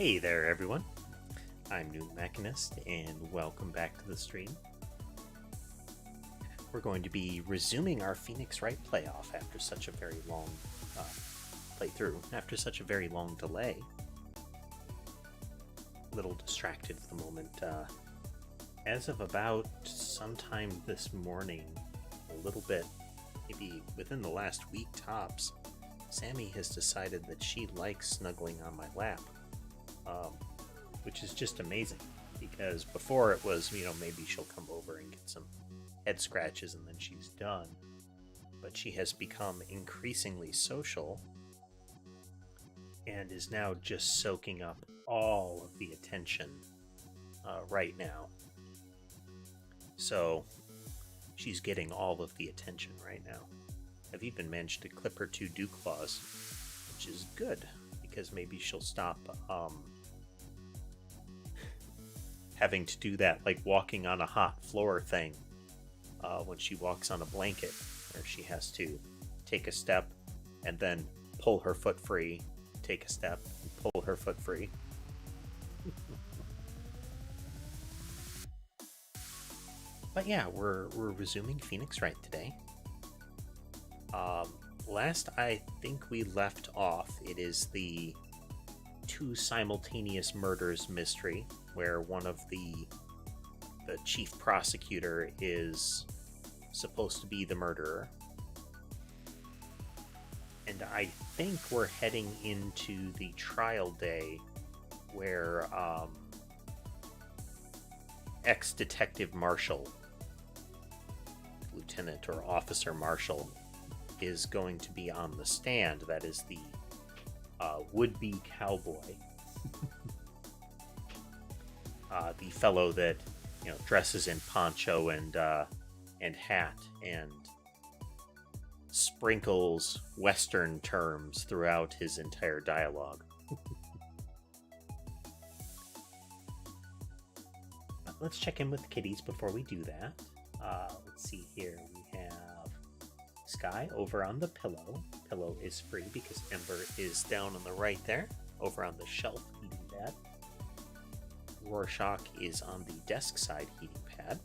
Hey there, everyone. I'm New Mechanist, and welcome back to the stream. We're going to be resuming our Phoenix Wright playoff after such a very long playthrough, after such a very long delay. A little distracted at the moment. As of about sometime this morning, a little bit, maybe within the last week tops, Sammy has decided that she likes snuggling on my lap. Which is just amazing, because before it was, maybe she'll come over and get some head scratches and then she's done. But she has become increasingly social and is now just soaking up all of the attention right now. So she's getting all of the attention right now. I've even managed to clip her 2 dew claws, which is good, because maybe she'll stop having to do that, like walking on a hot floor thing when she walks on a blanket, where she has to take a step and then pull her foot free, take a step and pull her foot free. But yeah, we're resuming Phoenix Wright today. Last I think we left off, it is the 2 simultaneous murders mystery, where one of the chief prosecutor is supposed to be the murderer. And I think we're heading into the trial day where ex-detective Marshall, Lieutenant or Officer Marshall, is going to be on the stand. That is the would-be cowboy. The fellow that dresses in poncho and hat and sprinkles Western terms throughout his entire dialogue. Let's check in with the kitties before we do that. Let's see here. We have Sky over on the pillow. Pillow is free because Ember is down on the right there, over on the shelf heating pad. Rorschach is on the desk side heating pad,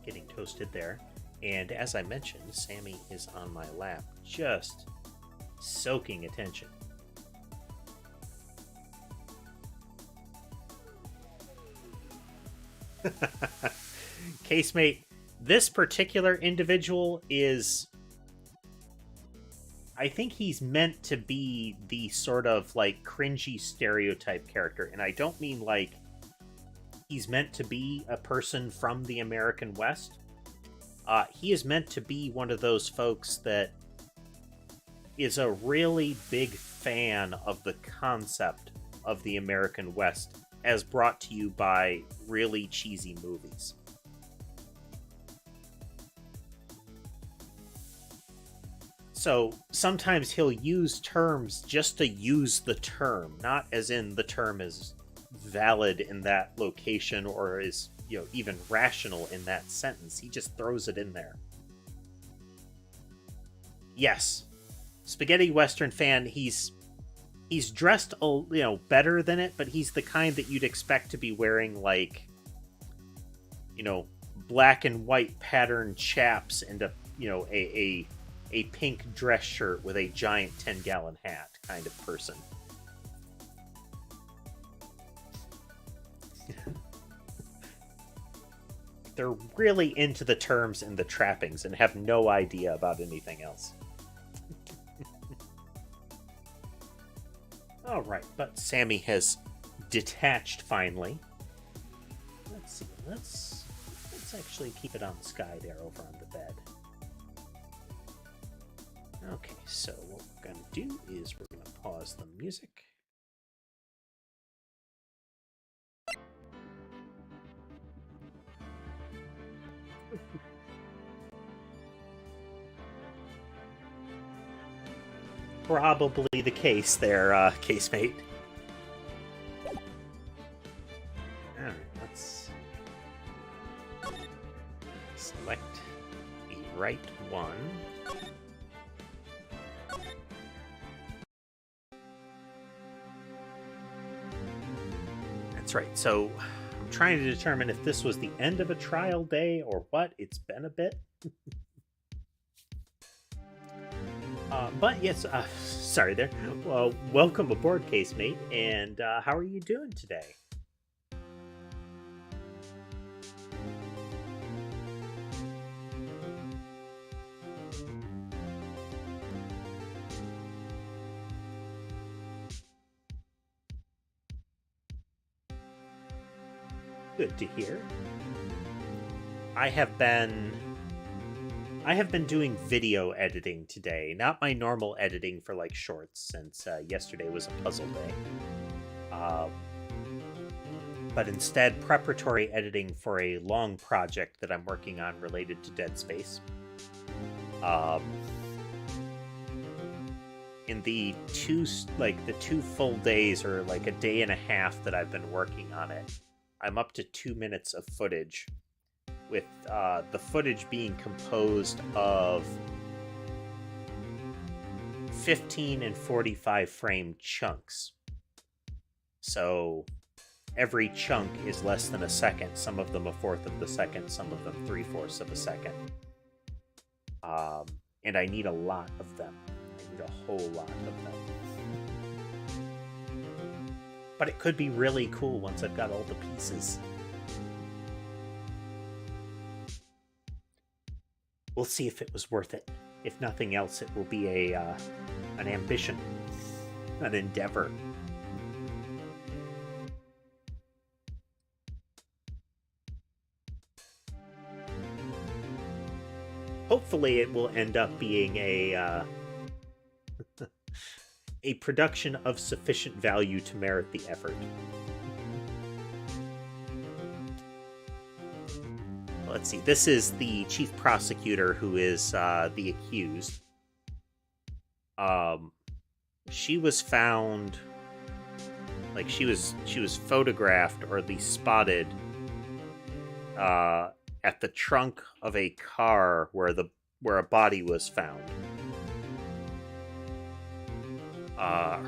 getting toasted there. And as I mentioned, Sammy is on my lap, just soaking attention. Casemate, this particular individual is, I think he's meant to be the sort of like cringy stereotype character. And I don't mean like he's meant to be a person from the American West. He is meant to be one of those folks that is a really big fan of the concept of the American West as brought to you by really cheesy movies. So sometimes he'll use terms just to use the term, not as in the term is valid in that location or is, even rational in that sentence. He just throws it in there. Yes, spaghetti Western fan. He's dressed, better than it, but he's the kind that you'd expect to be wearing like, black and white patterned chaps and a pink dress shirt with a giant 10-gallon hat kind of person. They're really into the terms and the trappings and have no idea about anything else. All right, but Sammy has detached finally. Let's see. Let's actually keep it on Sky there over on the bed. Okay, so what we're going to do is we're going to pause the music. Probably the case there, casemate. Alright, let's select the right one. That's right. So I'm trying to determine if this was the end of a trial day or what. It's been a bit. But yes, sorry there. Well, welcome aboard, casemate. And how are you doing today? Good to hear. I have been doing video editing today, not my normal editing for like shorts, since yesterday was a puzzle day. But instead, preparatory editing for a long project that I'm working on related to Dead Space. In the two full days, or like a day and a half that I've been working on it, I'm up to 2 minutes of footage, with the footage being composed of 15 and 45 frame chunks. So every chunk is less than a second, some of them a fourth of the second, some of them 3/4 of a second. And I need a lot of them. I need a whole lot of them. But it could be really cool once I've got all the pieces. We'll see if it was worth it. If nothing else, it will be an ambition, an endeavor. Hopefully it will end up being a production of sufficient value to merit the effort. Let's see. This is the chief prosecutor, who is the accused. She was found, like she was photographed, or at least spotted, at the trunk of a car where a body was found.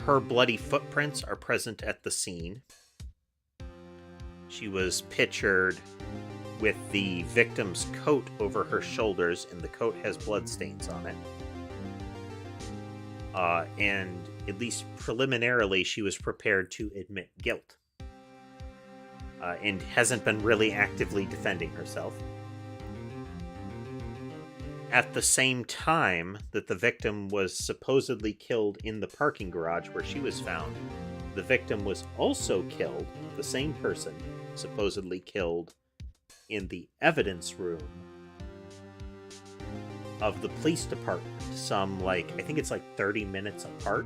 Her bloody footprints are present at the scene. She was pictured with the victim's coat over her shoulders, and the coat has bloodstains on it. And at least preliminarily, she was prepared to admit guilt. And hasn't been really actively defending herself. At the same time that the victim was supposedly killed in the parking garage where she was found, the victim was also killed, the same person, supposedly killed, in the evidence room of the police department, I think it's like 30 minutes apart.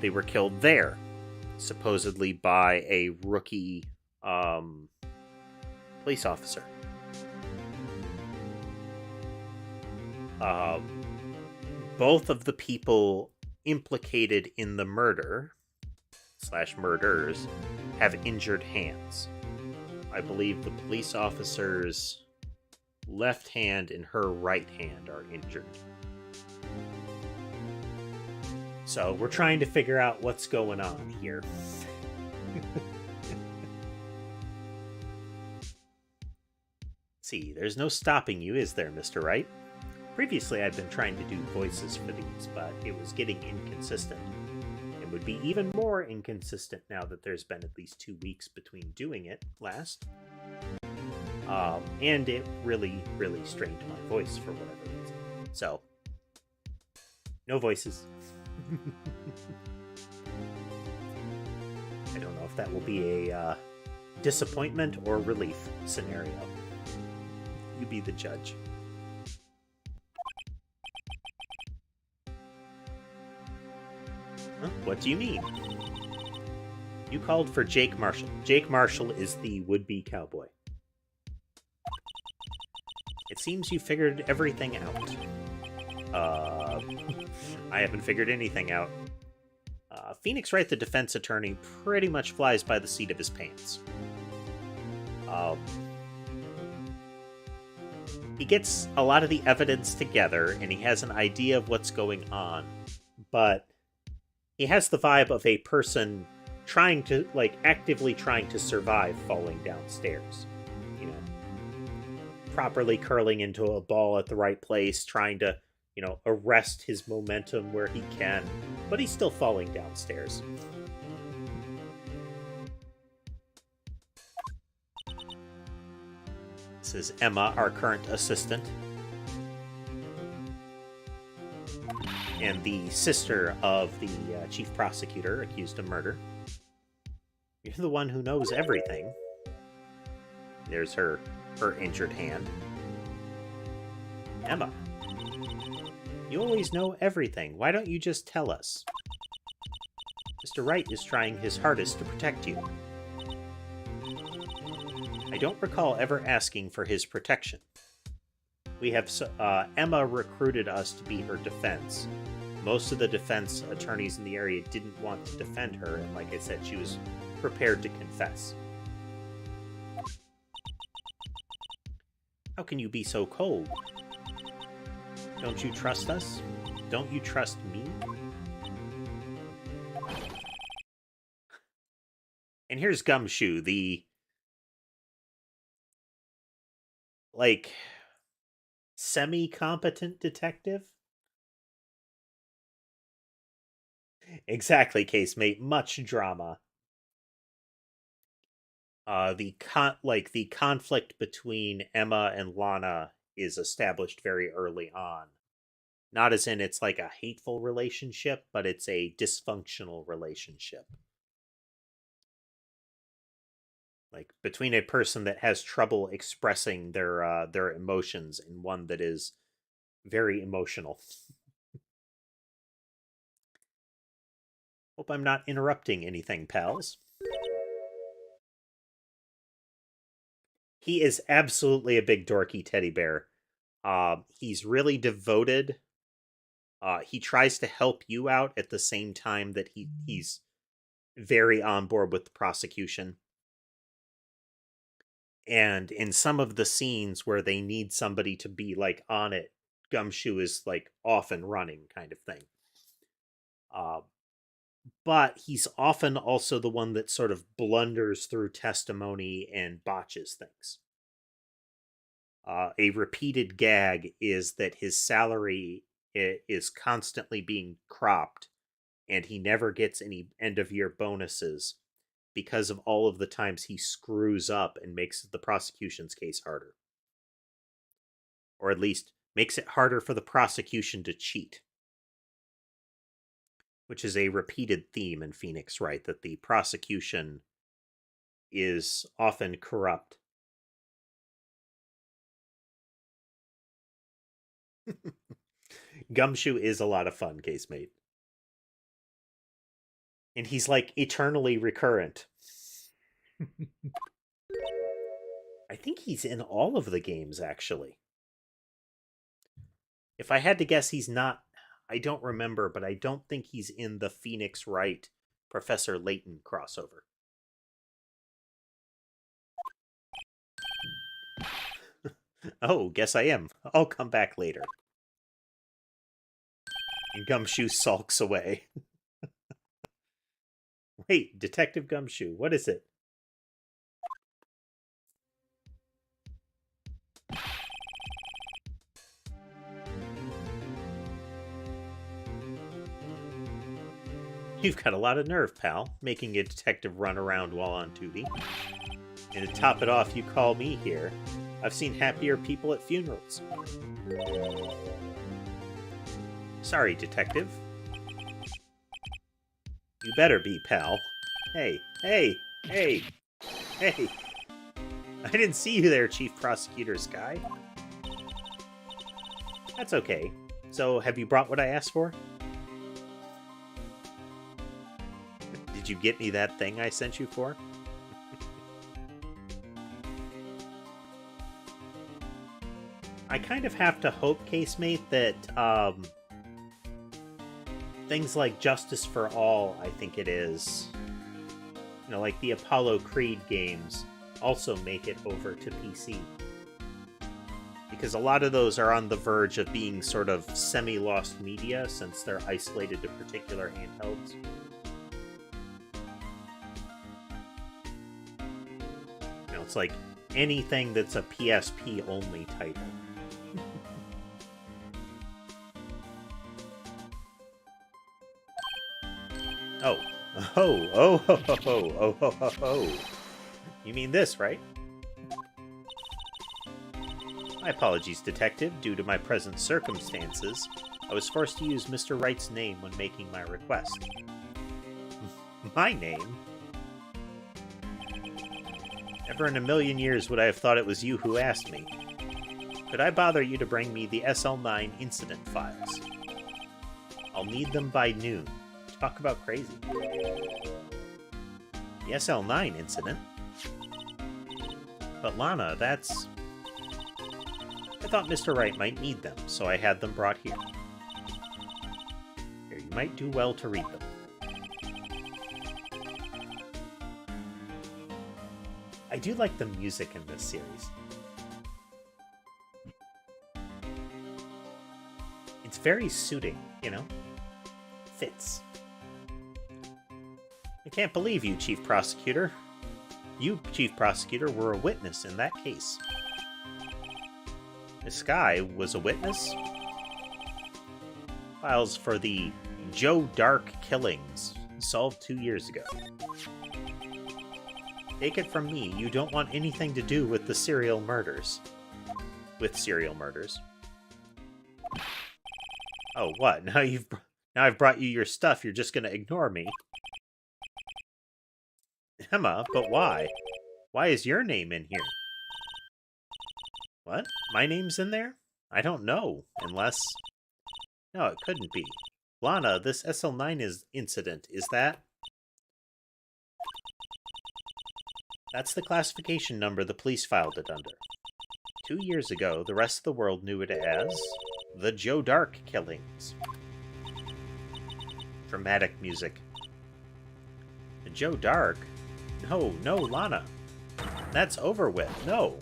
They were killed there, supposedly by a rookie police officer. Both of the people implicated in the murder/murders have injured hands. I believe the police officer's left hand and her right hand are injured. So we're trying to figure out what's going on here. See, there's no stopping you, is there, Mr. Wright? Previously, I'd been trying to do voices for these, but it was getting inconsistent. It would be even more inconsistent now that there's been at least 2 weeks between doing it last. And it really, really strained my voice for whatever reason. So, no voices. I don't know if that will be a disappointment or relief scenario. You be the judge. Huh? What do you mean? You called for Jake Marshall. Jake Marshall is the would-be cowboy. It seems you figured everything out. I haven't figured anything out. Phoenix Wright, the defense attorney, pretty much flies by the seat of his pants. He gets a lot of the evidence together, and he has an idea of what's going on, but he has the vibe of a person actively trying to survive falling downstairs. You know, properly curling into a ball at the right place, trying to, arrest his momentum where he can, but he's still falling downstairs. This is Emma, our current assistant. And the sister of the chief prosecutor accused of murder. You're the one who knows everything. There's her injured hand. Emma, you always know everything. Why don't you just tell us? Mr. Wright is trying his hardest to protect you. I don't recall ever asking for his protection. We have Emma recruited us to be her defense. Most of the defense attorneys in the area didn't want to defend her, and like I said, she was prepared to confess. How can you be so cold? Don't you trust us? Don't you trust me? And here's Gumshoe, the semi-competent detective. Exactly, casemate. Much drama. The conflict between Emma and Lana is established very early on. Not as in it's like a hateful relationship, but it's a dysfunctional relationship. Like between a person that has trouble expressing their emotions and one that is very emotional. Hope I'm not interrupting anything, pals. He is absolutely a big dorky teddy bear. He's really devoted. He tries to help you out at the same time that he's very on board with the prosecution. And in some of the scenes where they need somebody to be on it, Gumshoe is off and running kind of thing. But he's often also the one that sort of blunders through testimony and botches things. A repeated gag is that his salary is constantly being cropped, and he never gets any end-of-year bonuses because of all of the times he screws up and makes the prosecution's case harder. Or at least makes it harder for the prosecution to cheat. Which is a repeated theme in Phoenix Wright, that the prosecution is often corrupt. Gumshoe is a lot of fun, casemate. And he's eternally recurrent. I think he's in all of the games, actually. If I had to guess, he's not. I don't remember, but I don't think he's in the Phoenix Wright Professor Layton crossover. Oh, guess I am. I'll come back later. And Gumshoe sulks away. Wait, Detective Gumshoe, what is it? You've got a lot of nerve, pal, making a detective run around while on duty. And to top it off, you call me here. I've seen happier people at funerals. Sorry, detective. You better be, pal. Hey. I didn't see you there, Chief Prosecutor Sky. That's okay. So, have you brought what I asked for? Did you get me that thing I sent you for? I kind of have to hope, casemate, that things like Justice for All, I think it is, like the Apollo Creed games, also make it over to PC. Because a lot of those are on the verge of being sort of semi-lost media, since they're isolated to particular handhelds. it's like anything that's a PSP only title. Oh. Oh. You mean this, right? My apologies, Detective. Due to my present circumstances, I was forced to use Mr. Wright's name when making my request. My name? Never in a million years would I have thought it was you who asked me. Could I bother you to bring me the SL9 incident files? I'll need them by noon. Talk about crazy. The SL9 incident? But Lana, that's... I thought Mr. Wright might need them, so I had them brought here. Here, you might do well to read them. I do like the music in this series. It's very suiting, you know? Fits. I can't believe you, Chief Prosecutor. You, Chief Prosecutor, were a witness in that case. Miss Skye was a witness? Files for the Joe Dark killings, solved 2 years ago. Take it from me, you don't want anything to do with the serial murders. With serial murders. Oh, what? Now I've brought you your stuff, you're just gonna ignore me. Emma, but why? Why is your name in here? What? My name's in there? I don't know, unless... No, it couldn't be. Lana, this SL9 incident, is that... That's the classification number the police filed it under. 2 years ago, the rest of the world knew it as... the Joe Dark killings. Dramatic music. The Joe Dark? No, Lana. That's over with. No.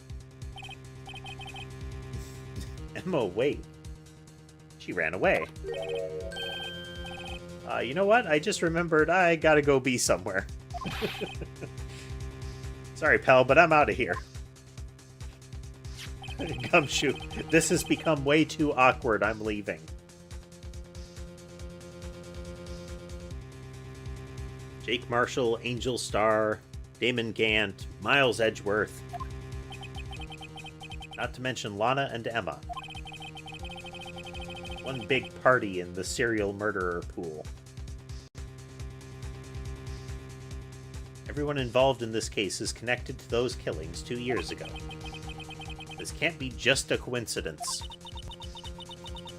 Emma, wait. She ran away. You know what? I just remembered I gotta go be somewhere. Sorry, pal, but I'm out of here. Gumshoe, this has become way too awkward. I'm leaving. Jake Marshall, Angel Starr, Damon Gant, Miles Edgeworth. Not to mention Lana and Emma. One big party in the serial murderer pool. Everyone involved in this case is connected to those killings 2 years ago. This can't be just a coincidence.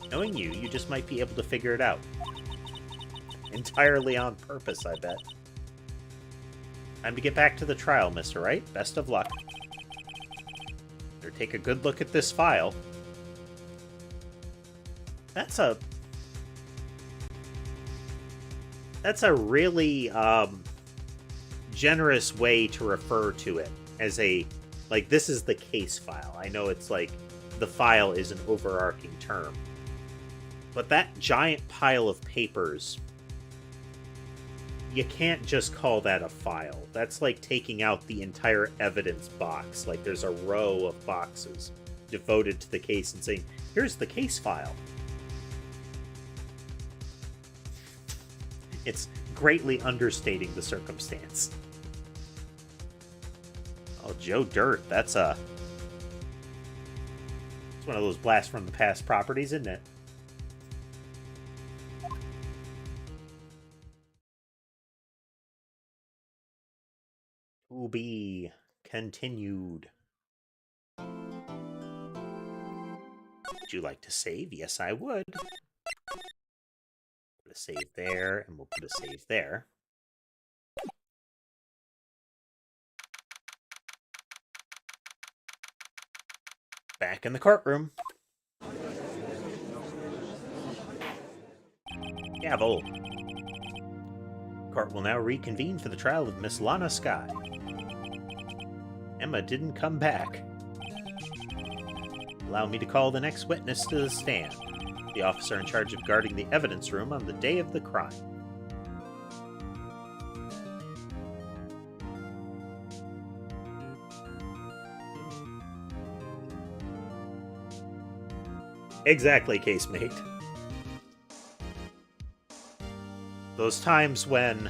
Knowing you, you just might be able to figure it out. Entirely on purpose, I bet. Time to get back to the trial, Mr. Wright. Best of luck. Better take a good look at this file. That's a really, generous way to refer to it as a, like, this is the case file. I know it's like, the file is an overarching term. But that giant pile of papers, you can't just call that a file. That's like taking out the entire evidence box. Like, there's a row of boxes devoted to the case and saying, here's the case file. It's greatly understating the circumstance. Oh, Joe Dirt, that's one of those blast from the past properties, isn't it? To be continued. Would you like to save? Yes, I would. Put a save there, and we'll put a save there. Back in the courtroom. Gavel. Court will now reconvene for the trial of Miss Lana Skye. Emma didn't come back. Allow me to call the next witness to the stand. The officer in charge of guarding the evidence room on the day of the crime. Exactly, casemate. Those times when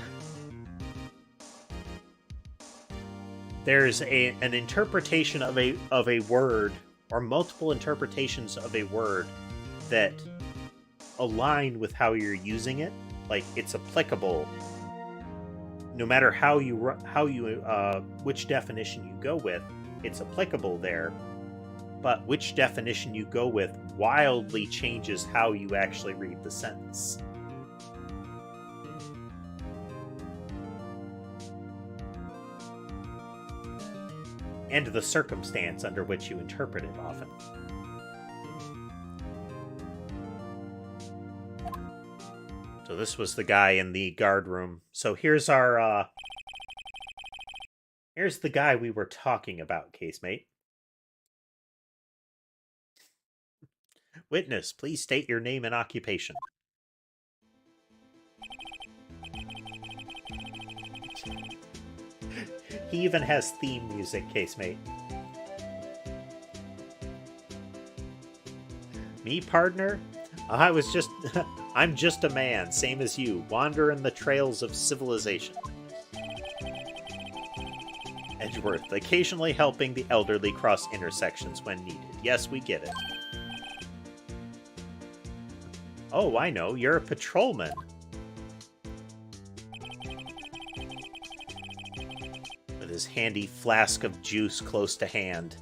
there's an interpretation of a word, or multiple interpretations of a word that align with how you're using it, like it's applicable no matter which definition you go with, it's applicable there. But which definition you go with wildly changes how you actually read the sentence. And the circumstance under which you interpret it often. So this was the guy in the guard room. So here's our, here's the guy we were talking about, casemate. Witness, please state your name and occupation. He even has theme music, casemate. Me, partner? I'm just a man, same as you, wandering the trails of civilization. Edgeworth, occasionally helping the elderly cross intersections when needed. Yes, we get it. Oh, I know, you're a patrolman. With his handy flask of juice close to hand.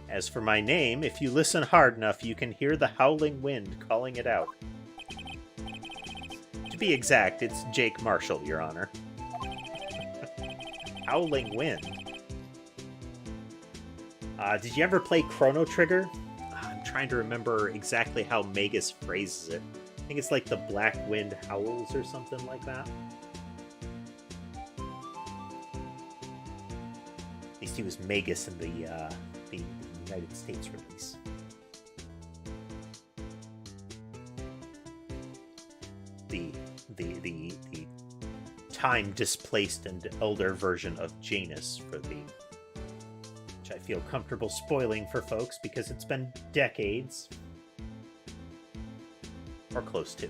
As for my name, if you listen hard enough, you can hear the howling wind calling it out. To be exact, it's Jake Marshall, Your Honor. Howling wind. Did you ever play Chrono Trigger? I'm trying to remember exactly how Magus phrases it. I think it's like the black wind howls or something like that. At least he was Magus in the United States release. The time displaced and elder version of Janus for the, which I feel comfortable spoiling for folks because it's been decades or close to.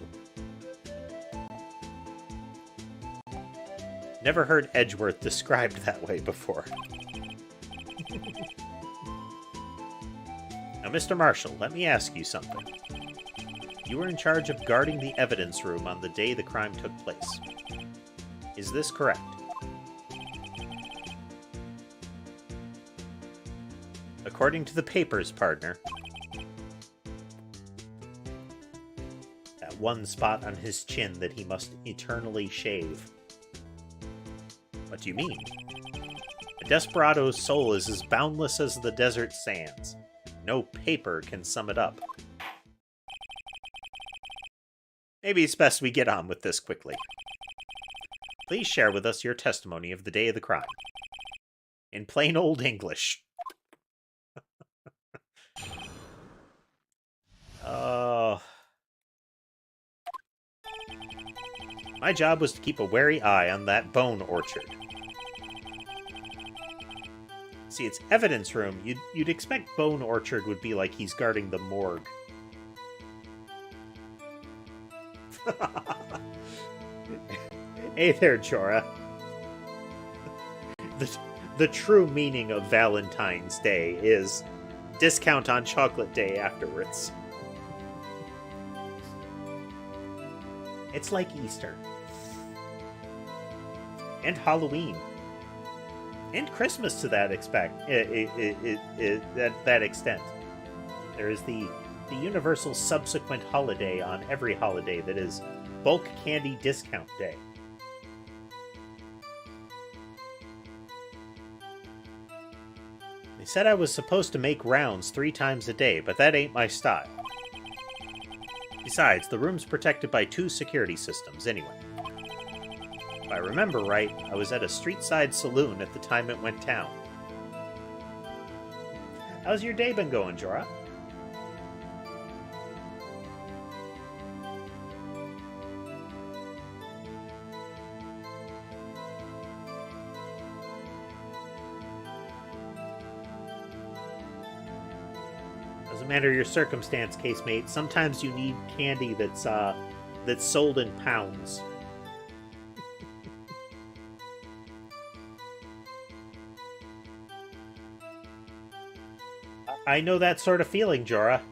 Never heard Edgeworth described that way before. Now, Mr. Marshall, let me ask you something. You were in charge of guarding the evidence room on the day the crime took place. Is this correct? According to the papers, partner. That one spot on his chin that he must eternally shave. What do you mean? A desperado's soul is as boundless as the desert sands. No paper can sum it up. Maybe it's best we get on with this quickly. Please share with us your testimony of the day of the crime. In plain old English. My job was to keep a wary eye on that bone orchard. See, it's evidence room. You'd expect Bone Orchard would be like he's guarding the morgue. Hey there, Jorah. The true meaning of Valentine's Day is discount on chocolate day afterwards. It's like Easter. And Halloween. And Christmas to that extent. There is the universal subsequent holiday on every holiday that is bulk candy discount day. They said I was supposed to make rounds 3 times a day, but that ain't my style. Besides, the room's protected by 2 security systems anyway. If I remember right, I was at a street-side saloon at the time it went down. How's your day been going, Jorah? Doesn't matter your circumstance, casemate. Sometimes you need candy that's sold in pounds. I know that sort of feeling, Jorah.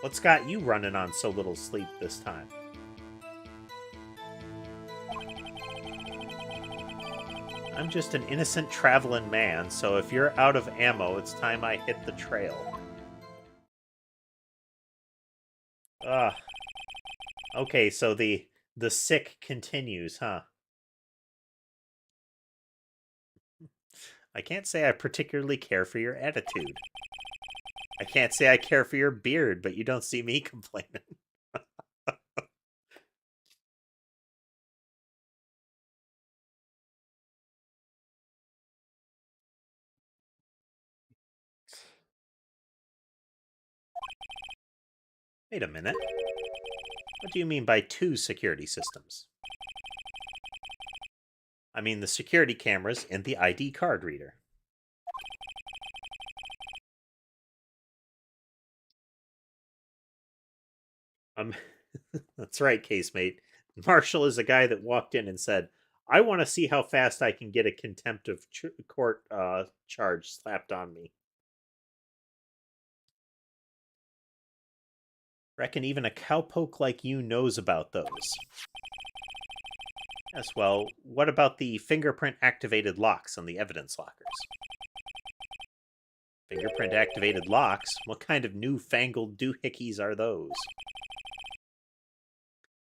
What's got you running on so little sleep this time? I'm just an innocent traveling man, so if you're out of ammo, it's time I hit the trail. Ugh. Okay, so the sick continues, huh? I can't say I particularly care for your attitude. I can't say I care for your beard, but you don't see me complaining. Wait a minute. What do you mean by two security systems? I mean the security cameras and the ID card reader. Um, that's right, casemate. Marshall is a guy that walked in and said, "I want to see how fast I can get a contempt of court charge slapped on me." Reckon even a cowpoke like you knows about those. Yes, well, what about the fingerprint activated locks on the evidence lockers? Fingerprint activated locks? What kind of newfangled doohickeys are those?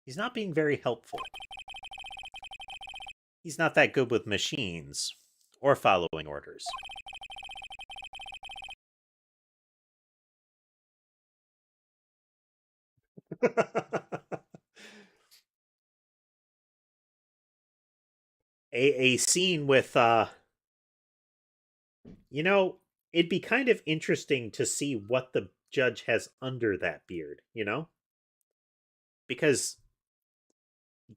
He's not being very helpful. He's not that good with machines or following orders. A scene with you know, it'd be kind of interesting to see what the judge has under that beard, you know? Because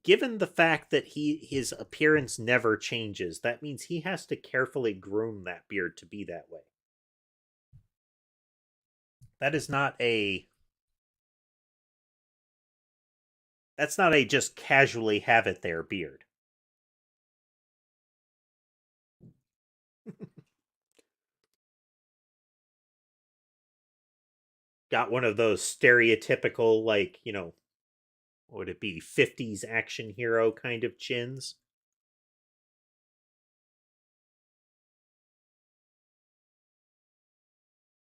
given the fact that his appearance never changes, that means he has to carefully groom that beard to be that way. That is not a that's not a just casually have it there beard. Got one of those stereotypical, like, what would it be, 50s action hero kind of chins?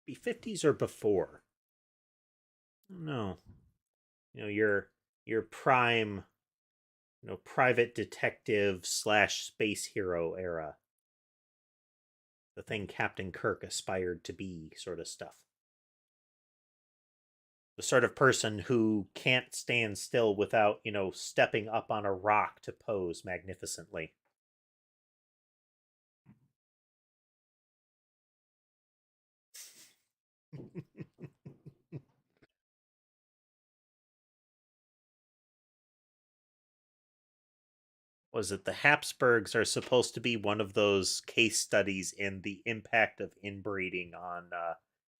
Be 50s or before. No. Your prime, private detective slash space hero era. The thing Captain Kirk aspired to be, sort of stuff. The sort of person who can't stand still without, stepping up on a rock to pose magnificently. Was it the Habsburgs are supposed to be one of those case studies in the impact of inbreeding on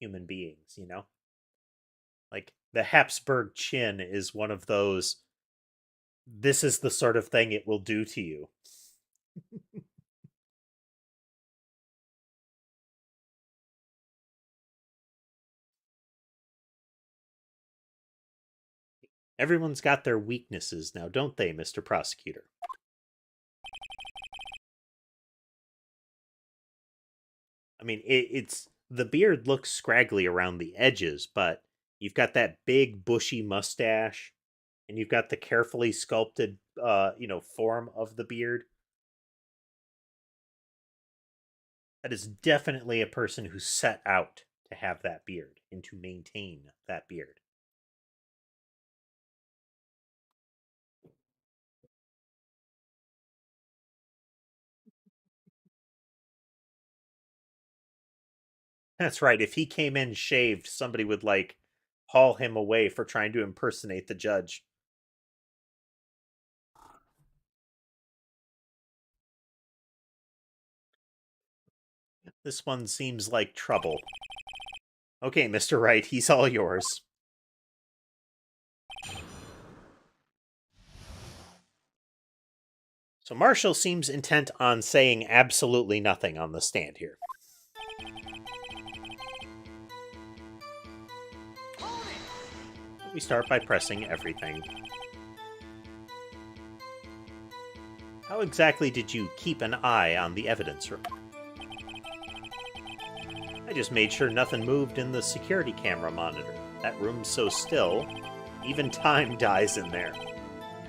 human beings, Like the Habsburg chin is one of those, this is the sort of thing it will do to you. Everyone's got their weaknesses now, don't they, Mr. Prosecutor? I mean, it's the beard looks scraggly around the edges, but you've got that big bushy mustache, and you've got the carefully sculpted, form of the beard. That is definitely a person who set out to have that beard and to maintain that beard. That's right. If he came in shaved, somebody would haul him away for trying to impersonate the judge. This one seems like trouble. Okay, Mr. Wright, he's all yours. So Marshall seems intent on saying absolutely nothing on the stand here. We start by pressing everything. How exactly did you keep an eye on the evidence room? I just made sure nothing moved in the security camera monitor. That room's so still, even time dies in there.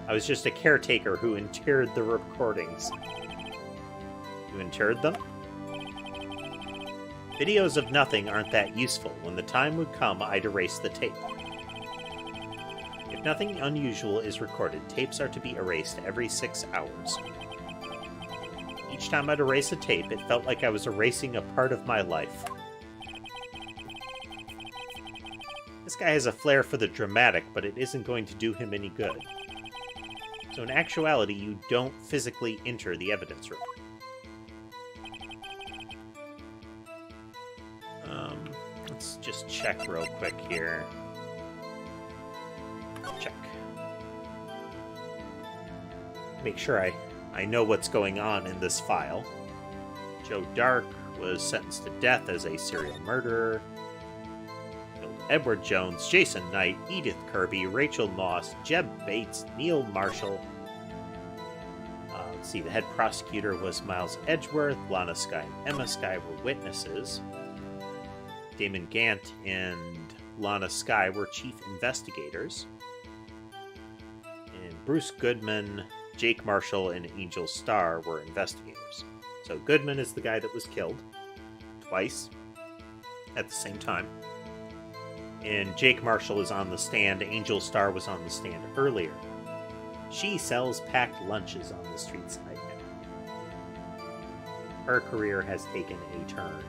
I was just a caretaker who interred the recordings. You interred them? Videos of nothing aren't that useful. When the time would come, I'd erase the tape. If nothing unusual is recorded, tapes are to be erased every 6 hours. Each time I'd erase a tape, it felt like I was erasing a part of my life. This guy has a flair for the dramatic, but it isn't going to do him any good. So in actuality, you don't physically enter the evidence room. Let's just check real quick here. Check. Make sure I know what's going on in this file. Joe Dark was sentenced to death as a serial murderer. Killed Edward Jones, Jason Knight, Edith Kirby, Rachel Moss, Jeb Bates, Neil Marshall. Let's see, the head prosecutor was Miles Edgeworth. Lana Skye and Emma Skye were witnesses. Damon Gant and Lana Skye were chief investigators. And Bruce Goodman, Jake Marshall, and Angel Starr were investigators. So Goodman is the guy that was killed twice at the same time. And Jake Marshall is on the stand. Angel Starr was on the stand earlier. She sells packed lunches on the street side now. Her career has taken a turn.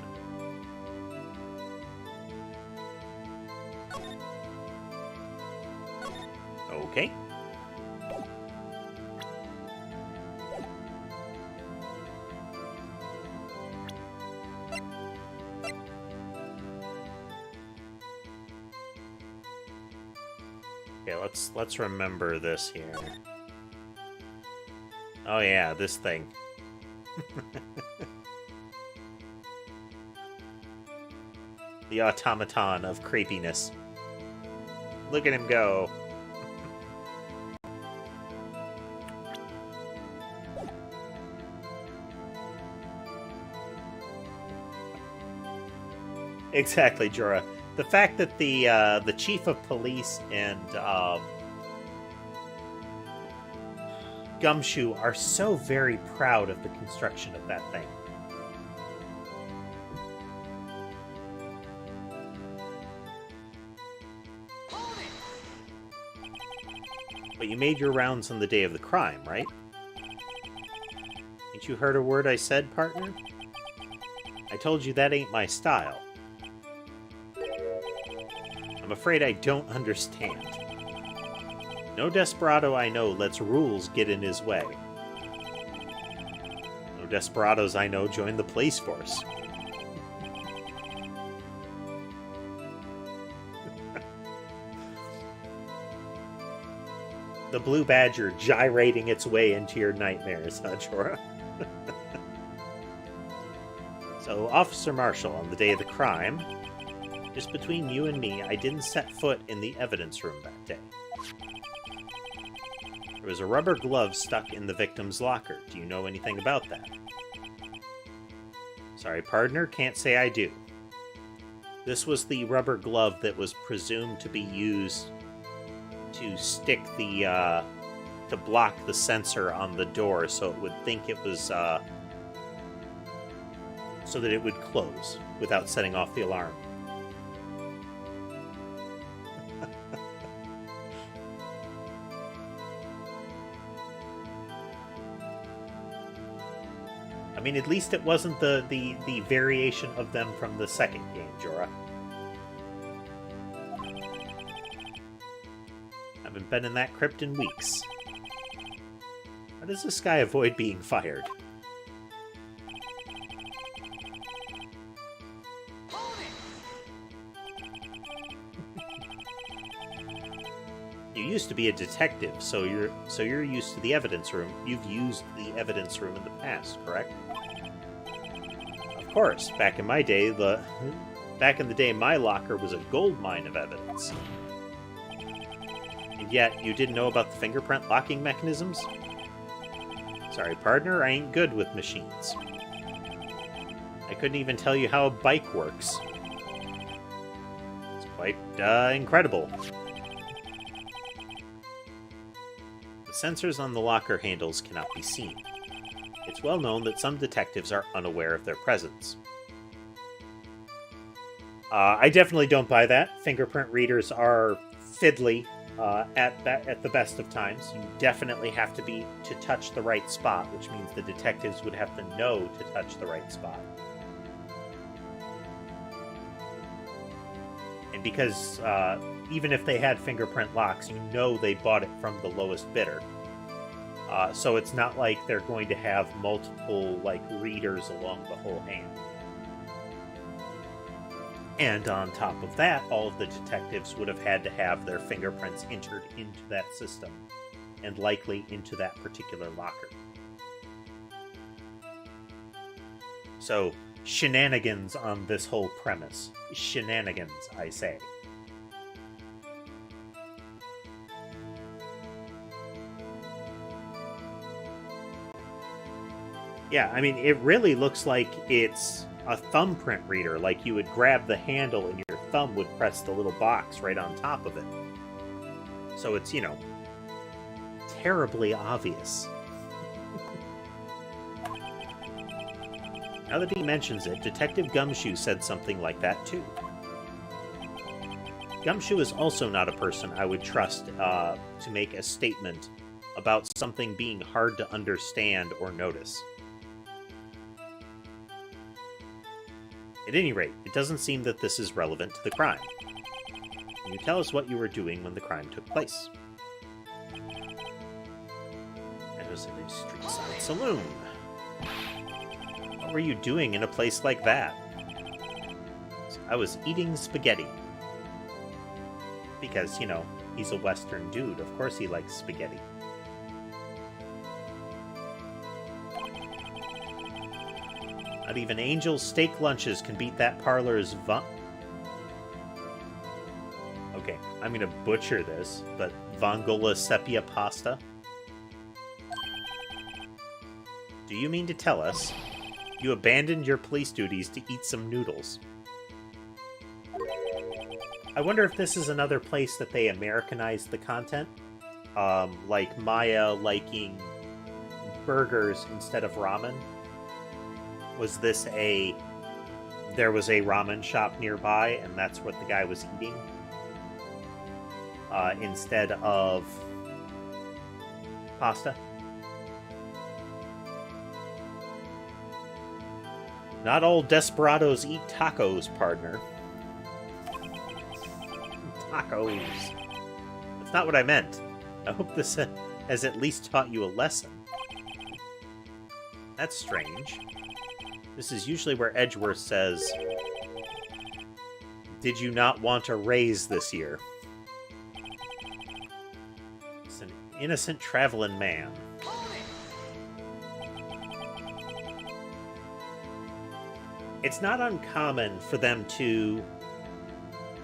Okay. Okay, let's remember this here. Oh yeah, this thing. The automaton of creepiness. Look at him go. Exactly, Jorah. The fact that the chief of police and Gumshoe are so very proud of the construction of that thing. But you made your rounds on the day of the crime, right? Ain't you heard a word I said, partner? I told you that ain't my style. I'm afraid I don't understand. No desperado I know lets rules get in his way. No desperados I know join the police force. The blue badger gyrating its way into your nightmares, huh, Jorah? So, Officer Marshall, on the day of the crime, just between you and me, I didn't set foot in the evidence room that day. There was a rubber glove stuck in the victim's locker. Do you know anything about that? Sorry, partner, can't say I do. This was the rubber glove that was presumed to be used to stick the, to block the sensor on the door so it would think it was, so that it would close without setting off the alarm. I mean, at least it wasn't the variation of them from the second game, Jorah. Haven't been in that crypt in weeks. How does this guy avoid being fired? You used to be a detective, so you're used to the evidence room. You've used the evidence room in the past, correct? Of course, back in the day, my locker was a gold mine of evidence. And yet, you didn't know about the fingerprint locking mechanisms? Sorry, partner, I ain't good with machines. I couldn't even tell you how a bike works. It's quite, incredible. The sensors on the locker handles cannot be seen. It's well known that some detectives are unaware of their presence. I definitely don't buy that. Fingerprint readers are fiddly at the best of times. You definitely have to touch the right spot, which means the detectives would have to know to touch the right spot. And because even if they had fingerprint locks, you know they bought it from the lowest bidder. So it's not like they're going to have multiple readers along the whole hand. And on top of that, all of the detectives would have had to have their fingerprints entered into that system, and likely into that particular locker. So, shenanigans on this whole premise. Shenanigans, I say. Yeah, I mean, it really looks like it's a thumbprint reader. Like you would grab the handle and your thumb would press the little box right on top of it. So it's, terribly obvious. Now that he mentions it, Detective Gumshoe said something like that too. Gumshoe is also not a person I would trust to make a statement about something being hard to understand or notice. At any rate, it doesn't seem that this is relevant to the crime. Can you tell us what you were doing when the crime took place? It was in a street-side saloon. What were you doing in a place like that? I was eating spaghetti. Because, he's a Western dude. Of course he likes spaghetti. Not even Angel's steak lunches can beat that parlor's Okay, I'm gonna butcher this, but Vongola sepia pasta? Do you mean to tell us you abandoned your police duties to eat some noodles? I wonder if this is another place that they Americanized the content. Like Maya liking burgers instead of ramen. Was this there was a ramen shop nearby and that's what the guy was eating? Instead of pasta? Not all desperados eat tacos, partner. Tacos. That's not what I meant. I hope this has at least taught you a lesson. That's strange. This is usually where Edgeworth says, "Did you not want a raise this year?" It's an innocent traveling man. It's not uncommon for them to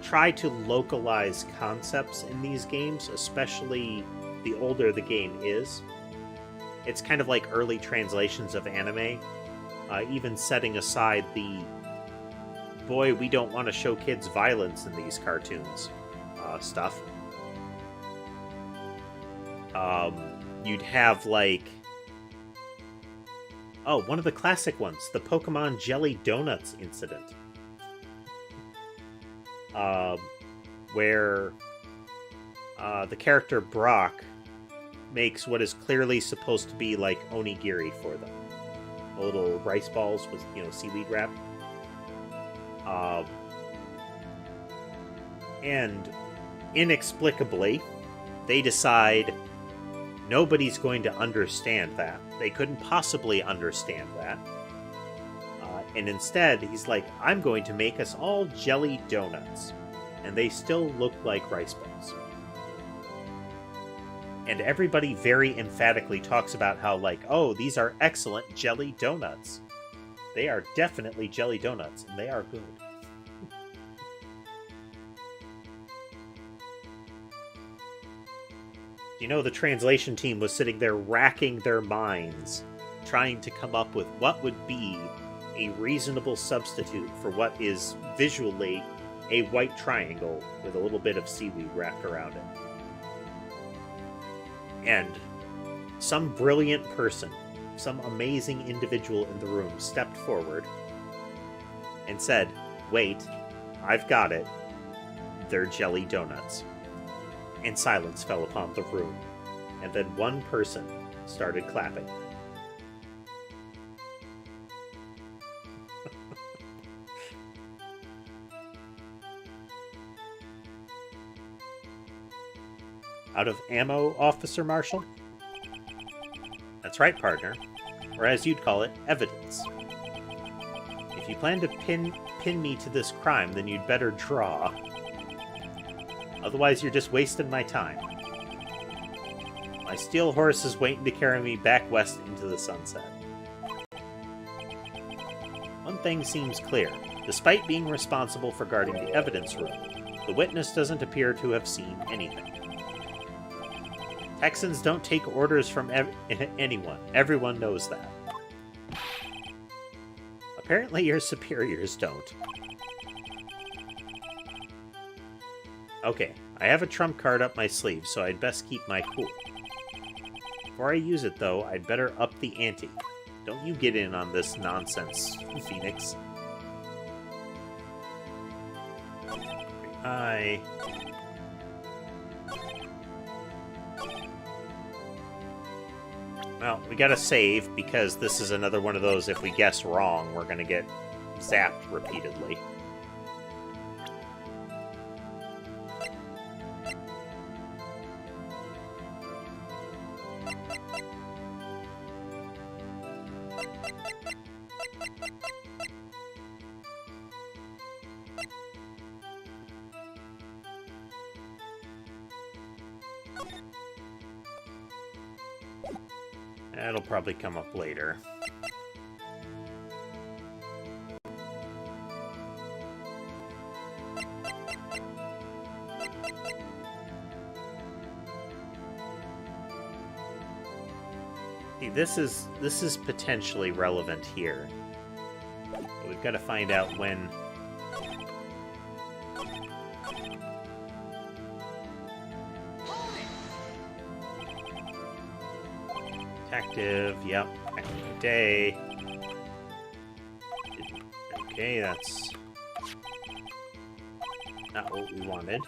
try to localize concepts in these games, especially the older the game is. It's kind of like early translations of anime, even setting aside the boy, we don't want to show kids violence in these cartoons stuff. You'd have one of the classic ones, the Pokemon Jelly Donuts incident. Where the character Brock makes what is clearly supposed to be like onigiri for them. The little rice balls with, seaweed wrap. And inexplicably, they decide nobody's going to understand that. They couldn't possibly understand that. And instead, he's like, I'm going to make us all jelly donuts. And they still look like rice balls. And everybody very emphatically talks about how, like, oh, these are excellent jelly donuts. They are definitely jelly donuts, and they are good. You know, the translation team was sitting there racking their minds, trying to come up with what would be a reasonable substitute for what is visually a white triangle with a little bit of seaweed wrapped around it. And some brilliant person, some amazing individual in the room stepped forward and said, "Wait, I've got it. They're jelly donuts." And silence fell upon the room, and then one person started clapping. Out of ammo, Officer Marshall? That's right, partner. Or as you'd call it, evidence. If you plan to pin me to this crime, then you'd better draw. Otherwise, you're just wasting my time. My steel horse is waiting to carry me back west into the sunset. One thing seems clear. Despite being responsible for guarding the evidence room, the witness doesn't appear to have seen anything. Texans don't take orders from anyone. Everyone knows that. Apparently your superiors don't. Okay, I have a trump card up my sleeve, so I'd best keep my cool. Before I use it, though, I'd better up the ante. Don't you get in on this nonsense, Phoenix. Well, we gotta save, because this is another one of those, if we guess wrong, we're gonna get zapped repeatedly. That'll probably come up later. See, this is potentially relevant here. But we've got to find out when. Detective, yep, back in the day. Okay, that's not what we wanted.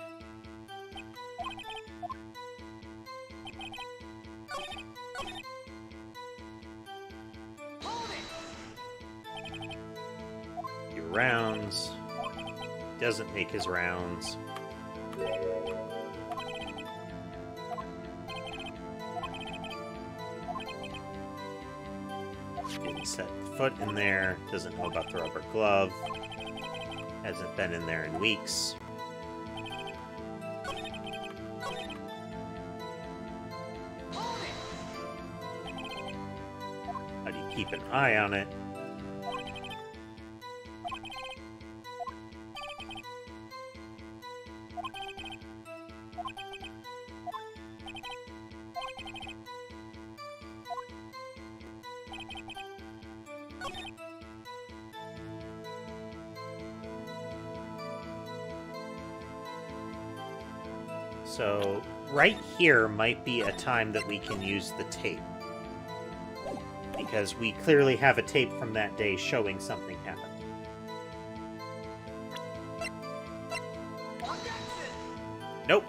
Your rounds. Doesn't make his rounds. Didn't set foot in there. Doesn't know about the rubber glove. Hasn't been in there in weeks. How do you keep an eye on it? So, right here might be a time that we can use the tape. Because we clearly have a tape from that day showing something happened. Nope.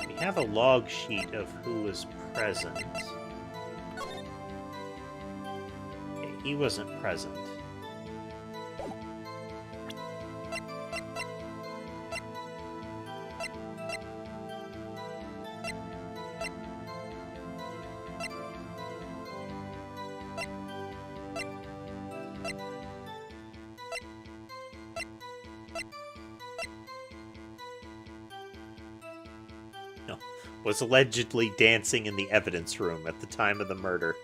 We have a log sheet of who was present. Okay, he wasn't present. Was allegedly dancing in the evidence room at the time of the murder.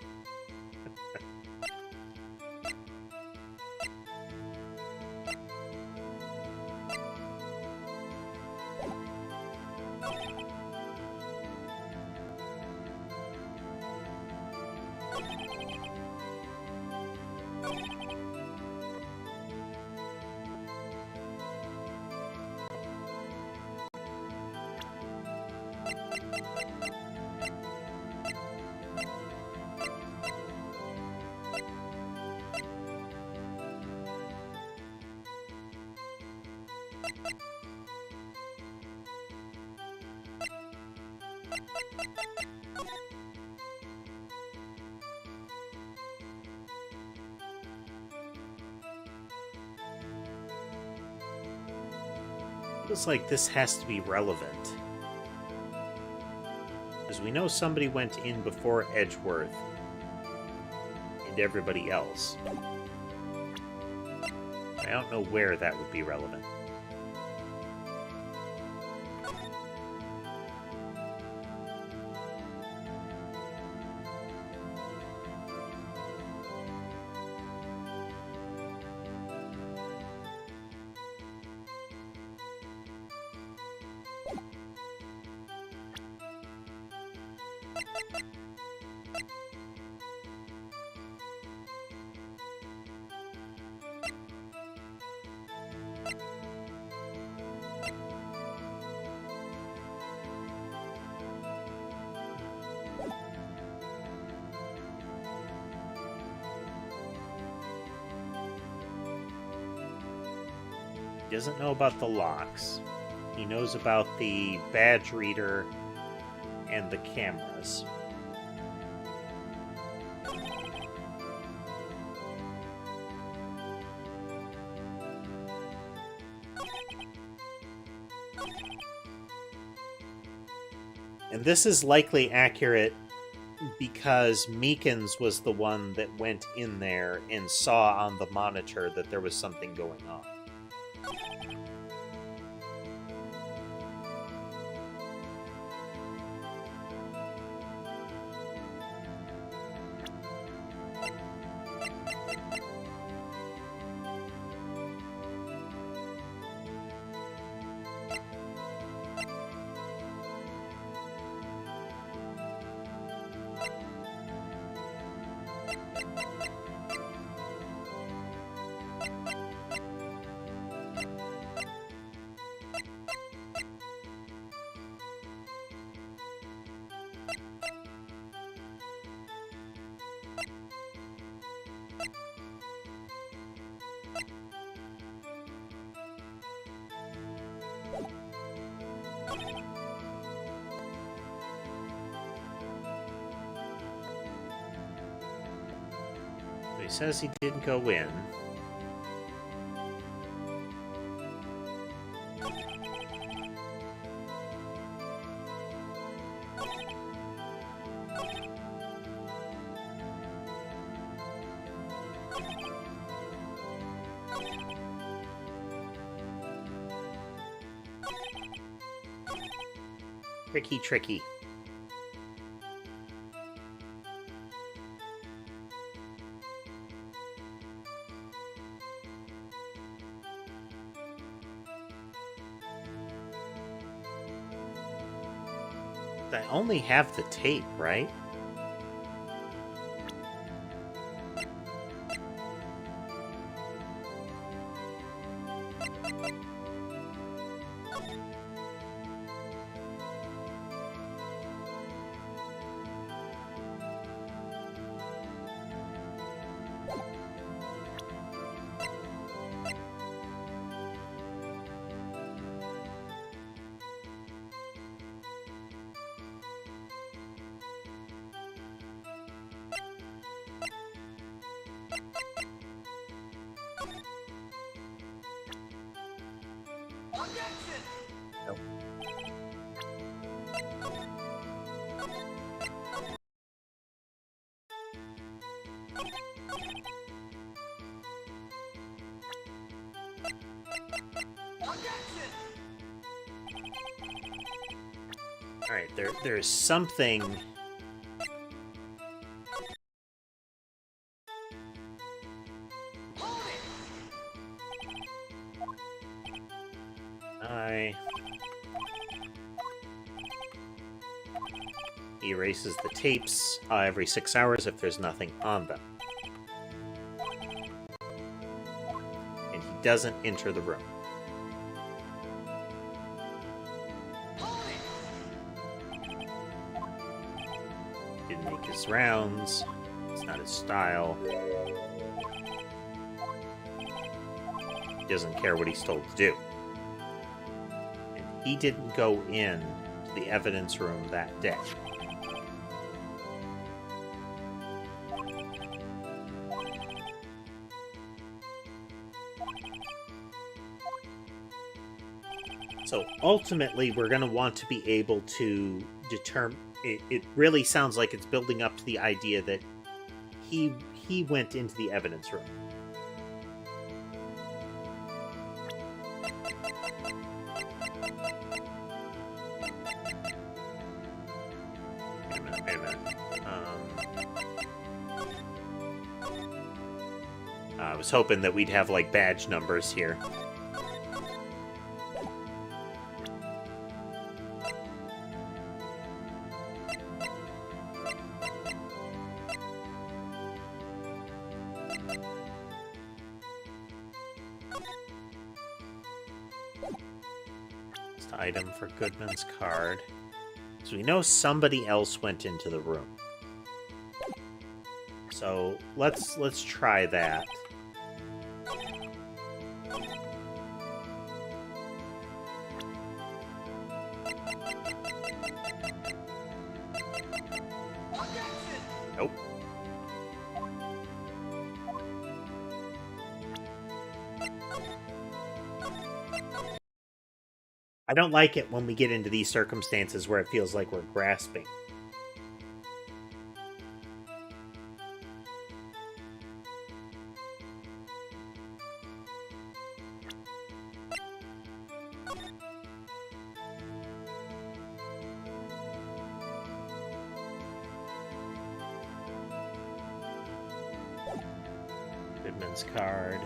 Feels like this has to be relevant. Because we know somebody went in before Edgeworth and everybody else. I don't know where that would be relevant. He doesn't know about the locks. He knows about the badge reader and the cameras. And this is likely accurate because Meekins was the one that went in there and saw on the monitor that there was something going on. He says he didn't go in. Tricky, tricky. I only have the tape, right? Nope. Alright, there's something... He erases the tapes every 6 hours if there's nothing on them. And he doesn't enter the room. Didn't make his rounds. It's not his style. He doesn't care what he's told to do. And he didn't go in to the evidence room that day. So ultimately, we're going to want to be able to determine... It really sounds like it's building up to the idea that he went into the evidence room. Wait a minute. I was hoping that we'd have, like, badge numbers here. Item for Goodman's card. So we know somebody else went into the room. So let's try that. Nope. I don't like it when we get into these circumstances where it feels like we're grasping. Goodman's card.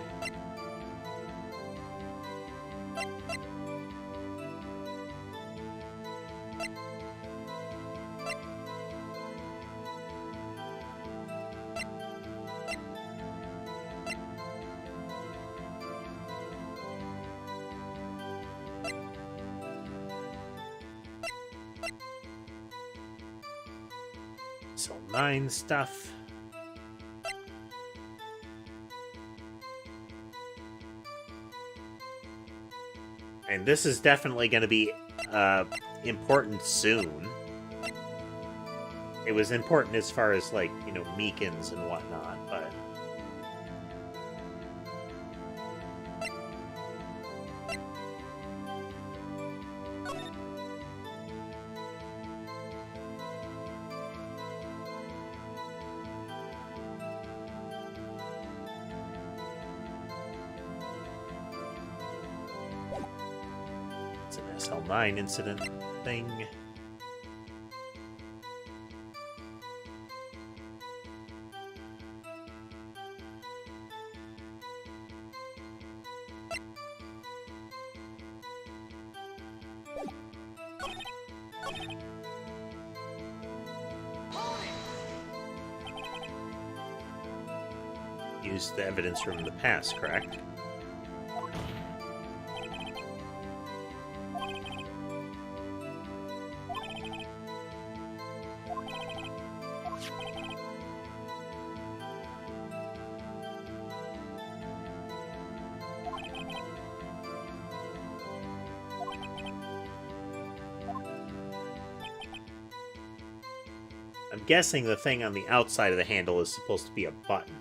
Cell 9 stuff. And this is definitely going to be important soon. It was important as far as, like, you know, Meekins and whatnot, but... It's an SL9 incident thing. Use the evidence from the past, correct? I'm guessing the thing on the outside of the handle is supposed to be a button.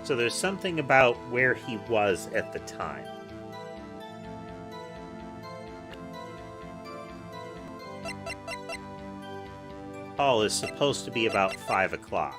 So there's something about where he was at the time. Call is supposed to be about 5 o'clock.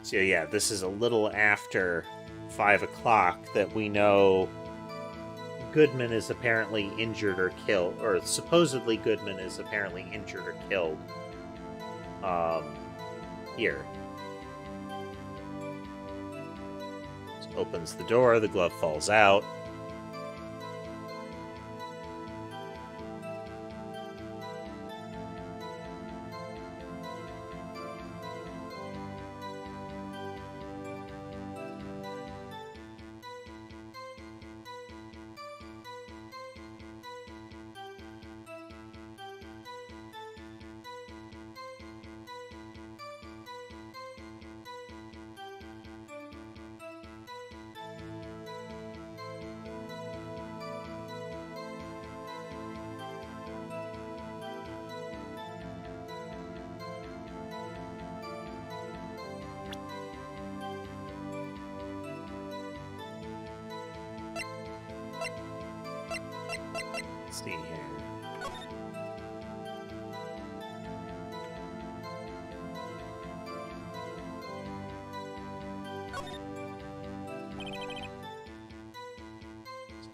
So yeah, this is a little after 5 o'clock that we know Goodman is apparently injured or killed, or supposedly Goodman is apparently injured or killed. Here. So opens the door, the glove falls out. Let's see here.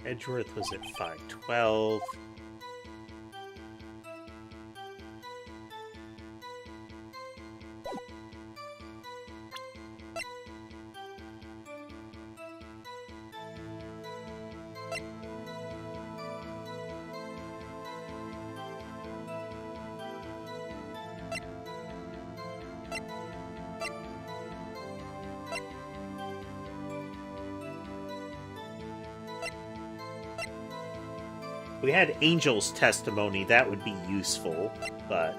Edgeworth was at 512. We had Angel's testimony, that would be useful, but...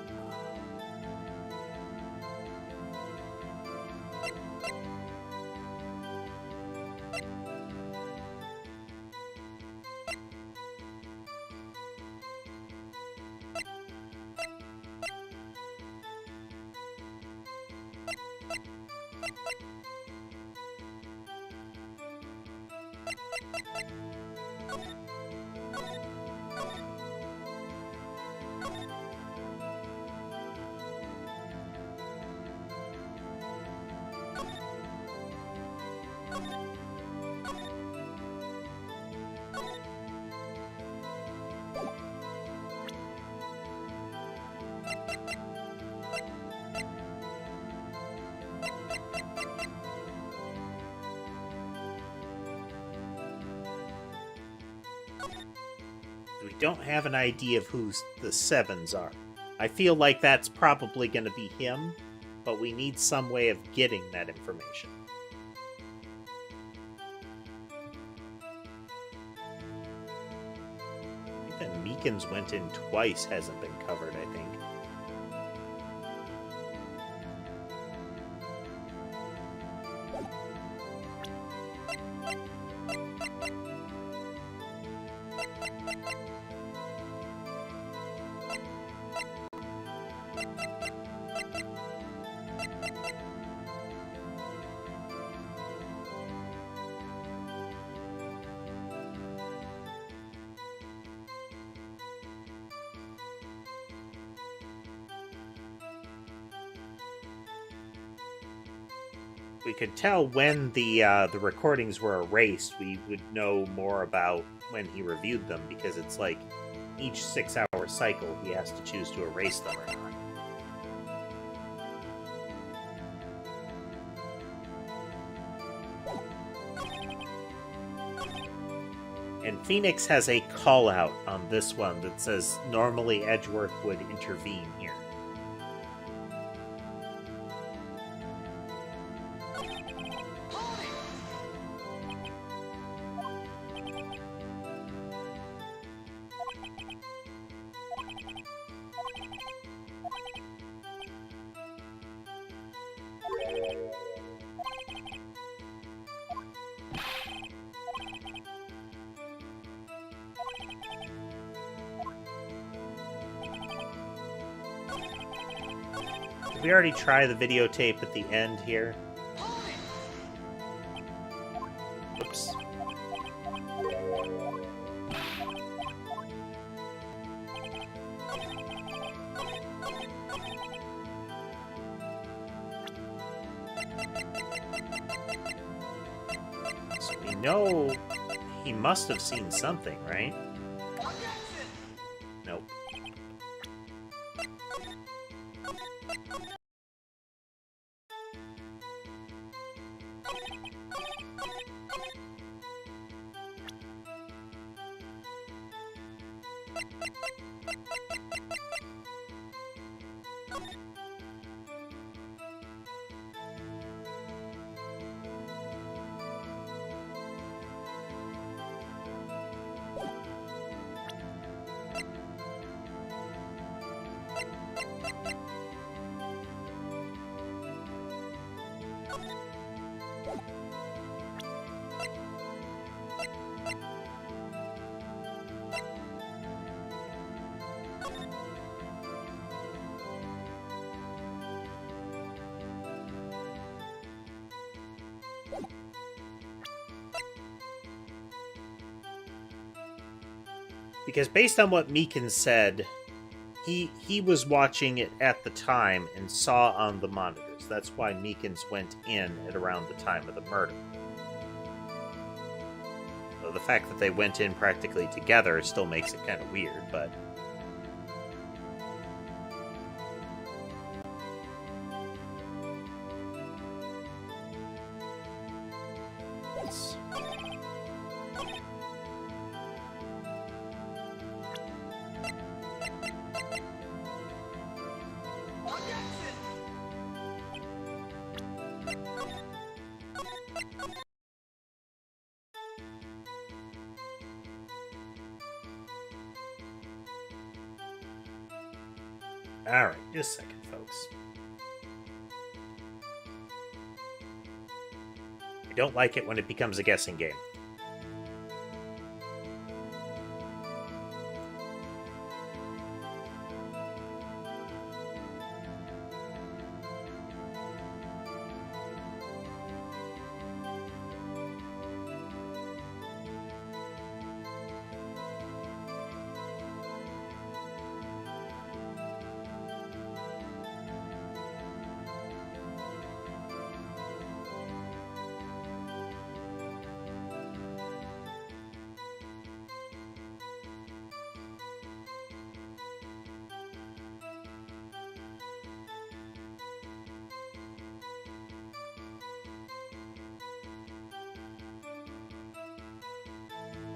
we don't have an idea of who the sevens are. I feel like that's probably going to be him, but we need some way of getting that information. I think that Meekins went in twice hasn't been covered, I think. we could tell when the recordings were erased, we would know more about when he reviewed them, because it's like each 6-hour cycle he has to choose to erase them or not. And Phoenix has a call out on this one that says normally Edgeworth would intervene here. Did we already try the videotape at the end here? Oops. So we know he must have seen something, right? Nope. Because based on what Meekin said, he was watching it at the time and saw on the monitors. That's why Meekins went in at around the time of the murder. So the fact that they went in practically together still makes it kind of weird, but... Alright, just a second, folks. I don't like it when it becomes a guessing game.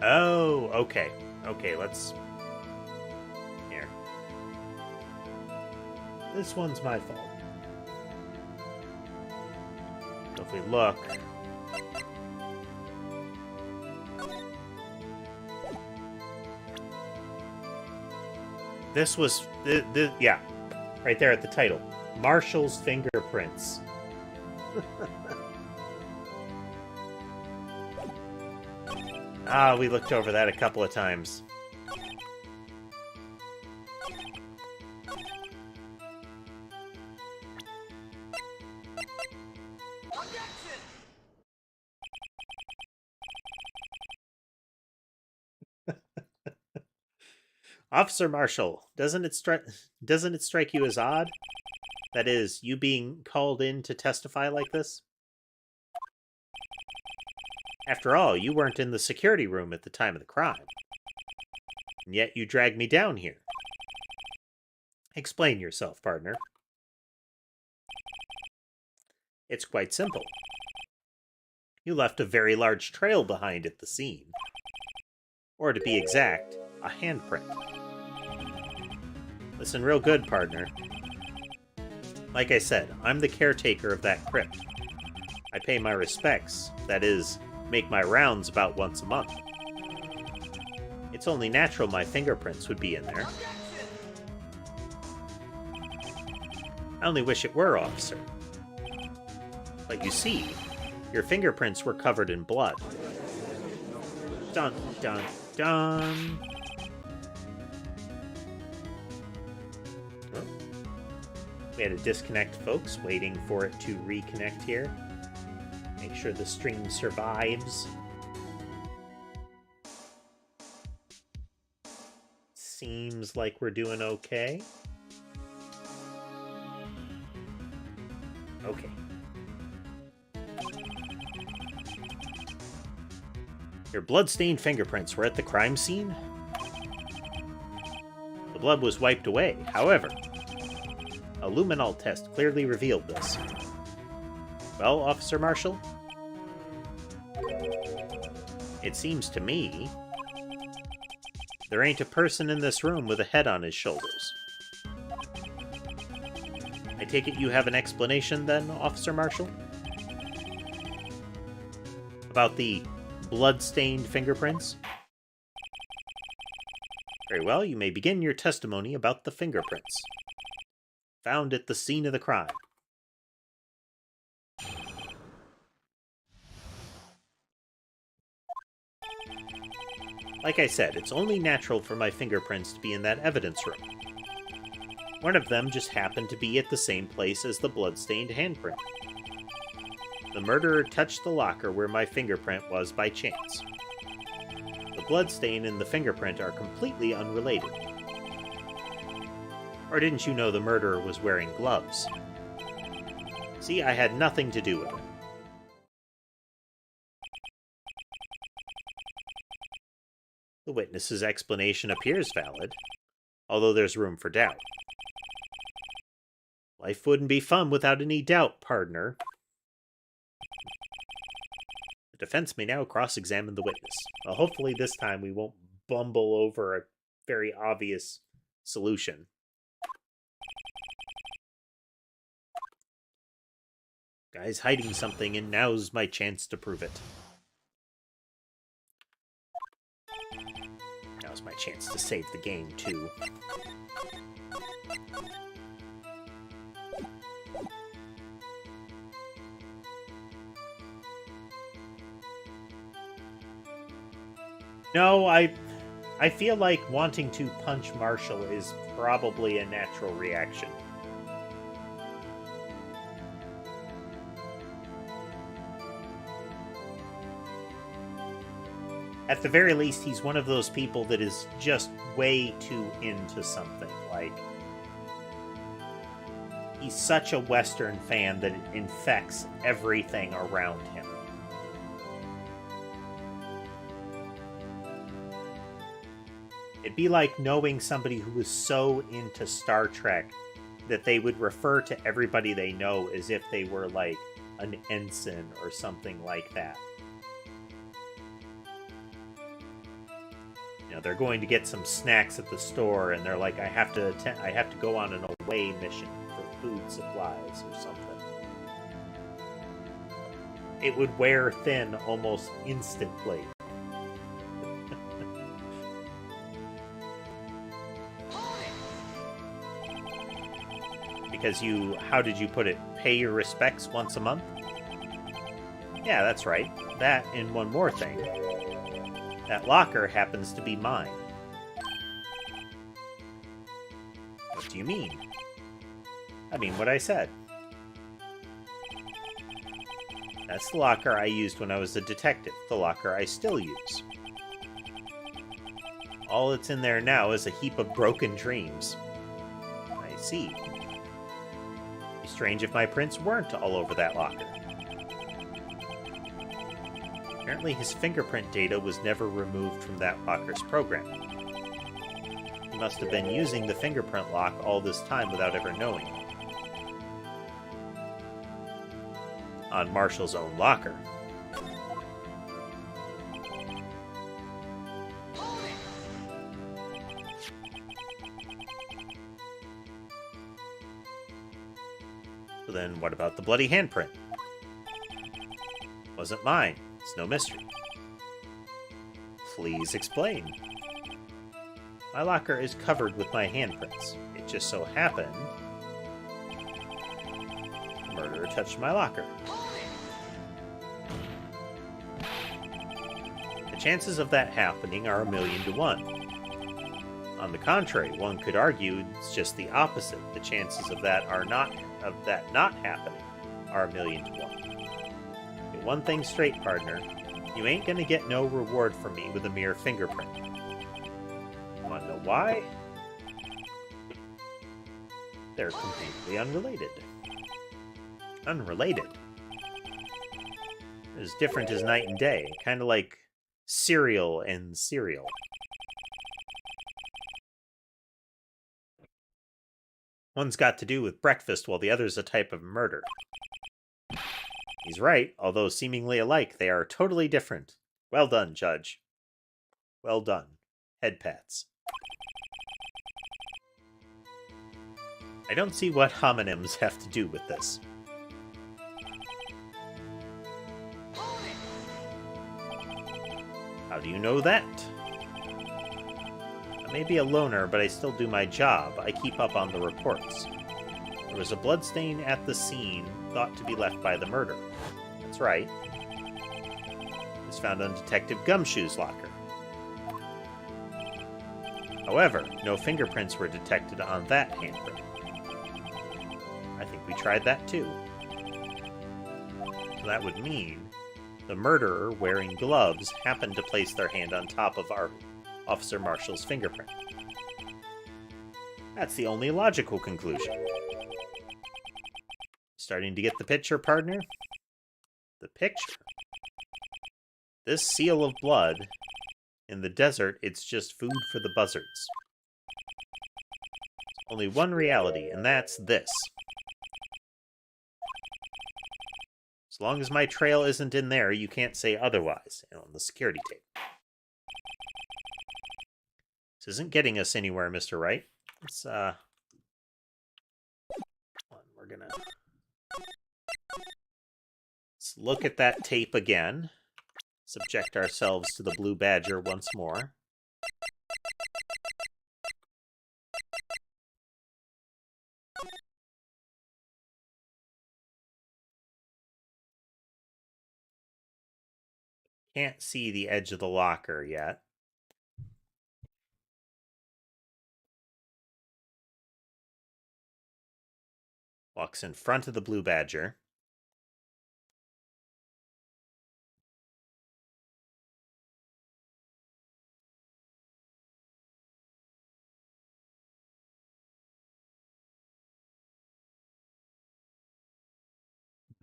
Oh, okay. Okay, let's... Here. This one's my fault. So if we look... This was... yeah, right there at the title. Marshall's fingerprints. Ah, we looked over that a couple of times. Officer Marshall, doesn't it strike you as odd? That is, you being called in to testify like this? After all, you weren't in the security room at the time of the crime. And yet you dragged me down here. Explain yourself, partner. It's quite simple. You left a very large trail behind at the scene. Or to be exact, a handprint. Listen real good, partner. Like I said, I'm the caretaker of that crypt. I pay my respects, that is, make my rounds about once a month. It's only natural my fingerprints would be in there. I only wish it were, officer. But you see, your fingerprints were covered in blood. Dun, dun, dun. Oh. We had a disconnect, folks, waiting for it to reconnect here. Make sure the stream survives. Seems like we're doing okay. Okay. Your blood-stained fingerprints were at the crime scene? The blood was wiped away. However, a luminol test clearly revealed this. Well, Officer Marshall? It seems to me there ain't a person in this room with a head on his shoulders. I take it you have an explanation then, Officer Marshall? About the blood-stained fingerprints? Very well, you may begin your testimony about the fingerprints found at the scene of the crime. Like I said, it's only natural for my fingerprints to be in that evidence room. One of them just happened to be at the same place as the blood-stained handprint. The murderer touched the locker where my fingerprint was by chance. The bloodstain and the fingerprint are completely unrelated. Or didn't you know the murderer was wearing gloves? See, I had nothing to do with it. The witness's explanation appears valid, although there's room for doubt. Life wouldn't be fun without any doubt, partner. The defense may now cross-examine the witness. Well, hopefully this time we won't bumble over a very obvious solution. Guy's hiding something, and now's my chance to prove it. Now's my chance to save the game, too. No, I feel like wanting to punch Marshall is probably a natural reaction. At the very least, he's one of those people that is just way too into something. Like, he's such a Western fan that it infects everything around him. It'd be like knowing somebody who is so into Star Trek that they would refer to everybody they know as if they were like an ensign or something like that. You know, they're going to get some snacks at the store, and they're like, I have to go on an away mission for food supplies or something. It would wear thin almost instantly. Because you, how did you put it, pay your respects once a month? Yeah, that's right. That and one more thing. That locker happens to be mine. What do you mean? I mean what I said. That's the locker I used when I was a detective. The locker I still use. All that's in there now is a heap of broken dreams. I see. It'd be strange if my prints weren't all over that locker. Apparently his fingerprint data was never removed from that locker's program. He must have been using the fingerprint lock all this time without ever knowing it. On Marshall's own locker. So then what about the bloody handprint? Wasn't mine. It's no mystery. Please explain. My locker is covered with my handprints. It just so happened the murderer touched my locker. The chances of that happening are 1,000,000 to 1. On the contrary, one could argue it's just the opposite. The chances of that not happening are 1,000,000 to 1. Get one thing straight, partner. You ain't gonna get no reward from me with a mere fingerprint. Wanna know why? They're completely unrelated. Unrelated? As different as night and day. Kind of like cereal and cereal. One's got to do with breakfast while the other's a type of murder. He's right, although seemingly alike, they are totally different. Well done, Judge. Well done. Head pats. I don't see what homonyms have to do with this. How do you know that? I may be a loner, but I still do my job. I keep up on the reports. There was a bloodstain at the scene, thought to be left by the murderer. That's right. It was found on Detective Gumshoe's locker. However, no fingerprints were detected on that handprint. I think we tried that too. So that would mean the murderer, wearing gloves, happened to place their hand on top of our Officer Marshall's fingerprint. That's the only logical conclusion. Starting to get the picture, partner? The picture? This seal of blood, in the desert, it's just food for the buzzards. Only one reality, and that's this. As long as my trail isn't in there, you can't say otherwise on the security tape. This isn't getting us anywhere, Mr. Wright. Let's, let's look at that tape again. Subject ourselves to the blue badger once more. Can't see the edge of the locker yet. Walks in front of the blue badger.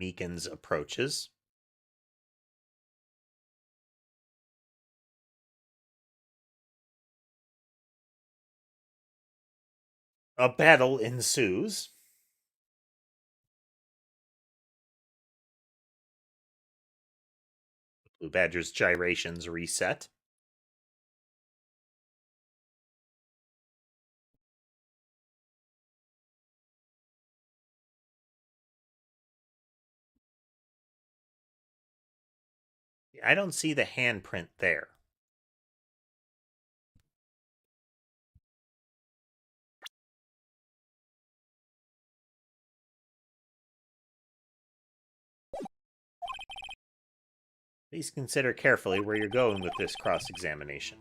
Meekins approaches. A battle ensues. Blue Badger's gyrations reset. I don't see the handprint there. Please consider carefully where you're going with this cross-examination.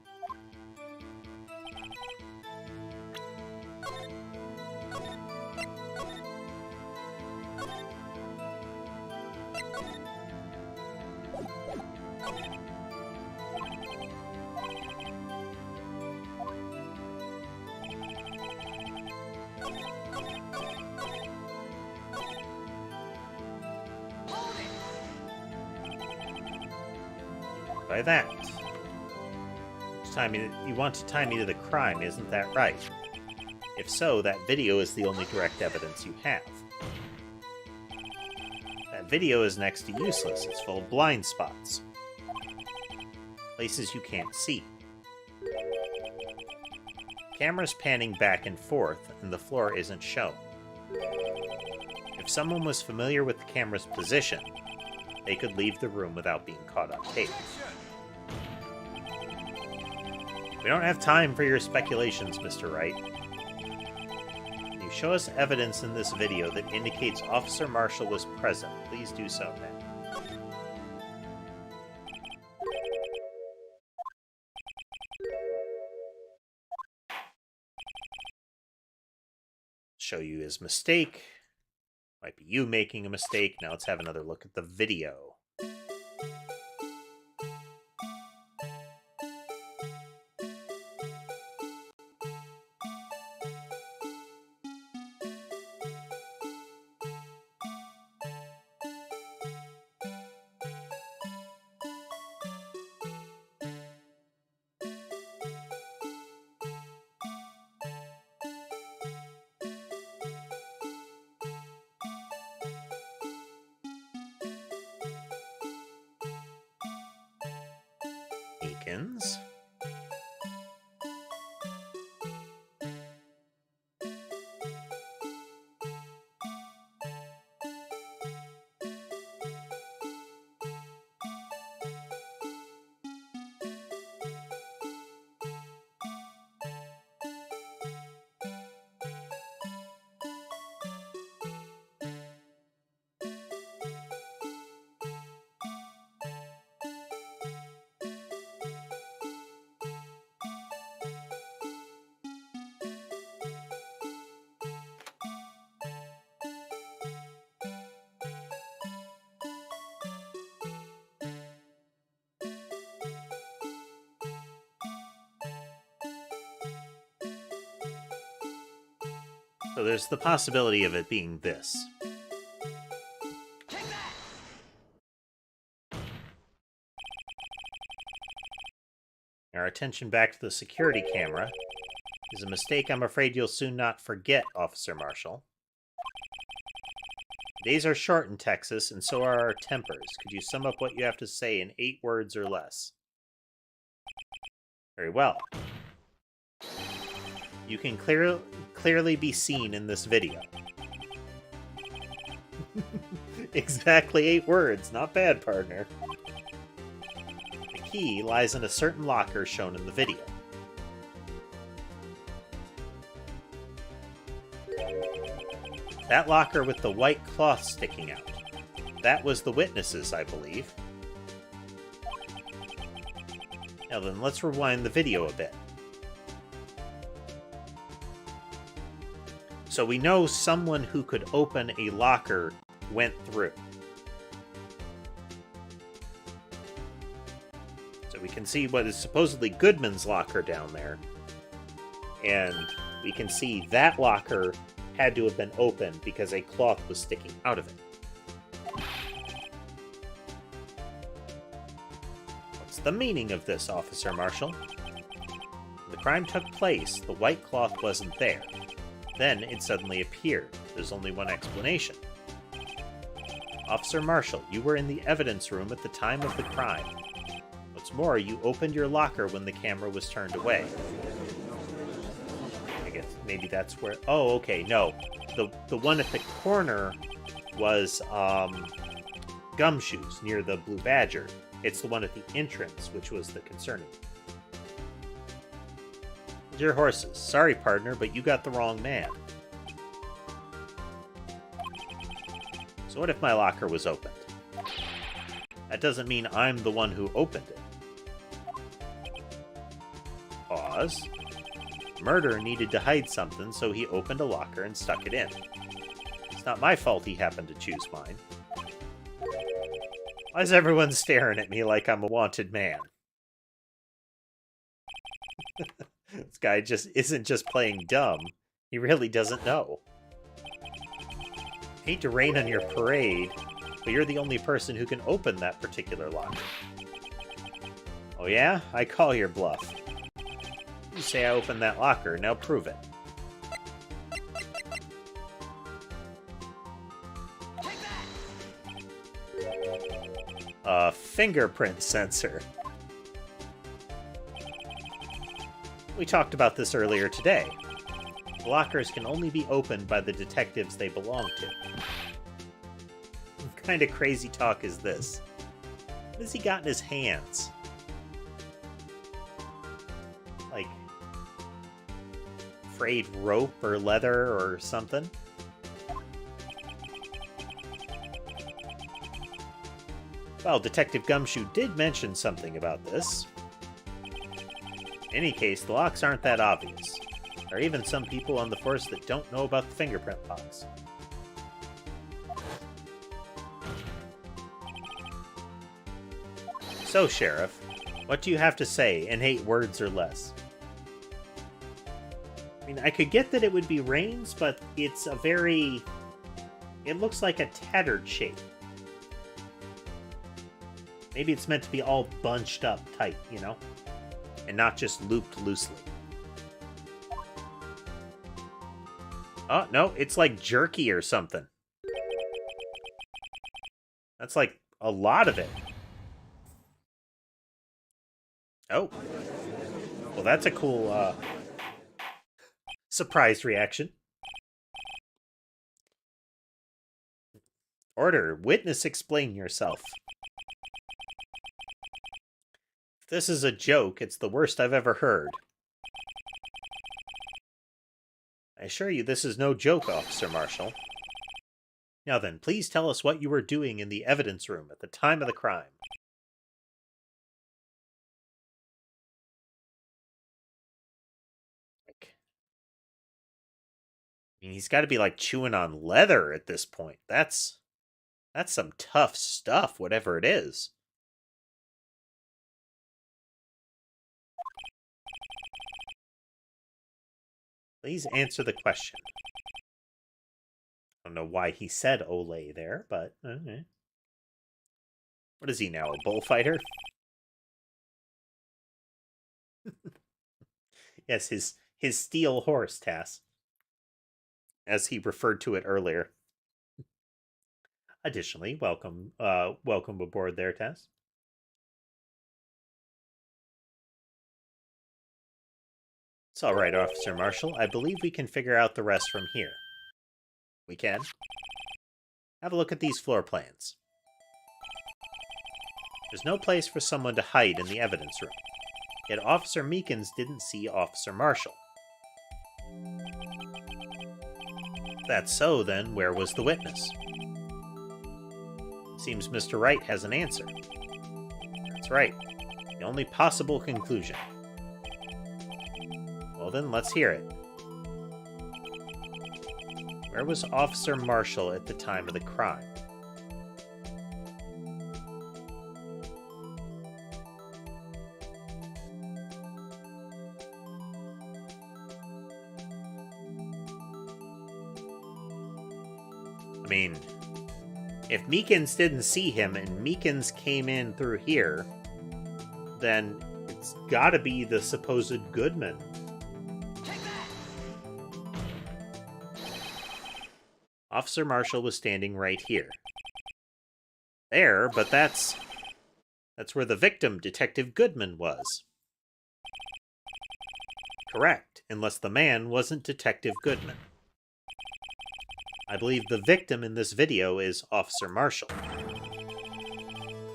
By that. You want to tie me to the crime, isn't that right? If so, that video is the only direct evidence you have. That video is next to useless. It's full of blind spots. Places you can't see. Camera's panning back and forth, and the floor isn't shown. If someone was familiar with the camera's position, they could leave the room without being caught on tape. We don't have time for your speculations, Mr. Wright. Can you show us evidence in this video that indicates Officer Marshall was present? Please do so, then. Show you his mistake. Might be you making a mistake. Now let's have another look at the video. Akins. So there's the possibility of it being this. Our attention back to the security camera is a mistake I'm afraid you'll soon not forget, Officer Marshall. Days are short in Texas, and so are our tempers. Could you sum up what you have to say in 8 words or less? Very well. You can clearly be seen in this video. Exactly 8 words. Not bad, partner. The key lies in a certain locker shown in the video. That locker with the white cloth sticking out. That was the witnesses, I believe. Now then, let's rewind the video a bit. So we know someone who could open a locker went through. So we can see what is supposedly Goodman's locker down there. And we can see that locker had to have been opened because a cloth was sticking out of it. What's the meaning of this, Officer Marshall? When the crime took place, the white cloth wasn't there. Then it suddenly appeared. There's only one explanation. Officer Marshall, you were in the evidence room at the time of the crime. What's more, you opened your locker when the camera was turned away. I guess maybe that's where... Oh, okay, no. The one at the corner was Gumshoes, near the Blue Badger. It's the one at the entrance, which was the concerning. Your horses. Sorry, partner, but you got the wrong man. So what if my locker was opened? That doesn't mean I'm the one who opened it. Pause. Murderer needed to hide something, so he opened a locker and stuck it in. It's not my fault he happened to choose mine. Why is everyone staring at me like I'm a wanted man? This guy just isn't just playing dumb. He really doesn't know. Hate to rain on your parade, but you're the only person who can open that particular locker. yeah? I call your bluff. You say I opened that locker, now prove it. A fingerprint sensor. We talked about this earlier today. Lockers can only be opened by the detectives they belong to. What kind of crazy talk is this? What has he got in his hands? Like frayed rope or leather or something? Well, Detective Gumshoe did mention something about this. In any case, the locks aren't that obvious. There are even some people on the force that don't know about the fingerprint locks. So, Sheriff, what do you have to say in 8 words or less? I mean, I could get that it would be Rains, but it's a very... It looks like a tattered shape. Maybe it's meant to be all bunched up tight, you know? And not just looped loosely. Oh, no, it's like jerky or something. That's like a lot of it. Oh. Well, that's a cool, surprise reaction. Order. Witness, explain yourself. If this is a joke, it's the worst I've ever heard. I assure you this is no joke, Officer Marshall. Now then, please tell us what you were doing in the evidence room at the time of the crime. I mean, he's got to be like chewing on leather at this point. That's some tough stuff, whatever it is. Please answer the question. I don't know why he said Olay there, but okay. What is he now, a bullfighter? Yes, his steel horse, Tass. As he referred to it earlier. Additionally, welcome aboard there, Tass. It's all right, Officer Marshall. I believe we can figure out the rest from here. We can. Have a look at these floor plans. There's no place for someone to hide in the evidence room. Yet Officer Meekins didn't see Officer Marshall. If that's so, then where was the witness? Seems Mr. Wright has an answer. That's right. The only possible conclusion. Well then, let's hear it. Where was Officer Marshall at the time of the crime? I mean, if Meekins didn't see him and Meekins came in through here, then it's gotta be the supposed Goodman. Officer Marshall was standing right here. There, but that's where the victim, Detective Goodman, was. Correct, unless the man wasn't Detective Goodman. I believe the victim in this video is Officer Marshall.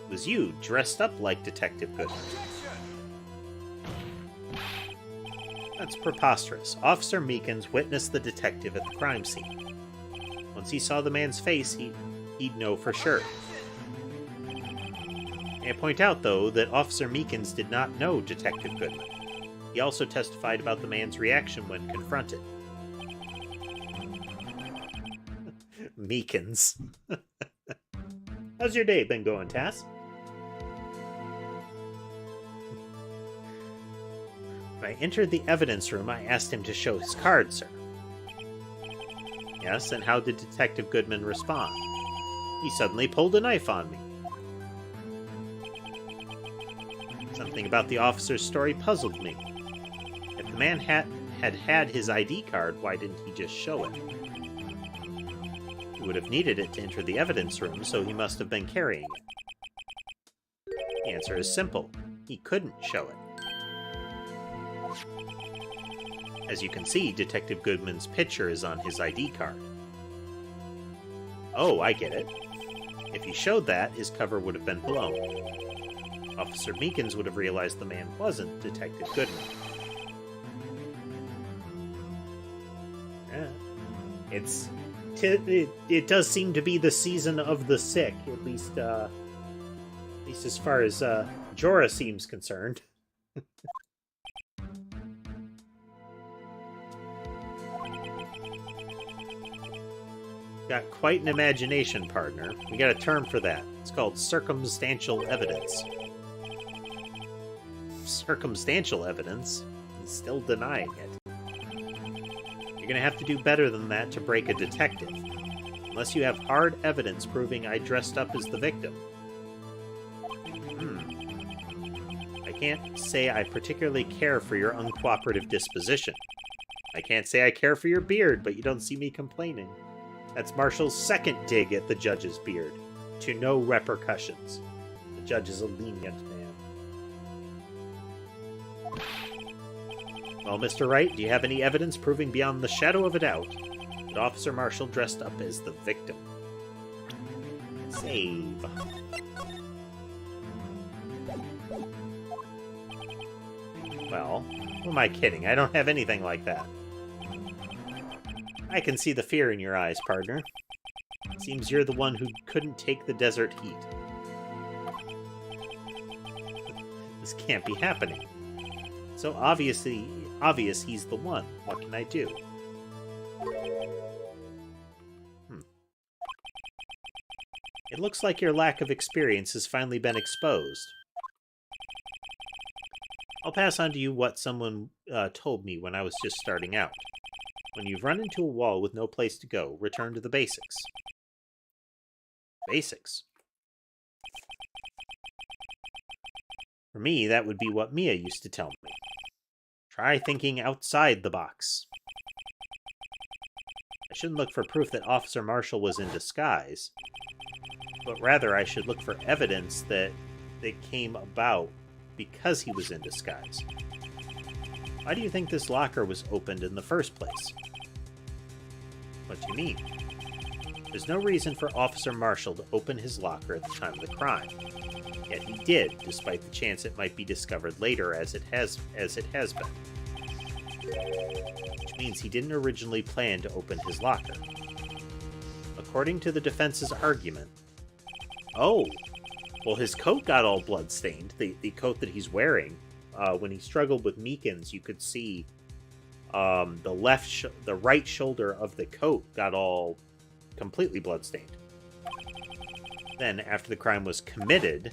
It was you, dressed up like Detective Goodman. That's preposterous. Officer Meekins witnessed the detective at the crime scene. Once he saw the man's face, he'd know for sure. May I point out, though, that Officer Meekins did not know Detective Goodman. He also testified about the man's reaction when confronted. Meekins. How's your day been going, Tass? When I entered the evidence room, I asked him to show his card, sir. Yes, and how did Detective Goodman respond? He suddenly pulled a knife on me. Sounds Something about the officer's story puzzled me. If the man had his ID card, why didn't he just show it? He would have needed it to enter the evidence room, so he must have been carrying it. The answer is simple. He couldn't show it. As you can see, Detective Goodman's picture is on his ID card. Oh, I get it. If he showed that, his cover would have been blown. Officer Meekins would have realized the man wasn't Detective Goodman. Yeah. It does seem to be the season of the sick, at least as far as Jorah seems concerned. Got quite an imagination, partner. We got a term for that. It's called circumstantial evidence. Circumstantial evidence? He's still denying it. You're gonna have to do better than that to break a detective. Unless you have hard evidence proving I dressed up as the victim. I can't say I particularly care for your uncooperative disposition. I can't say I care for your beard, but you don't see me complaining. That's Marshall's second dig at the judge's beard. To no repercussions. The judge is a lenient man. Well, Mr. Wright, do you have any evidence proving beyond the shadow of a doubt that Officer Marshall dressed up as the victim? Save. Well, who am I kidding? I don't have anything like that. I can see the fear in your eyes, partner. Seems you're the one who couldn't take the desert heat. This can't be happening. So obvious he's the one. What can I do? It looks like your lack of experience has finally been exposed. I'll pass on to you what someone told me when I was just starting out. When you've run into a wall with no place to go, return to the basics. Basics? For me, that would be what Mia used to tell me. Try thinking outside the box. I shouldn't look for proof that Officer Marshall was in disguise, but rather I should look for evidence that it came about because he was in disguise. Why do you think this locker was opened in the first place? What do you mean? There's no reason for Officer Marshall to open his locker at the time of the crime. Yet he did, despite the chance it might be discovered later as it has been. Which means he didn't originally plan to open his locker. According to the defense's argument... Oh! Well, his coat got all blood-stained, the coat that he's wearing. When he struggled with Meekins, you could see the right shoulder of the coat got all completely blood-stained. Then, after the crime was committed,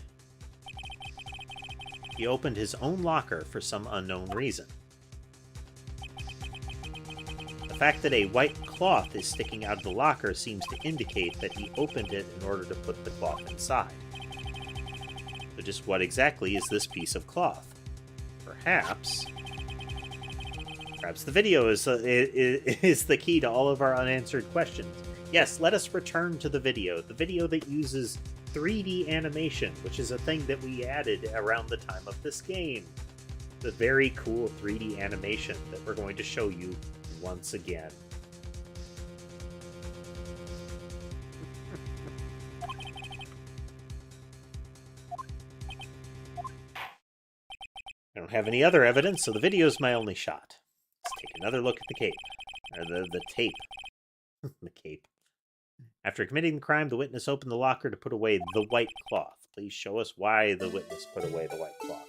he opened his own locker for some unknown reason. The fact that a white cloth is sticking out of the locker seems to indicate that he opened it in order to put the cloth inside. So just what exactly is this piece of cloth? Perhaps the video is the key to all of our unanswered questions. Yes, let us return to the video that uses 3D animation, which is a thing that we added around the time of this game. The very cool 3D animation that we're going to show you once again. I don't have any other evidence, so the video's my only shot. Let's take another look at the cape. Or the tape. The cape. After committing the crime, the witness opened the locker to put away the white cloth. Please show us why the witness put away the white cloth.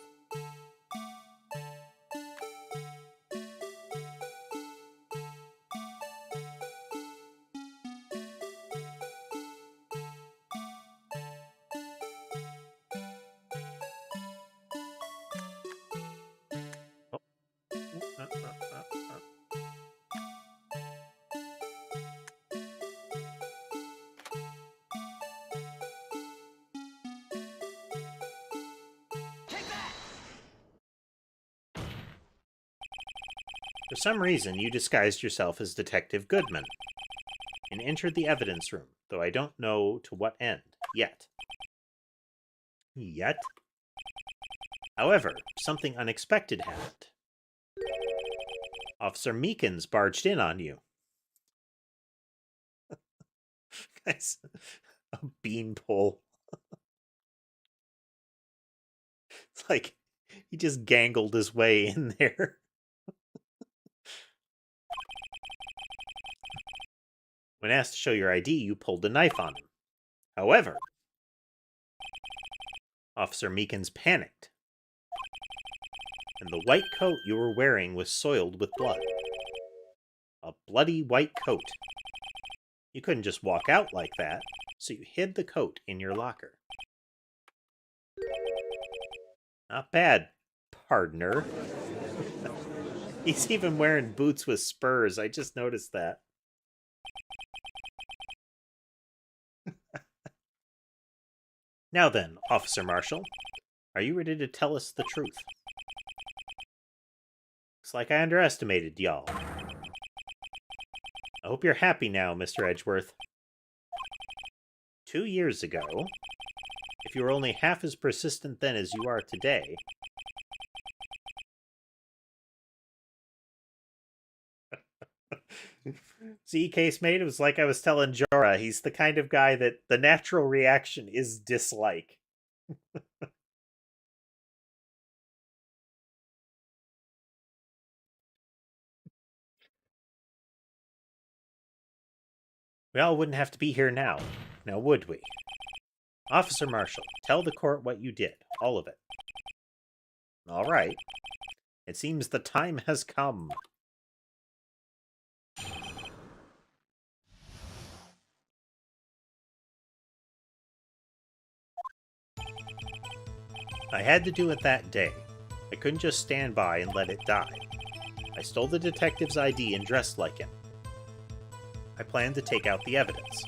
For some reason, you disguised yourself as Detective Goodman and entered the evidence room, though I don't know to what end, yet. Yet? However, something unexpected happened. Officer Meekins barged in on you. Guys, a beanpole. It's like he just gangled his way in there. When asked to show your ID, you pulled a knife on him. However, Officer Meekins panicked, and the white coat you were wearing was soiled with blood. A bloody white coat. You couldn't just walk out like that, so you hid the coat in your locker. Not bad, partner. He's even wearing boots with spurs. I just noticed that. Now then, Officer Marshall, are you ready to tell us the truth? Looks like I underestimated y'all. I hope you're happy now, Mr. Edgeworth. 2 years ago, if you were only half as persistent then as you are today, see, casemate, it was like I was telling Jorah, he's the kind of guy that the natural reaction is dislike. We all wouldn't have to be here now would we? Officer Marshall, tell the court what you did, all of it. All right. It seems the time has come. I had to do it that day. I couldn't just stand by and let it die. I stole the detective's ID and dressed like him. I planned to take out the evidence.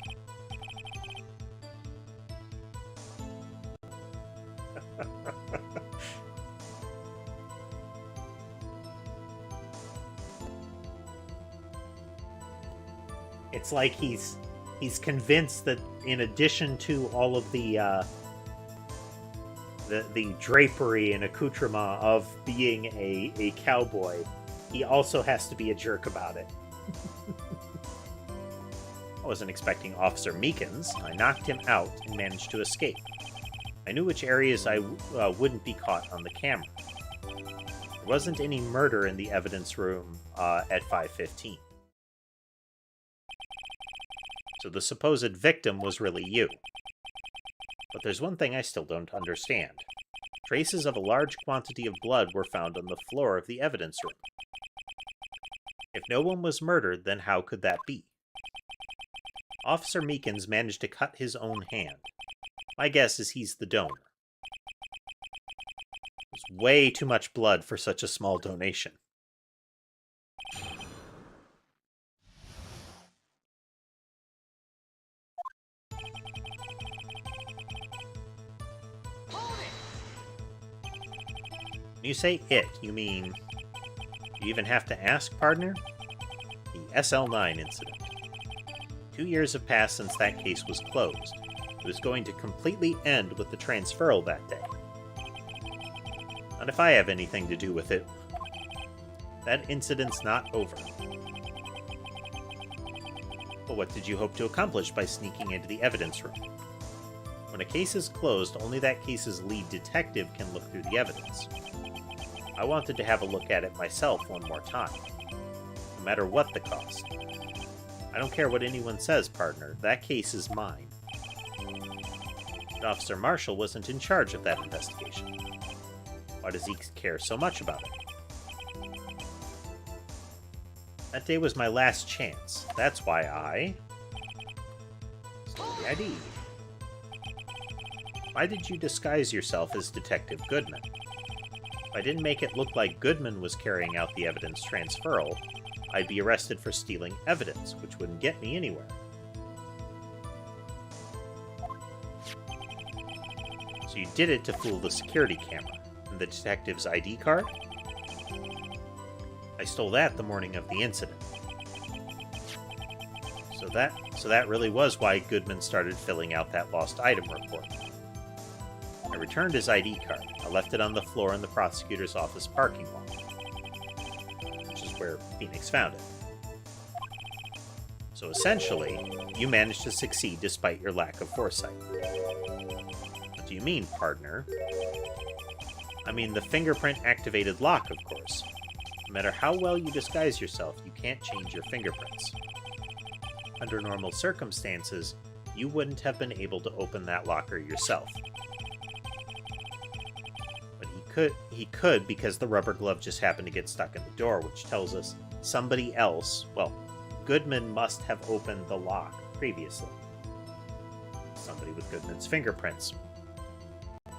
It's like he's convinced that in addition to all of the drapery and accoutrement of being a cowboy, he also has to be a jerk about it. I wasn't expecting Officer Meekins. I knocked him out and managed to escape. I knew which areas I wouldn't be caught on the camera. There wasn't any murder in the evidence room at 5:15. So the supposed victim was really you. But there's one thing I still don't understand. Traces of a large quantity of blood were found on the floor of the evidence room. If no one was murdered, then how could that be? Officer Meekins managed to cut his own hand. My guess is he's the donor. There's way too much blood for such a small donation. When you say it, you mean... You even have to ask, partner? The SL9 incident. 2 years have passed since that case was closed. It was going to completely end with the transferal that day. Not if I have anything to do with it. That incident's not over. But what did you hope to accomplish by sneaking into the evidence room? When a case is closed, only that case's lead detective can look through the evidence. I wanted to have a look at it myself one more time, no matter what the cost. I don't care what anyone says, partner. That case is mine. But Officer Marshall wasn't in charge of that investigation. Why does he care so much about it? That day was my last chance. That's why I... stole the ID. Why did you disguise yourself as Detective Goodman? If I didn't make it look like Goodman was carrying out the evidence transferal, I'd be arrested for stealing evidence, which wouldn't get me anywhere. So you did it to fool the security camera and the detective's ID card? I stole that the morning of the incident. So that really was why Goodman started filling out that lost item report. I returned his ID card. I left it on the floor in the prosecutor's office parking lot, which is where Phoenix found it. So essentially, you managed to succeed despite your lack of foresight. What do you mean, partner? I mean the fingerprint-activated lock, of course. No matter how well you disguise yourself, you can't change your fingerprints. Under normal circumstances, you wouldn't have been able to open that locker yourself. But he could because the rubber glove just happened to get stuck in the door, which tells us somebody else, well, Goodman must have opened the lock previously. Somebody with Goodman's fingerprints.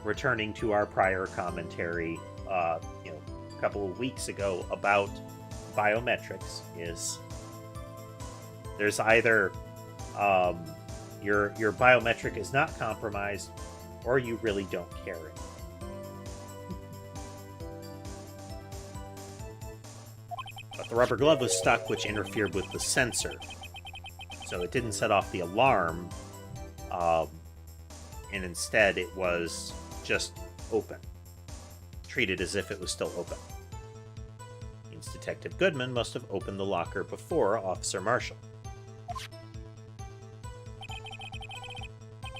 Returning to our prior commentary, a couple of weeks ago about biometrics, is there's either your biometric is not compromised, or you really don't care anymore. But the rubber glove was stuck, which interfered with the sensor, so it didn't set off the alarm, and instead it was just open, treated as if it was still open. Means Detective Goodman must have opened the locker before Officer Marshall.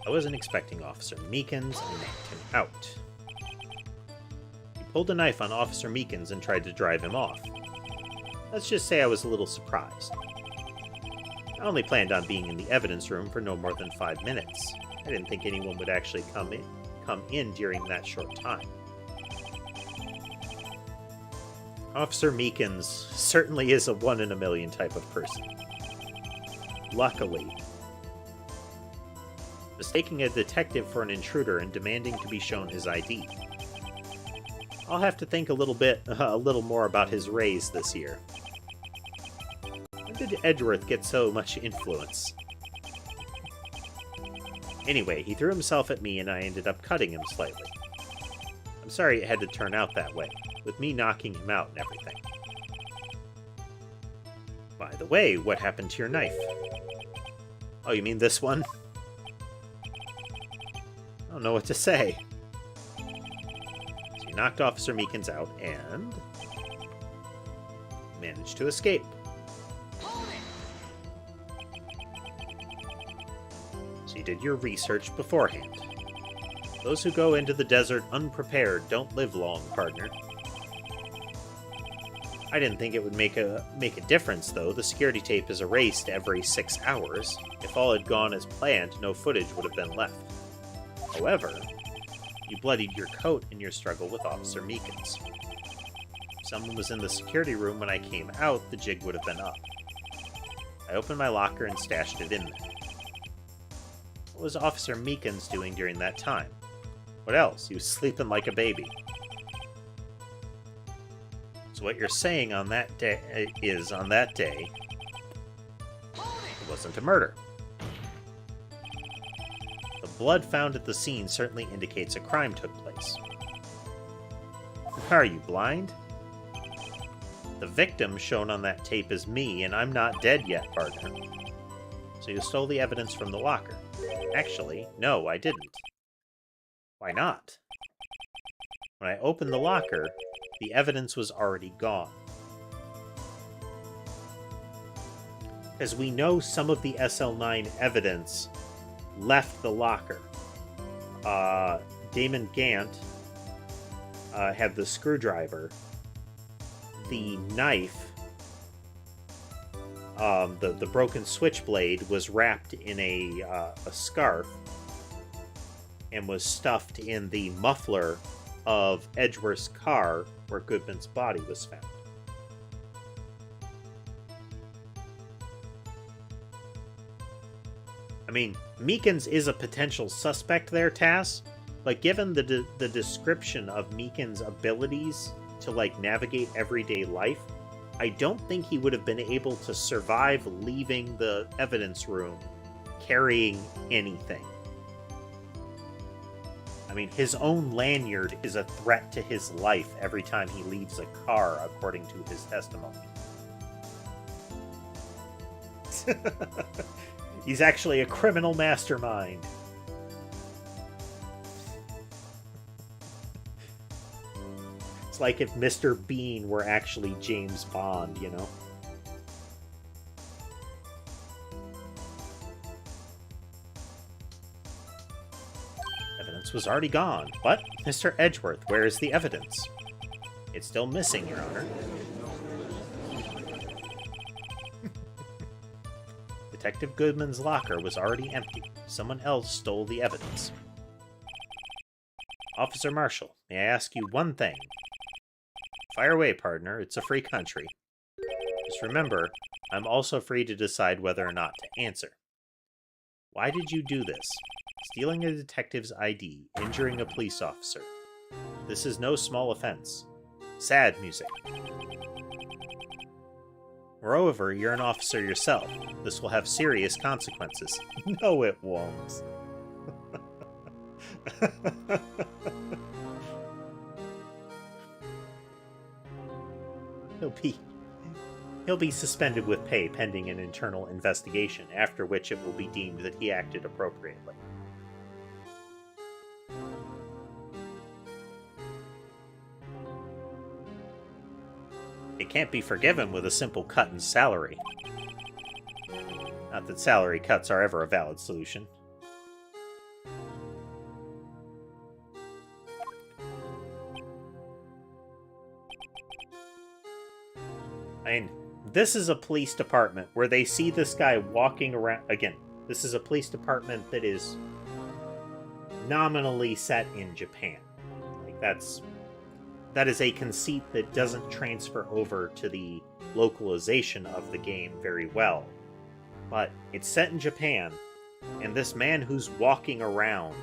I wasn't expecting Officer Meekins and knocked him out. He pulled a knife on Officer Meekins and tried to drive him off. Let's just say I was a little surprised. I only planned on being in the evidence room for no more than 5 minutes. I didn't think anyone would actually come in during that short time. Officer Meekins certainly is a 1 in a million type of person. Luckily, mistaking a detective for an intruder and demanding to be shown his ID. I'll have to think a little more about his raise this year. When did Edgeworth get so much influence? Anyway, he threw himself at me and I ended up cutting him slightly. I'm sorry it had to turn out that way, with me knocking him out and everything. By the way, what happened to your knife? Oh, you mean this one? I don't know what to say. So you knocked Officer Meekins out and managed to escape. So you did your research beforehand. Those who go into the desert unprepared don't live long, partner. I didn't think it would make a difference, though. The security tape is erased every 6 hours. If all had gone as planned, no footage would have been left. However, you bloodied your coat in your struggle with Officer Meekins. If someone was in the security room when I came out, the jig would have been up. I opened my locker and stashed it in there. What was Officer Meekins doing during that time? What else? He was sleeping like a baby. So what you're saying on that day is, on that day, it wasn't a murder. The blood found at the scene certainly indicates a crime took place. Are you blind? The victim shown on that tape is me, and I'm not dead yet, partner. So you stole the evidence from the locker. Actually, no, I didn't. Why not? When I opened the locker, the evidence was already gone. As we know, some of the SL9 evidence left the locker. Damon Gant had the screwdriver. The knife, the broken switchblade, was wrapped in a scarf and was stuffed in the muffler of Edgeworth's car where Goodman's body was found. I mean, Meekins is a potential suspect there, Tass, but given the description of Meekins' abilities to, navigate everyday life, I don't think he would have been able to survive leaving the evidence room carrying anything. I mean, his own lanyard is a threat to his life every time he leaves a car, according to his testimony. He's actually a criminal mastermind. It's like if Mr. Bean were actually James Bond, you know? Evidence was already gone, but Mr. Edgeworth, where is the evidence? It's still missing, Your Honor. Detective Goodman's locker was already empty. Someone else stole the evidence. Officer Marshall, may I ask you one thing? Fire away, partner. It's a free country. Just remember, I'm also free to decide whether or not to answer. Why did you do this? Stealing a detective's ID, injuring a police officer. This is no small offense. Sad music. Moreover, you're an officer yourself. This will have serious consequences. No, it won't. He'll be suspended with pay pending an internal investigation, after which it will be deemed that he acted appropriately. It can't be forgiven with a simple cut in salary. Not that salary cuts are ever a valid solution. I mean, this is a police department where they see this guy walking around. Again, this is a police department that is nominally set in Japan. Like, that is a conceit that doesn't transfer over to the localization of the game very well. But it's set in Japan, and this man who's walking around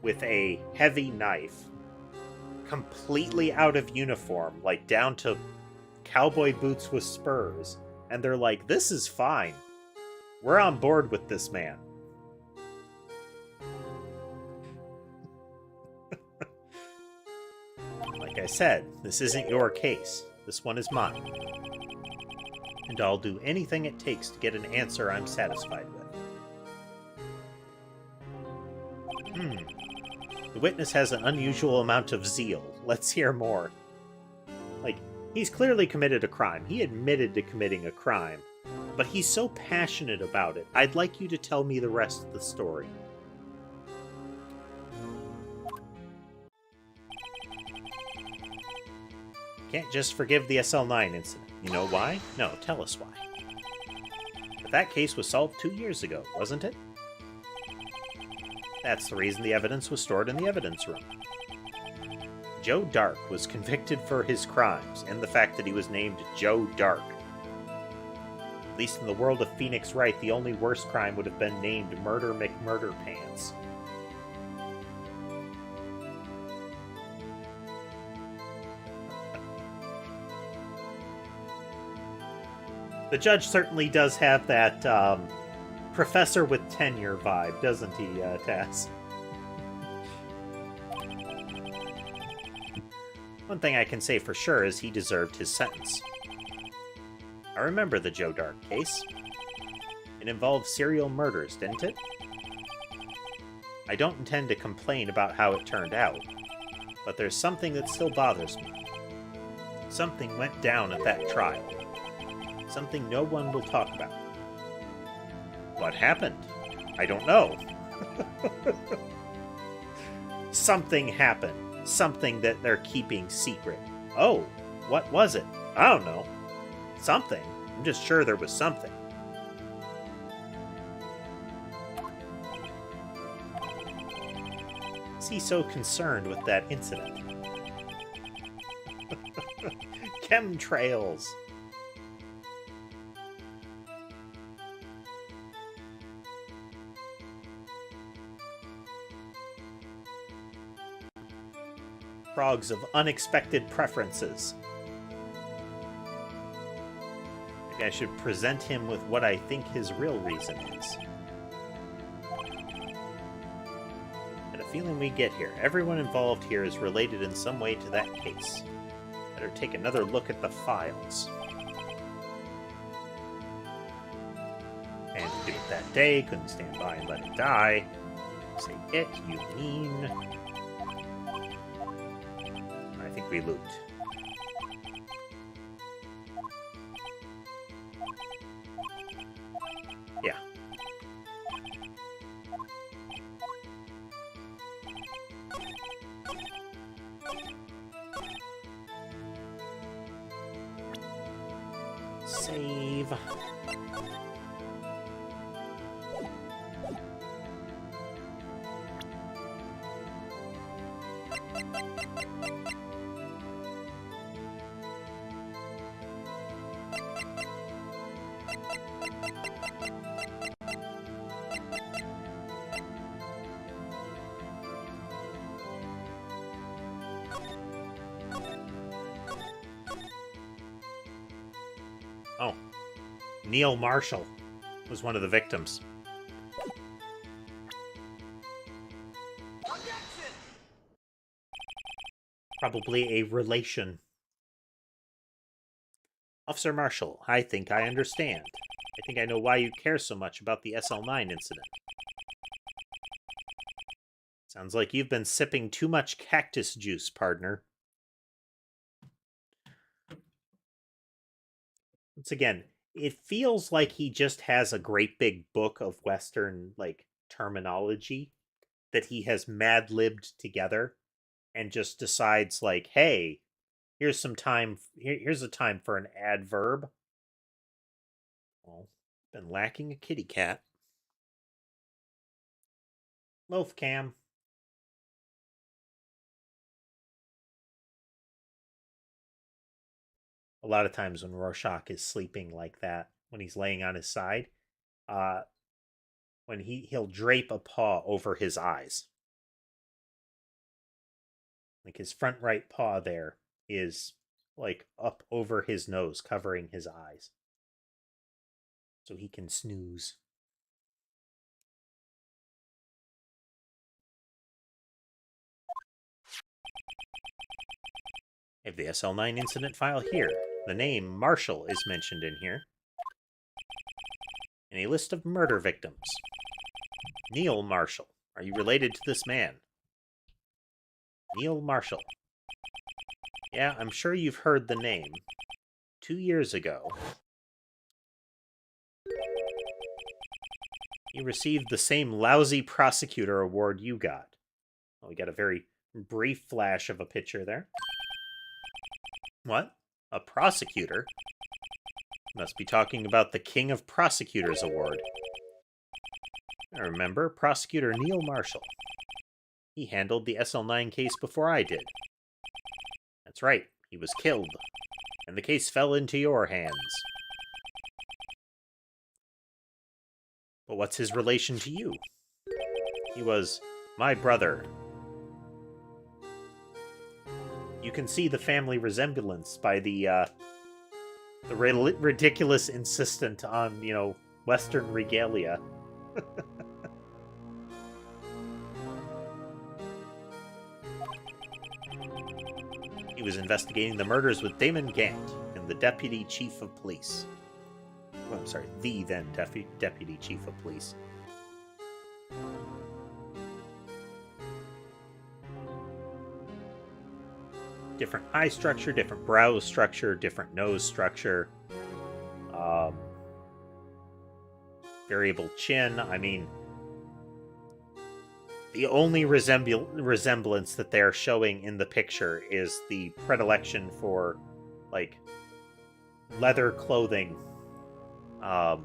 with a heavy knife, completely out of uniform, like down to cowboy boots with spurs, and they're like, this is fine. We're on board with this man. Like I said, this isn't your case. This one is mine. And I'll do anything it takes to get an answer I'm satisfied with. The witness has an unusual amount of zeal. Let's hear more. Like, he's clearly committed a crime. He admitted to committing a crime. But he's so passionate about it. I'd like you to tell me the rest of the story. Can't just forgive the SL9 incident. You know why? No, tell us why. But that case was solved 2 years ago, wasn't it? That's the reason the evidence was stored in the evidence room. Joe Dark was convicted for his crimes, and the fact that he was named Joe Dark. At least in the world of Phoenix Wright, the only worse crime would have been named Murder McMurderpants. The judge certainly does have that professor with tenure vibe, doesn't he, Taz? One thing I can say for sure is he deserved his sentence. I remember the Joe Dark case. It involved serial murders, didn't it? I don't intend to complain about how it turned out, but there's something that still bothers me. Something went down at that trial. Something no one will talk about. What happened? I don't know. Something happened. Something that they're keeping secret. Oh, what was it? I don't know. Something. I'm just sure there was something. Is he so concerned with that incident? Chemtrails. Frogs of unexpected preferences. Maybe I should present him with what I think his real reason is. At a feeling we get here. Everyone involved here is related in some way to that case. Better take another look at the files. And to do it that day, couldn't stand by and let it die. Say it, you mean... I think we loot. Yeah. Save. Oh. Neil Marshall was one of the victims. Probably a relation. Officer Marshall, I think I understand. I think I know why you care so much about the SL9 incident. Sounds like you've been sipping too much cactus juice, partner. Once again, it feels like he just has a great big book of Western, like, terminology that he has mad-libbed together and just decides, like, hey, here's some time, here's a time for an adverb. Well, been lacking a kitty cat. Loaf cam. A lot of times when Rorschach is sleeping like that, when he's laying on his side, when he'll drape a paw over his eyes. Like his front right paw there is like up over his nose, covering his eyes. So he can snooze. I have the SL9 incident file here. The name Marshall is mentioned in here. And a list of murder victims. Neil Marshall. Are you related to this man? Neil Marshall. Yeah, I'm sure you've heard the name. 2 years ago, he received the same lousy prosecutor award you got. Well, we got a very brief flash of a picture there. What? A prosecutor? Must be talking about the King of Prosecutors Award. I remember Prosecutor Neil Marshall. He handled the SL9 case before I did. That's right, he was killed, and the case fell into your hands. But what's his relation to you? He was my brother. You can see the family resemblance by the ridiculous insistent on, Western regalia. He was investigating the murders with Damon Gant and the Deputy Chief of Police. Oh, I'm sorry, the then Deputy Chief of Police. Different eye structure, different brow structure, different nose structure. Variable chin. I mean, the only resemblance that they're showing in the picture is the predilection for, like, leather clothing of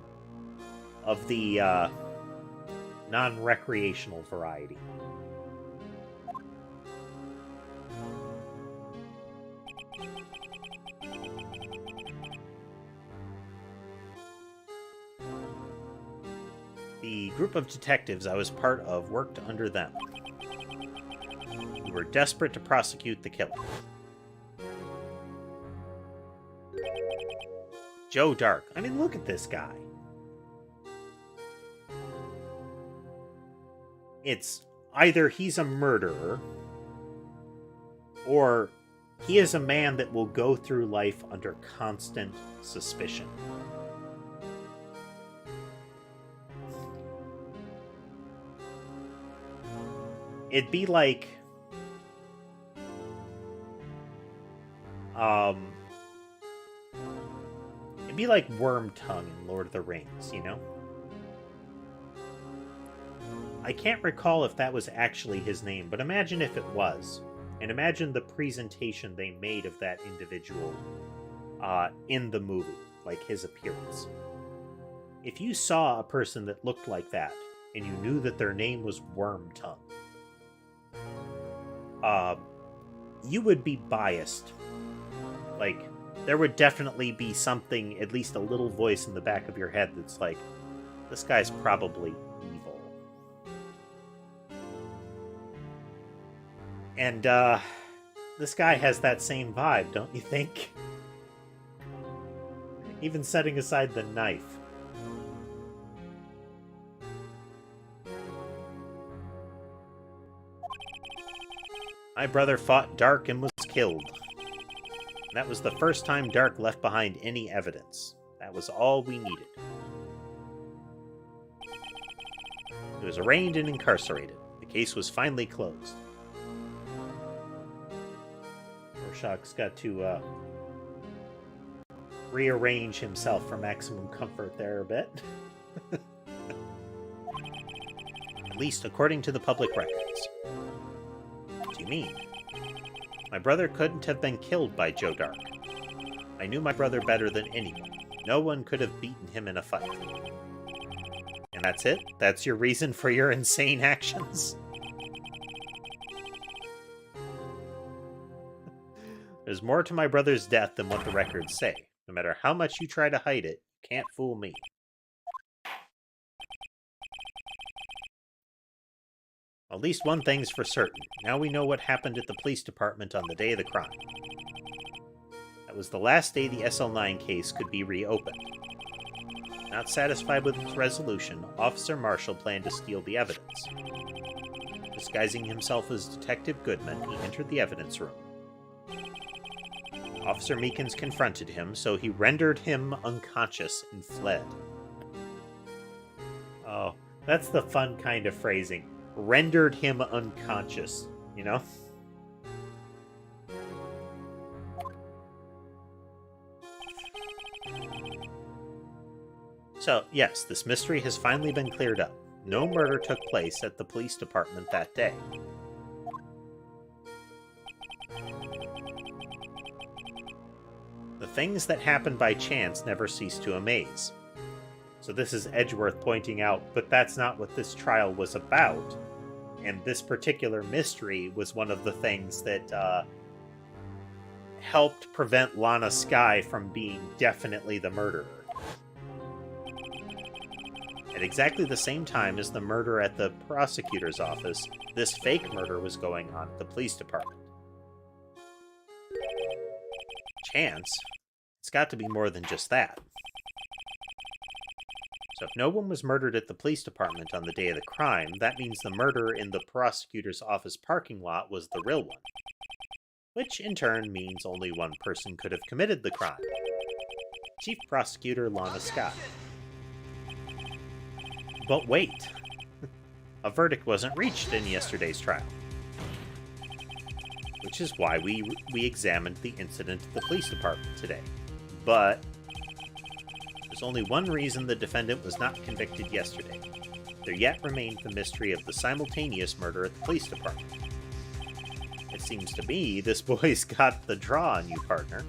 the non-recreational variety. The group of detectives I was part of worked under them. We were desperate to prosecute the killer. Joe Dark. I mean, look at this guy. It's either he's a murderer, or he is a man that will go through life under constant suspicion. It'd be like... it'd be like Wormtongue in Lord of the Rings, you know? I can't recall if that was actually his name, but imagine if it was. And imagine the presentation they made of that individual in the movie, like his appearance. If you saw a person that looked like that, and you knew that their name was Wormtongue, you would be biased. Like, there would definitely be something, at least a little voice in the back of your head that's like, this guy's probably evil. And, this guy has that same vibe, don't you think? Even setting aside the knife. My brother fought Dark and was killed. That was the first time Dark left behind any evidence. That was all we needed. He was arraigned and incarcerated. The case was finally closed. Rorschach's got to rearrange himself for maximum comfort there a bit. At least according to the public records. What do you mean? My brother couldn't have been killed by Joe Dark. I knew my brother better than anyone. No one could have beaten him in a fight. And that's it? That's your reason for your insane actions? There's more to my brother's death than what the records say. No matter how much you try to hide it, you can't fool me. At least one thing's for certain. Now we know what happened at the police department on the day of the crime. That was the last day the SL9 case could be reopened. Not satisfied with its resolution, Officer Marshall planned to steal the evidence. Disguising himself as Detective Goodman, he entered the evidence room. Officer Meekins confronted him, so he rendered him unconscious and fled. Oh, that's the fun kind of phrasing. Rendered him unconscious, you know? So, yes, this mystery has finally been cleared up. No murder took place at the police department that day. The things that happen by chance never cease to amaze. So this is Edgeworth pointing out, but that's not what this trial was about. And this particular mystery was one of the things that helped prevent Lana Skye from being definitely the murderer. At exactly the same time as the murder at the prosecutor's office, this fake murder was going on at the police department. Chance? It's got to be more than just that. So if no one was murdered at the police department on the day of the crime, that means the murder in the prosecutor's office parking lot was the real one. Which in turn means only one person could have committed the crime. Chief Prosecutor Lana Skye. But wait. A verdict wasn't reached in yesterday's trial. Which is why we examined the incident at the police department today. But there's only one reason the defendant was not convicted yesterday. There yet remained the mystery of the simultaneous murder at the police department. It seems to me this boy's got the draw on you, partner.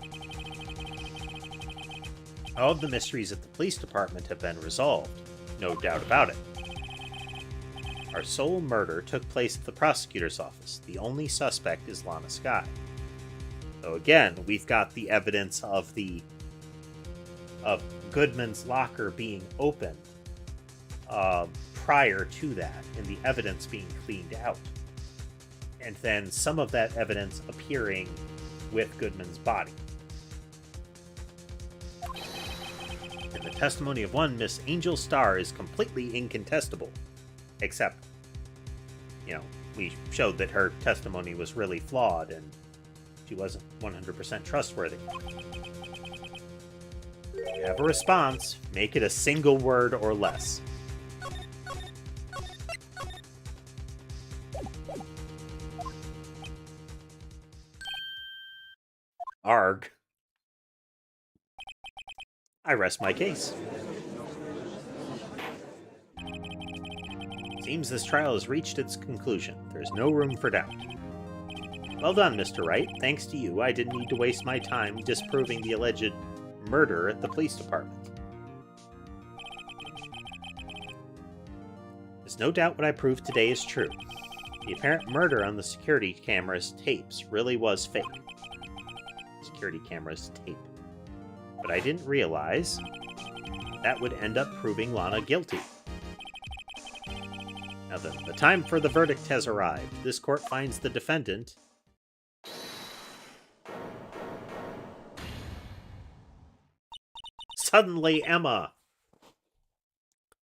All of the mysteries at the police department have been resolved, no doubt about it. Our sole murder took place at the prosecutor's office. The only suspect is Lana Skye. So again, we've got the evidence of Goodman's locker being opened prior to that, and the evidence being cleaned out. And then some of that evidence appearing with Goodman's body. And the testimony of one Miss Angel Starr is completely incontestable. Except, we showed that her testimony was really flawed and she wasn't 100% trustworthy. If you have a response, make it a single word or less. Arg. I rest my case. Seems this trial has reached its conclusion. There's no room for doubt. Well done, Mr. Wright. Thanks to you, I didn't need to waste my time disproving the alleged murder at the police department. There's no doubt what I proved today is true. The apparent murder on the security camera's tapes really was fake. Security camera's tape. But I didn't realize that would end up proving Lana guilty. Now then, the time for the verdict has arrived. This court finds the defendant... Suddenly, Emma!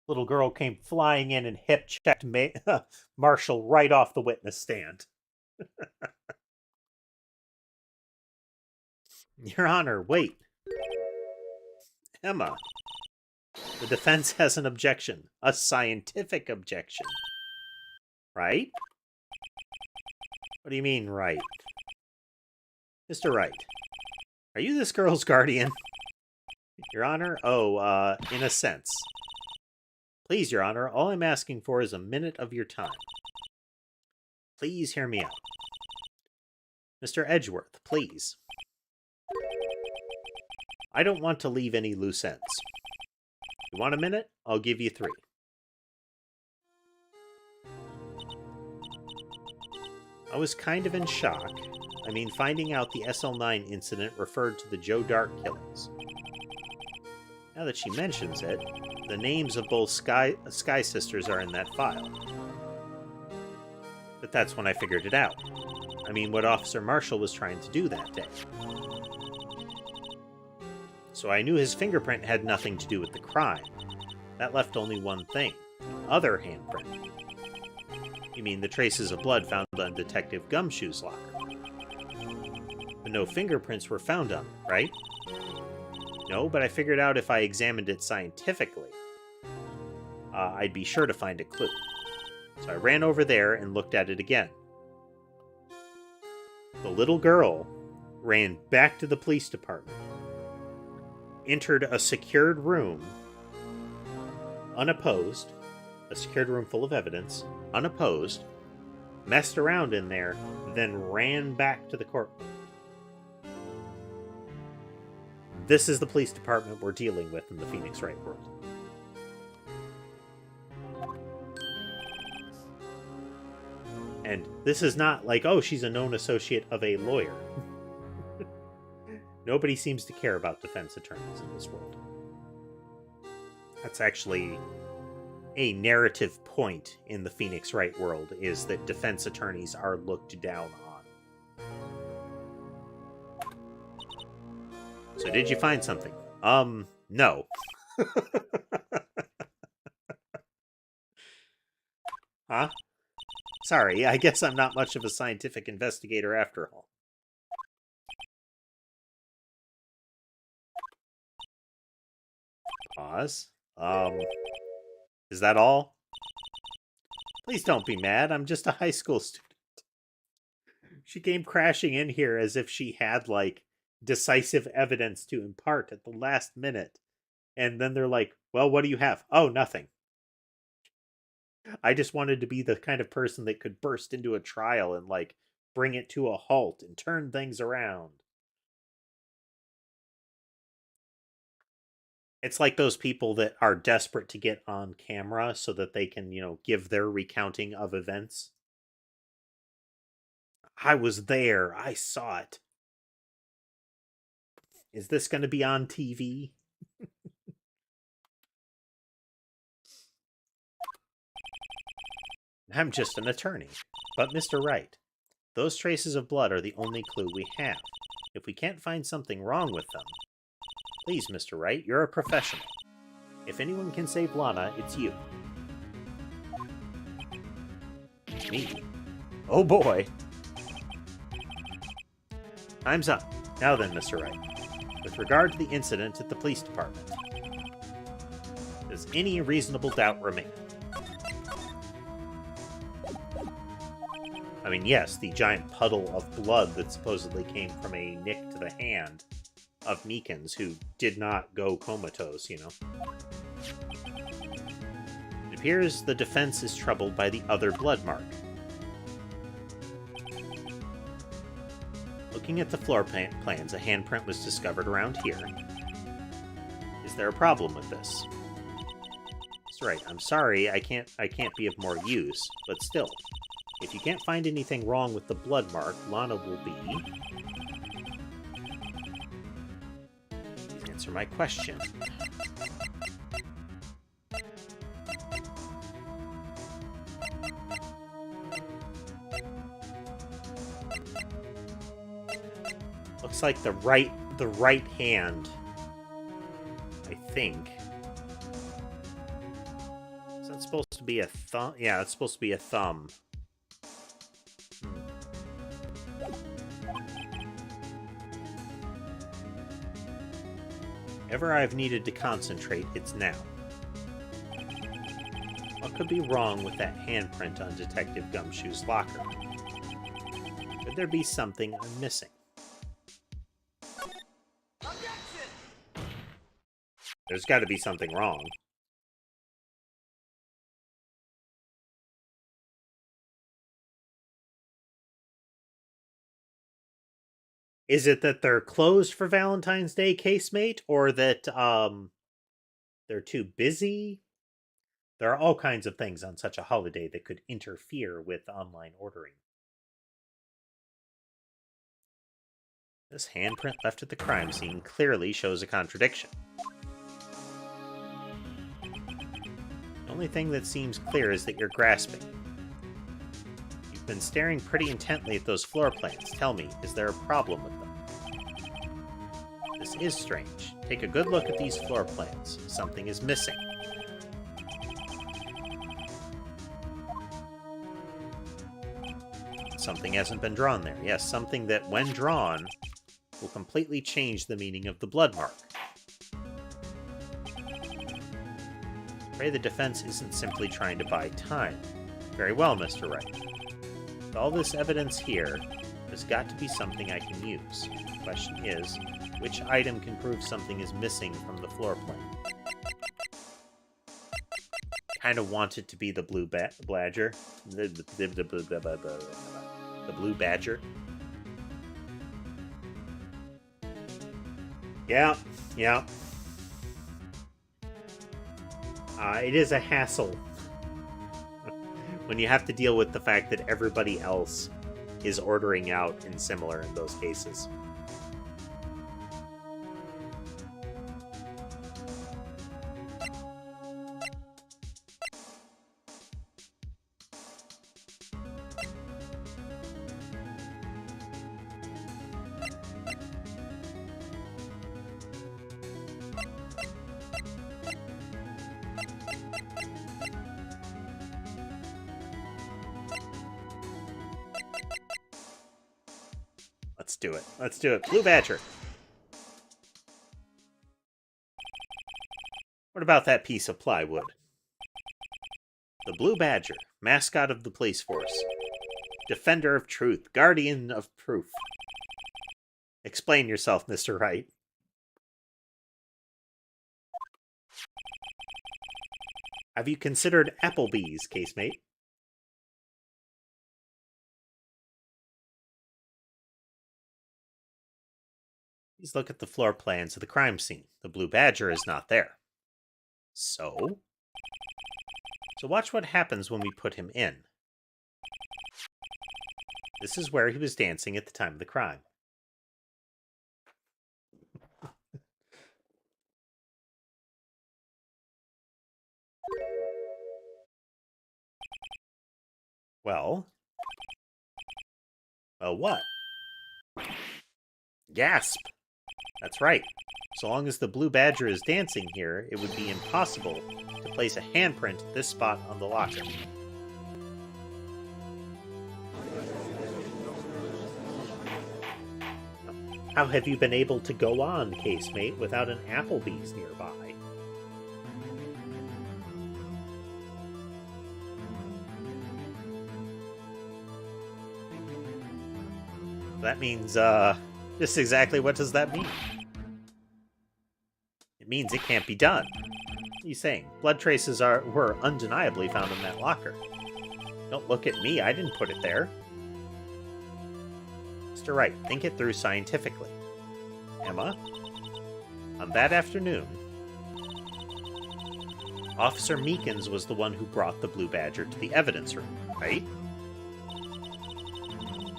Little girl came flying in and hip-checked Marshall right off the witness stand. Your Honor, wait. Emma. The defense has an objection. A scientific objection. Right? What do you mean, right? Mr. Wright, are you this girl's guardian? Your Honor? Oh, in a sense. Please, Your Honor, all I'm asking for is a minute of your time. Please hear me out. Mr. Edgeworth, please. I don't want to leave any loose ends. You want a minute? I'll give you 3. I was kind of in shock. I mean, finding out the SL9 incident referred to the Joe Dart killings. Now that she mentions it, the names of both Sky Sisters are in that file. But that's when I figured it out. I mean, what Officer Marshall was trying to do that day. So I knew his fingerprint had nothing to do with the crime. That left only one thing. The other handprint. You mean the traces of blood found on Detective Gumshoe's locker. But no fingerprints were found on it, right? No, but I figured out if I examined it scientifically, I'd be sure to find a clue. So I ran over there and looked at it again. The little girl ran back to the police department, entered a secured room, unopposed, a secured room full of evidence, unopposed, messed around in there, then ran back to the courtroom. This is the police department we're dealing with in the Phoenix Wright world. And this is not like, oh, she's a known associate of a lawyer. Nobody seems to care about defense attorneys in this world. That's actually a narrative point in the Phoenix Wright world, is that defense attorneys are looked down on. So did you find something? No. Huh? Sorry, I guess I'm not much of a scientific investigator after all. Pause. Is that all? Please don't be mad, I'm just a high school student. She came crashing in here as if she had, like, decisive evidence to impart at the last minute. And then they're like, well, what do you have? Oh, nothing. I just wanted to be the kind of person that could burst into a trial and, like, bring it to a halt and turn things around. It's like those people that are desperate to get on camera so that they can, give their recounting of events. I was there. I saw it. Is this going to be on TV? I'm just an attorney. But Mr. Wright, those traces of blood are the only clue we have. If we can't find something wrong with them... Please, Mr. Wright, you're a professional. If anyone can save Lana, it's you. Me? Oh boy. Time's up. Now then, Mr. Wright. With regard to the incident at the police department, does any reasonable doubt remain? I mean, yes, the giant puddle of blood that supposedly came from a nick to the hand of Meekins, who did not go comatose, you know. It appears the defense is troubled by the other blood mark. Looking at the floor plans, a handprint was discovered around here. Is there a problem with this? That's right. I'm sorry, I can't be of more use, but still, if you can't find anything wrong with the blood mark, Lana will be... Please answer my question. Looks like the right hand, I think. Is that supposed to be a thumb? Yeah, it's supposed to be a thumb. Ever I've needed to concentrate, it's now. What could be wrong with that handprint on Detective Gumshoe's locker? Could there be something I'm missing? There's got to be something wrong. Is it that they're closed for Valentine's Day, casemate, or that they're too busy? There are all kinds of things on such a holiday that could interfere with online ordering. This handprint left at the crime scene clearly shows a contradiction. The only thing that seems clear is that you're grasping. You've been staring pretty intently at those floor plans. Tell me, is there a problem with them? This is strange. Take a good look at these floor plans. Something is missing. Something hasn't been drawn there. Yes, something that, when drawn, will completely change the meaning of the blood mark. Pray the defense isn't simply trying to buy time. Very well, Mr. Wright. With all this evidence here, there's got to be something I can use. The question is, which item can prove something is missing from the floor plan? Kind of want it to be the blue badger. The blue badger. Yeah. It is a hassle when you have to deal with the fact that everybody else is ordering out in similar in those cases. Let's do it. Blue Badger. What about that piece of plywood? The Blue Badger, mascot of the police force. Defender of truth, guardian of proof. Explain yourself, Mr. Wright. Have you considered Applebee's, casemate? Please look at the floor plans of the crime scene. The Blue Badger is not there. So watch what happens when we put him in. This is where he was dancing at the time of the crime. Well, what? Gasp! That's right. So long as the Blue Badger is dancing here, it would be impossible to place a handprint at this spot on the locker. How have you been able to go on, casemate, without an Applebee's nearby? That means, just exactly what does that mean? It means it can't be done. What are you saying? Blood traces were undeniably found in that locker. Don't look at me, I didn't put it there. Mr. Wright, think it through scientifically. Emma, on that afternoon, Officer Meekins was the one who brought the Blue Badger to the evidence room, right?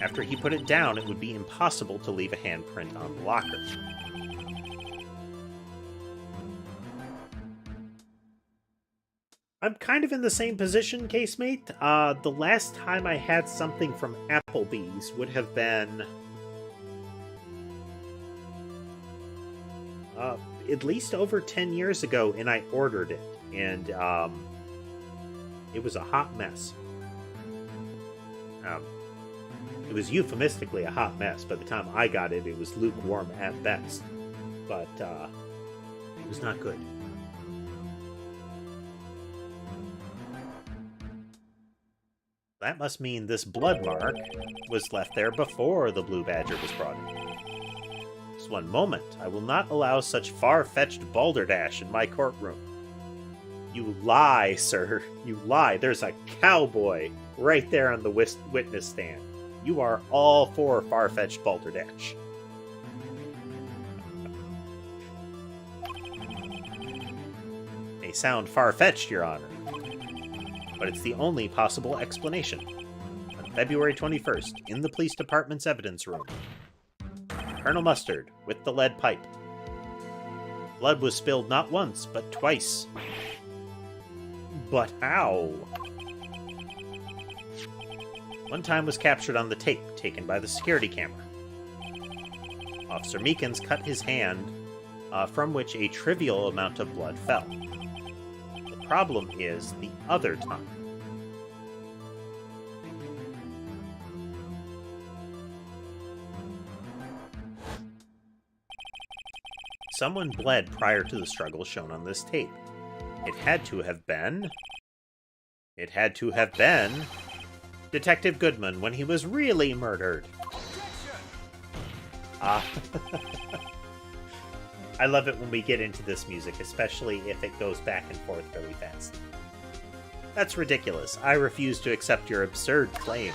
After he put it down, it would be impossible to leave a handprint on the locker. I'm kind of in the same position, casemate. The last time I had something from Applebee's would have been at least over 10 years ago, and I ordered it, and it was a hot mess. It was euphemistically a hot mess. By the time I got it, it was lukewarm at best. But it was not good. That must mean this blood mark was left there before the Blue Badger was brought in. Just one moment. I will not allow such far-fetched balderdash in my courtroom. You lie, sir. You lie. There's a cowboy right there on the witness stand. You are all for far-fetched balderdash. May sound far-fetched, Your Honor, but it's the only possible explanation. On February 21st, in the police department's evidence room, Colonel Mustard, with the lead pipe. Blood was spilled not once, but twice. But how? One time was captured on the tape, taken by the security camera. Officer Meekins cut his hand, from which a trivial amount of blood fell. The problem is the other time. Someone bled prior to the struggle shown on this tape. It had to have been Detective Goodman when he was really murdered. I love it when we get into this music, especially if it goes back and forth really fast. That's ridiculous. I refuse to accept your absurd claim.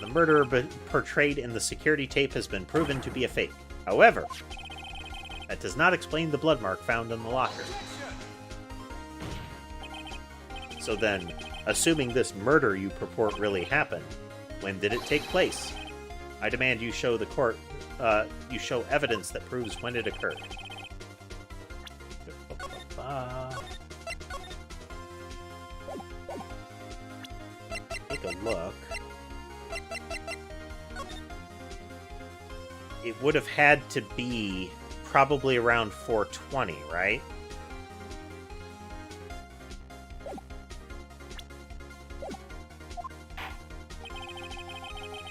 The murderer portrayed in the security tape has been proven to be a fake. However, that does not explain the blood mark found in the locker. So then, assuming this murder you purport really happened, when did it take place? I demand you show the court, you show evidence that proves when it occurred. Take a look. It would have had to be probably around 420, right?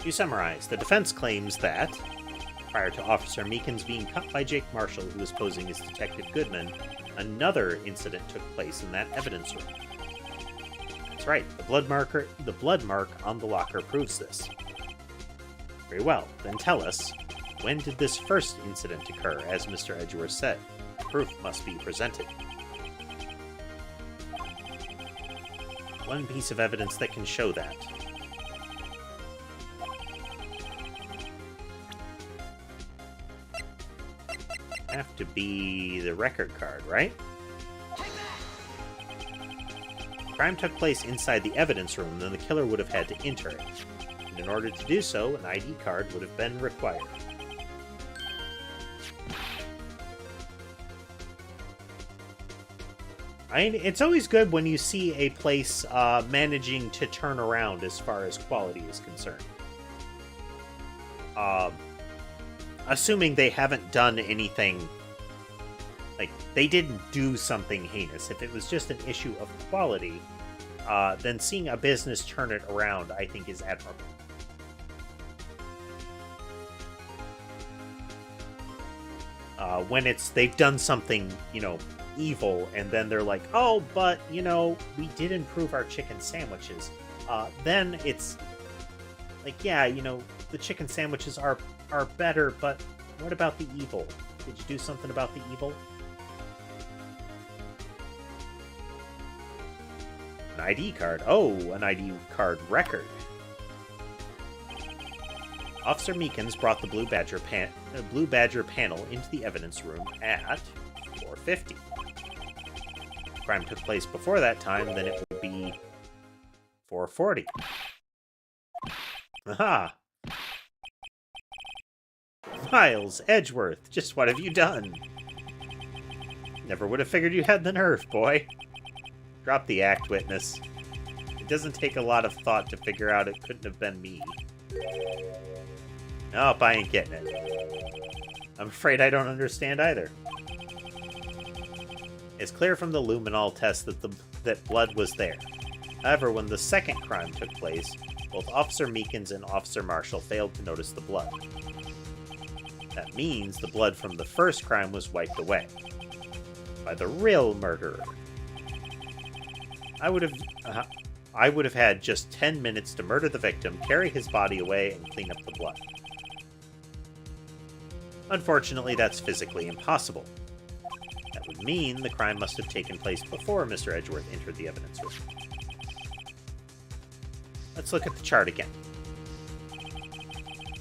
To summarize, the defense claims that, prior to Officer Meekins being cut by Jake Marshall, who was posing as Detective Goodman, another incident took place in that evidence room. That's right, the blood mark on the locker proves this. Very well, then tell us, when did this first incident occur, as Mr. Edgeworth said? Proof must be presented. One piece of evidence that can show that. Have to be the record card, right? Crime took place inside the evidence room, then the killer would have had to enter it. And in order to do so, an ID card would have been required. It's always good when you see a place managing to turn around as far as quality is concerned. Assuming they haven't done anything, like, they didn't do something heinous. If it was just an issue of quality, then seeing a business turn it around, I think, is admirable. when they've done something, evil, and then they're like, oh, but, we did improve our chicken sandwiches. Then it's like, yeah, the chicken sandwiches are better, but what about the evil? Did you do something about the evil? An ID card. Oh, an ID card record. Officer Meekins brought the Blue Badger panel into the evidence room at 4:50. If the crime took place before that time, then it would be 4:40. Aha! Miles Edgeworth, just what have you done? Never would have figured you had the nerve, boy. Drop the act, witness. It doesn't take a lot of thought to figure out it couldn't have been me. Nope, I ain't getting it. I'm afraid I don't understand either. It's clear from the luminol test that blood was there. However, when the second crime took place, both Officer Meekins and Officer Marshall failed to notice the blood. That means the blood from the first crime was wiped away by the real murderer. I would have had just 10 minutes to murder the victim, carry his body away, and clean up the blood. Unfortunately, that's physically impossible. That would mean the crime must have taken place before Mr. Edgeworth entered the evidence room. Let's look at the chart again.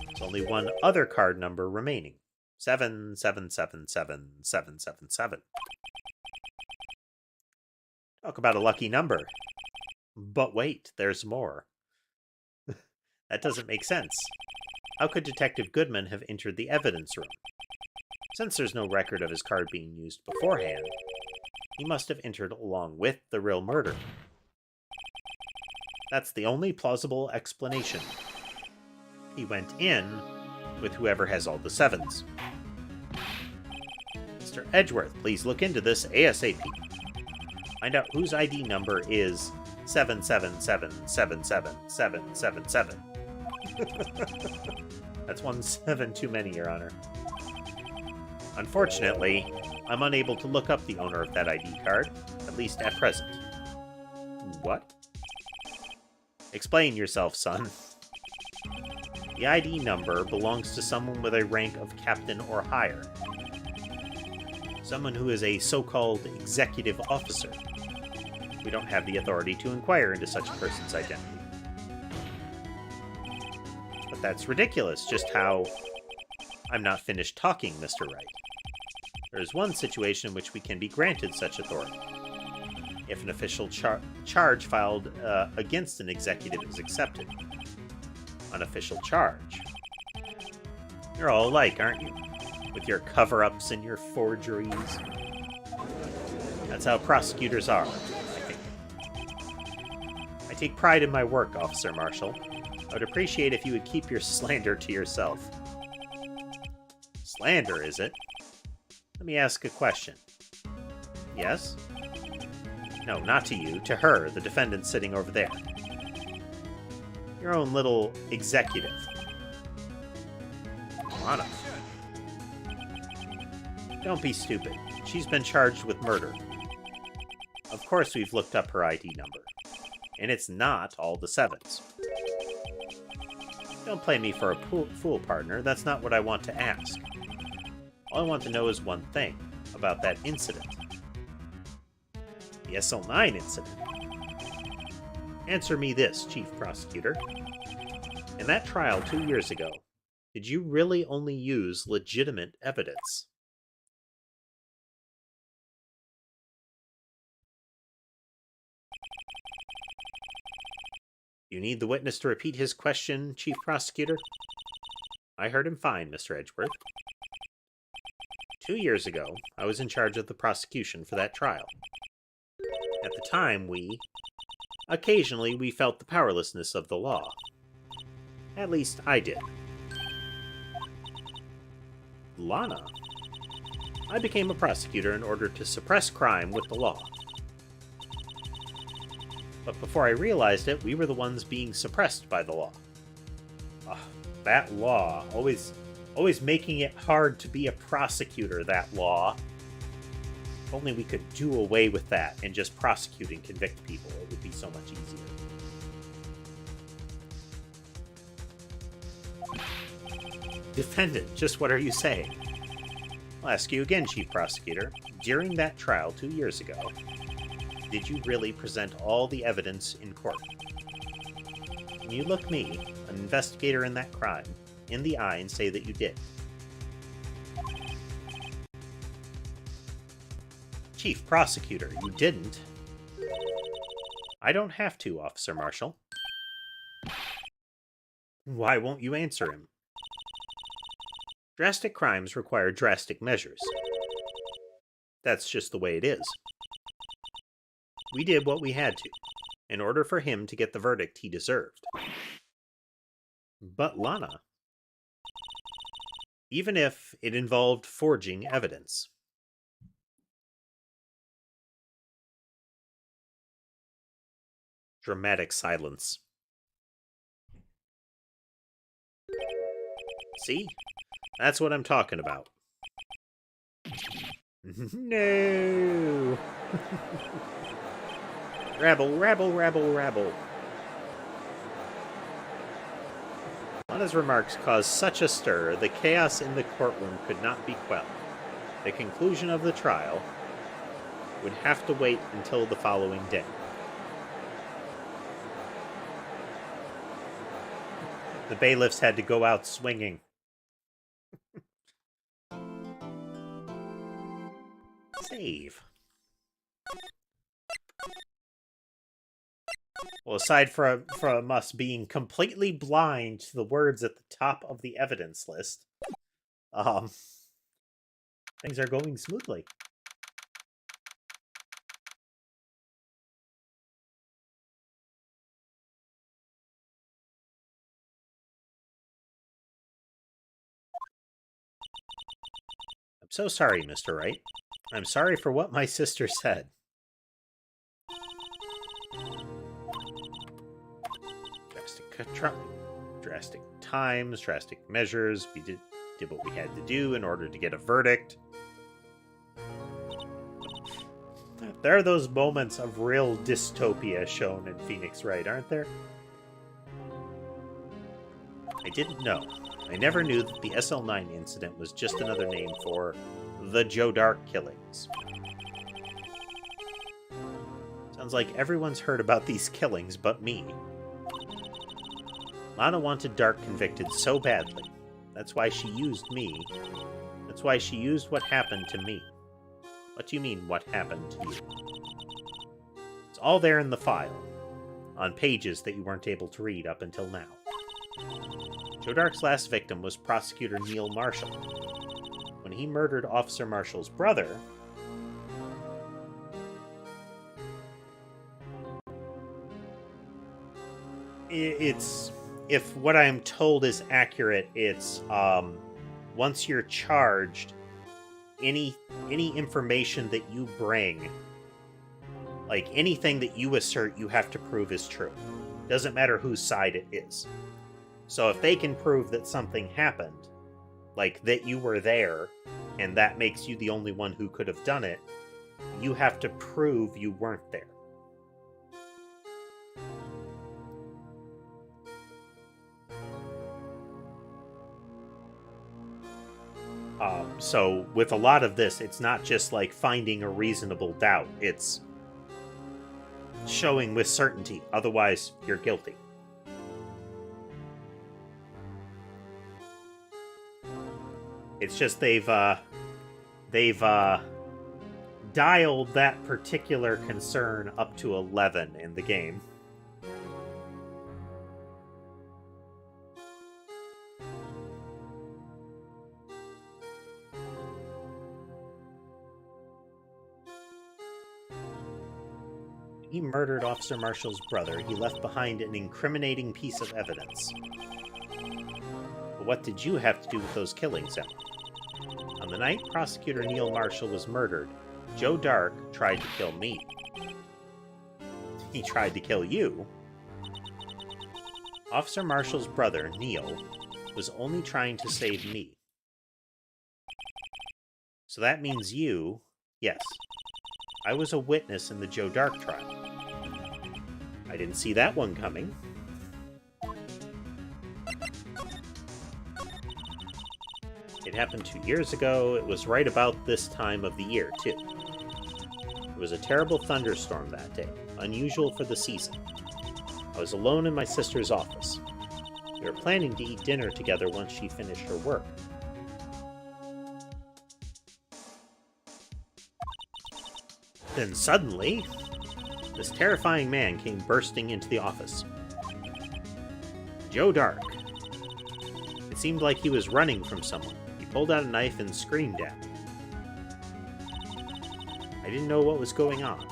There's only one other card number remaining. 7777777. Talk about a lucky number. But wait, there's more. That doesn't make sense. How could Detective Goodman have entered the evidence room? Since there's no record of his card being used beforehand, he must have entered along with the real murder. That's the only plausible explanation. He went in with whoever has all the sevens. Mr. Edgeworth, please look into this ASAP. Find out whose ID number is 777777777. That's 1 7 too many, Your Honor. Unfortunately, I'm unable to look up the owner of that ID card, at least at present. What? Explain yourself, son. The ID number belongs to someone with a rank of captain or higher. Someone who is a so-called executive officer. We don't have the authority to inquire into such a person's identity. But that's ridiculous, just how... I'm not finished talking, Mr. Wright. There is one situation in which we can be granted such authority. If an official charge filed against an executive is accepted. Unofficial charge. You're all alike, aren't you? With your cover-ups and your forgeries. That's how prosecutors are, I think. I take pride in my work, Officer Marshall. I would appreciate if you would keep your slander to yourself. Slander, is it? Let me ask a question. Yes? No, not to you. To her, the defendant sitting over there. Your own little executive. Lana. Don't be stupid. She's been charged with murder. Of course we've looked up her ID number. And it's not all the sevens. Don't play me for a fool, partner. That's not what I want to ask. All I want to know is one thing. About that incident. The SL9 incident. Answer me this, Chief Prosecutor. In that trial 2 years ago, did you really only use legitimate evidence? You need the witness to repeat his question, Chief Prosecutor? I heard him fine, Mr. Edgeworth. 2 years ago, I was in charge of the prosecution for that trial. At the time, occasionally we felt the powerlessness of the law. At least I did. Lana. I became a prosecutor in order to suppress crime with the law. But before I realized it, we were the ones being suppressed by the law. That law always Always making it hard to be a prosecutor, that law. If only we could do away with that and just prosecute and convict people, it would be so much easier. Defendant, just what are you saying? I'll ask you again, Chief Prosecutor. During that trial 2 years ago, did you really present all the evidence in court? Can you look me, an investigator in that crime, in the eye and say that you did? Chief Prosecutor, you didn't. I don't have to, Officer Marshall. Why won't you answer him? Drastic crimes require drastic measures. That's just the way it is. We did what we had to, in order for him to get the verdict he deserved. But Lana, even if it involved forging evidence. Dramatic silence. See? That's what I'm talking about. No! Rabble, rabble, rabble, rabble. Lana's remarks caused such a stir, the chaos in the courtroom could not be quelled. The conclusion of the trial would have to wait until the following day. The bailiffs had to go out swinging. Save. Well, aside from us being completely blind to the words at the top of the evidence list, things are going smoothly. I'm so sorry, Mr. Wright. I'm sorry for what my sister said. Drastic times, drastic measures. We did what we had to do in order to get a verdict. There are those moments of real dystopia shown in Phoenix Wright, aren't there? I didn't know. I never knew that the SL9 incident was just another name for the Joe Dark killings. Sounds like everyone's heard about these killings but me. Lana wanted Dark convicted so badly. That's why she used me. That's why she used what happened to me. What do you mean, what happened to you? It's all there in the file, on pages that you weren't able to read up until now. Joe Dark's last victim was Prosecutor Neil Marshall. When he murdered Officer Marshall's brother, if what I'm told is accurate, it's once you're charged, any information that you bring, like anything that you assert, you have to prove is true. Doesn't matter whose side it is. So if they can prove that something happened, like that you were there, and that makes you the only one who could have done it, you have to prove you weren't there. So with a lot of this, it's not just like finding a reasonable doubt. It's showing with certainty. Otherwise, you're guilty. It's just they've dialed that particular concern up to 11 in the game. He murdered Officer Marshall's brother. He left behind an incriminating piece of evidence. But what did you have to do with those killings, Emma? On the night Prosecutor Neil Marshall was murdered, Joe Dark tried to kill me. He tried to kill you? Officer Marshall's brother, Neil, was only trying to save me. So that means you... Yes, I was a witness in the Joe Dark trial. I didn't see that one coming. It happened 2 years ago. It was right about this time of the year, too. It was a terrible thunderstorm that day, unusual for the season. I was alone in my sister's office. We were planning to eat dinner together once she finished her work. Then suddenly, this terrifying man came bursting into the office. Joe Dark. It seemed like he was running from someone. He pulled out a knife and screamed at me. I didn't know what was going on.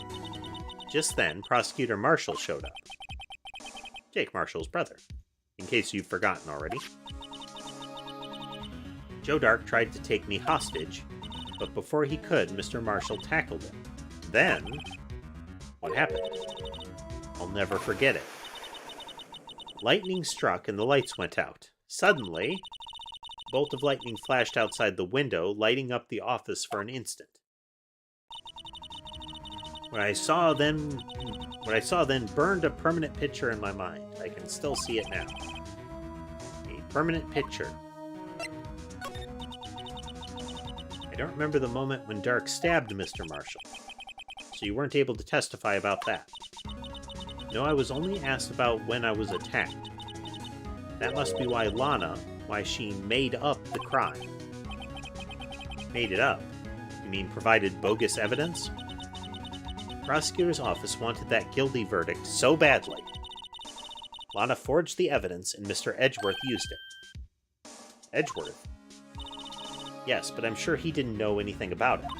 Just then, Prosecutor Marshall showed up. Jake Marshall's brother, in case you've forgotten already. Joe Dark tried to take me hostage, but before he could, Mr. Marshall tackled him. Then, what happened? I'll never forget it. Lightning struck and the lights went out. Suddenly, a bolt of lightning flashed outside the window, lighting up the office for an instant. What I saw then burned a permanent picture in my mind. I can still see it now. A permanent picture. I don't remember the moment when Dark stabbed Mr. Marshall, so you weren't able to testify about that. No, I was only asked about when I was attacked. That must be why she made up the crime. Made it up? You mean provided bogus evidence? Prosecutor's office wanted that guilty verdict so badly. Lana forged the evidence and Mr. Edgeworth used it. Edgeworth? Yes, but I'm sure he didn't know anything about it.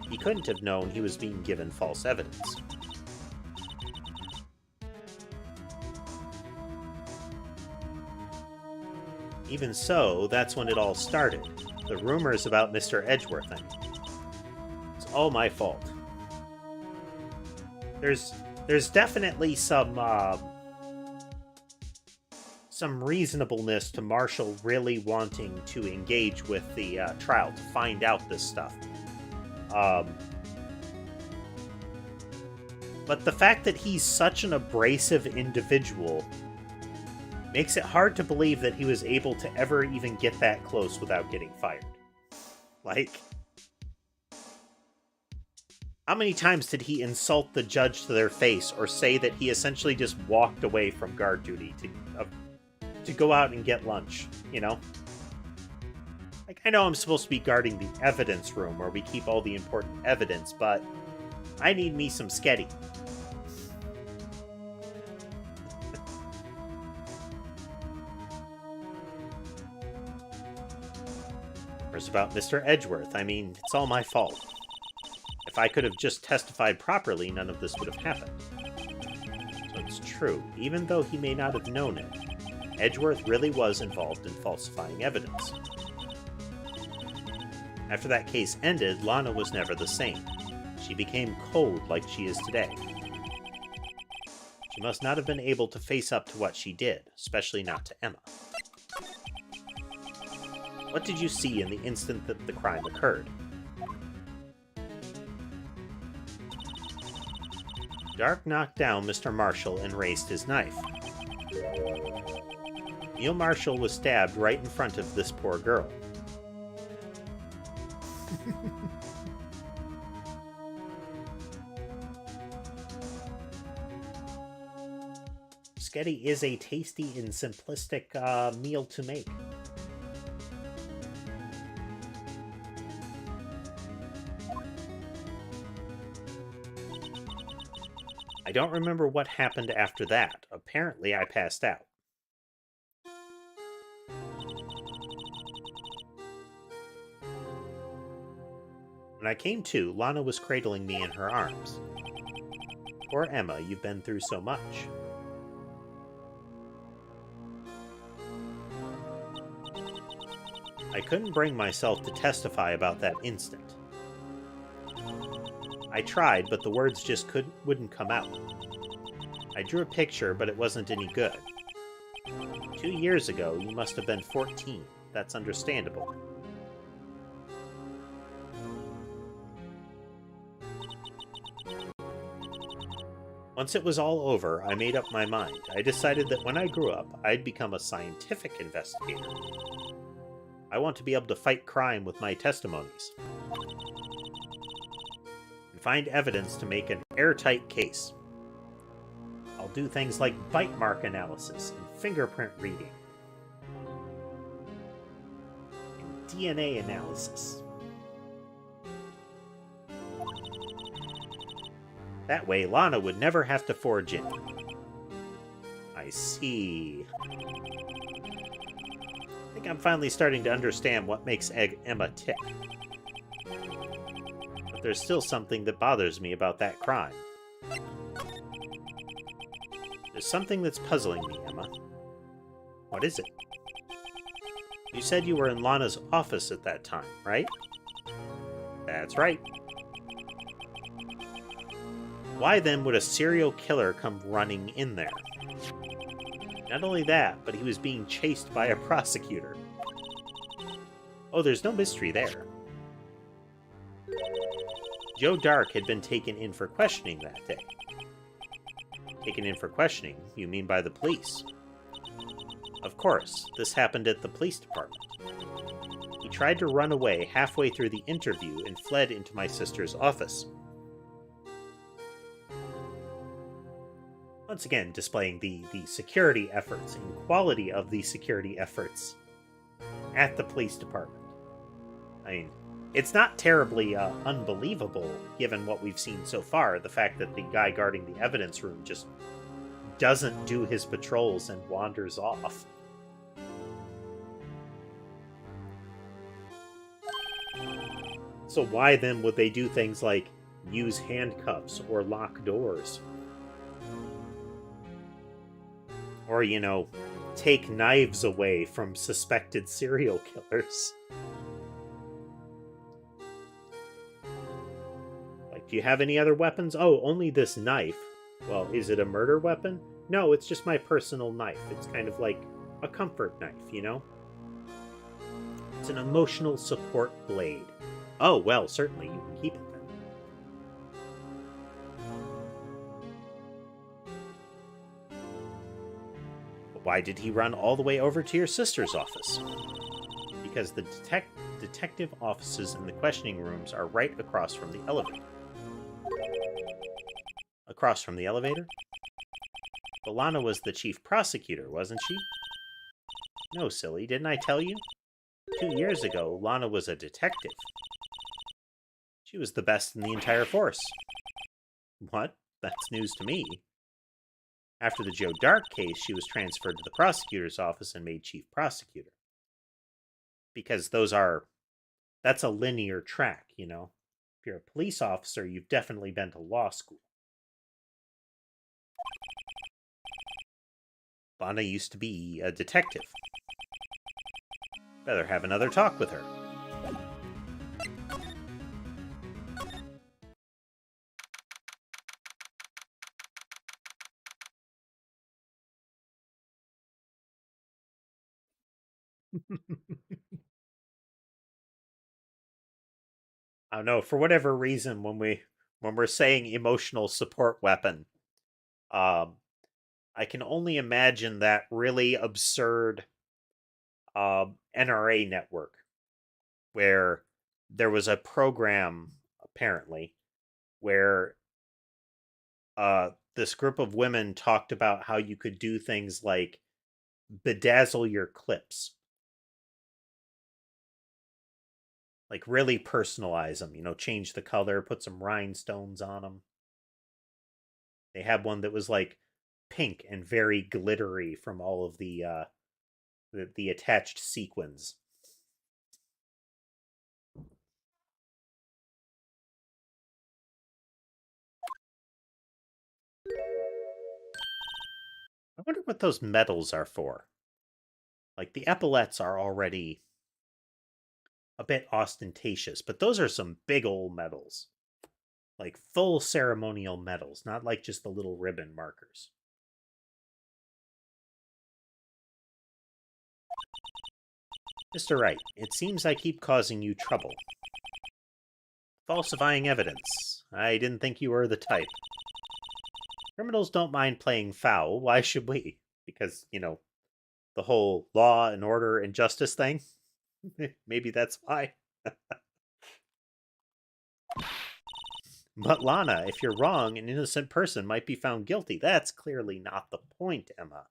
He couldn't have known he was being given false evidence. Even so, that's when it all started. The rumors about Mr. Edgeworth, I mean. It's all my fault. There's definitely some reasonableness to Marshall really wanting to engage with the trial to find out this stuff. But the fact that he's such an abrasive individual makes it hard to believe that he was able to ever even get that close without getting fired. Like, how many times did he insult the judge to their face or say that he essentially just walked away from guard duty to go out and get lunch, you know? Like, I know I'm supposed to be guarding the evidence room where we keep all the important evidence, but I need me some sketty. Where's about Mr. Edgeworth? I mean, it's all my fault. If I could have just testified properly, none of this would have happened. So it's true, even though he may not have known it, Edgeworth really was involved in falsifying evidence. After that case ended, Lana was never the same. She became cold like she is today. She must not have been able to face up to what she did, especially not to Emma. What did you see in the instant that the crime occurred? Dark knocked down Mr. Marshall and raised his knife. Neil Marshall was stabbed right in front of this poor girl. Sketty is a tasty and simplistic meal to make. I don't remember what happened after that. Apparently, I passed out. When I came to, Lana was cradling me in her arms. Poor Emma, you've been through so much. I couldn't bring myself to testify about that instant. I tried, but the words just wouldn't come out. I drew a picture, but it wasn't any good. 2 years ago, you must have been 14. That's understandable. Once it was all over, I made up my mind. I decided that when I grew up, I'd become a scientific investigator. I want to be able to fight crime with my testimonies and find evidence to make an airtight case. I'll do things like bite mark analysis and fingerprint reading and DNA analysis. That way, Lana would never have to forge in. I see. I think I'm finally starting to understand what makes Emma tick. But there's still something that bothers me about that crime. There's something that's puzzling me, Emma. What is it? You said you were in Lana's office at that time, right? That's right. Why then would a serial killer come running in there? Not only that, but he was being chased by a prosecutor. Oh, there's no mystery there. Joe Dark had been taken in for questioning that day. Taken in for questioning, you mean by the police? Of course, this happened at the police department. He tried to run away halfway through the interview and fled into my sister's office. Once again, displaying the security efforts and quality of the security efforts at the police department. I mean, it's not terribly unbelievable, given what we've seen so far. The fact that the guy guarding the evidence room just doesn't do his patrols and wanders off. So why then would they do things like use handcuffs or lock doors? Or, you know, take knives away from suspected serial killers. Like, do you have any other weapons? Oh, only this knife. Well, is it a murder weapon? No, it's just my personal knife. It's kind of like a comfort knife, you know? It's an emotional support blade. Oh, well, certainly, you can keep it then. Why did he run all the way over to your sister's office? Because the detective offices and the questioning rooms are right across from the elevator. Across from the elevator? But Lana was the chief prosecutor, wasn't she? No, silly, didn't I tell you? 2 years ago, Lana was a detective. She was the best in the entire force. What? That's news to me. After the Joe Dark case, she was transferred to the prosecutor's office and made chief prosecutor. Because that's a linear track, you know? If you're a police officer, you've definitely been to law school. Lana used to be a detective. Better have another talk with her. I don't know, for whatever reason, when we're saying emotional support weapon, I can only imagine that really absurd NRA network where there was a program, apparently, where this group of women talked about how you could do things like bedazzle your clips. Like, really personalize them, you know, change the color, put some rhinestones on them. They had one that was, like, pink and very glittery from all of the attached sequins. I wonder what those medals are for. Like, the epaulets are already a bit ostentatious, but those are some big old medals. Like, full ceremonial medals, not like just the little ribbon markers. Mr. Wright, it seems I keep causing you trouble. Falsifying evidence. I didn't think you were the type. Criminals don't mind playing foul. Why should we? Because, the whole law and order and justice thing. Maybe that's why. But Lana, if you're wrong, an innocent person might be found guilty. That's clearly not the point, Emma.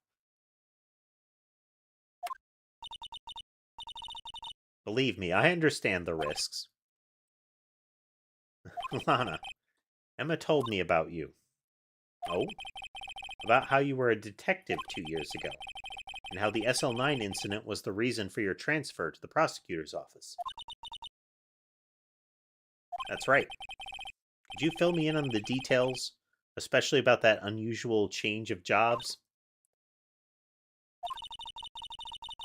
Believe me, I understand the risks. Lana, Emma told me about you. Oh? About how you were a detective 2 years ago, and how the SL9 incident was the reason for your transfer to the prosecutor's office. That's right. Could you fill me in on the details, especially about that unusual change of jobs?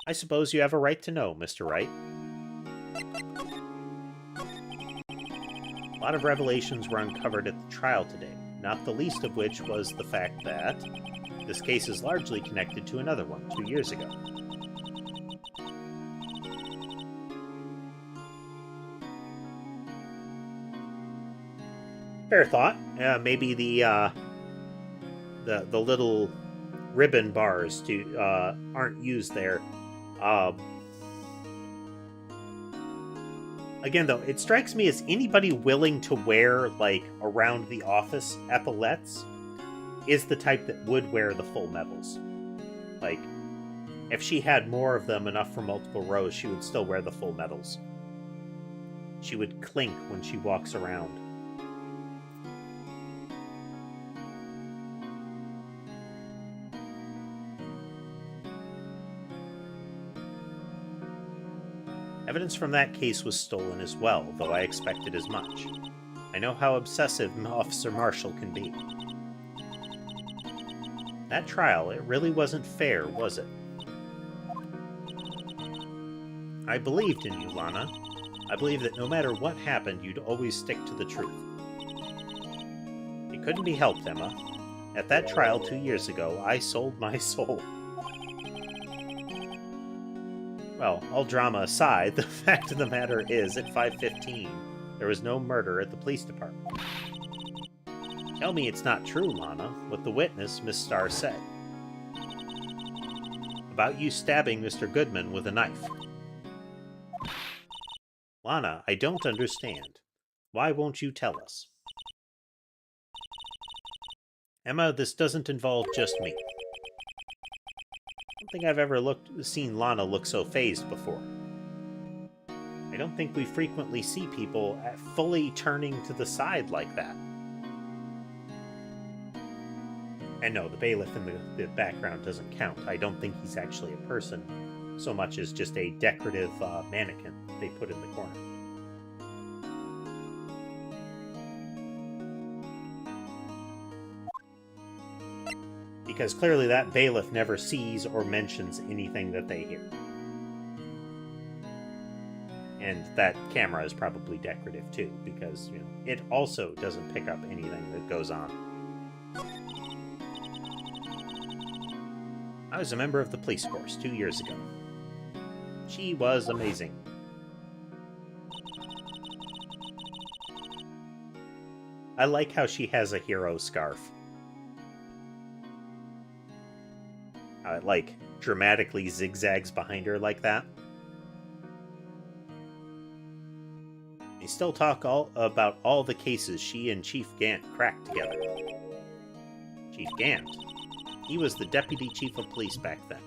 I suppose you have a right to know, Mr. Wright. A lot of revelations were uncovered at the trial today, not the least of which was the fact that this case is largely connected to another one 2 years ago. Fair thought. Maybe the little ribbon bars aren't used there. Again, though, it strikes me as anybody willing to wear, like, around the office epaulettes is the type that would wear the full medals. Like, if she had more of them, enough for multiple rows, she would still wear the full medals. She would clink when she walks around. Evidence from that case was stolen as well, though I expected as much. I know how obsessive Officer Marshall can be. That trial, it really wasn't fair, was it? I believed in you, Lana. I believed that no matter what happened, you'd always stick to the truth. It couldn't be helped, Emma. At that trial 2 years ago, I sold my soul. Well, all drama aside, the fact of the matter is, at 5:15, there was no murder at the police department. Tell me it's not true, Lana, what the witness, Miss Starr, said. About you stabbing Mr. Goodman with a knife. Lana, I don't understand. Why won't you tell us? Emma, this doesn't involve just me. I don't think I've ever seen Lana look so phased before. I don't think we frequently see people fully turning to the side like that. And no, the bailiff in the background doesn't count. I don't think he's actually a person, so much as just a decorative mannequin they put in the corner. Because clearly that bailiff never sees or mentions anything that they hear. And that camera is probably decorative too, because it also doesn't pick up anything that goes on. I was a member of the police force 2 years ago. She was amazing. I like how she has a hero scarf. How it, like, dramatically zigzags behind her like that. They still talk about all the cases she and Chief Gant cracked together. Chief Gant? He was the deputy chief of police back then,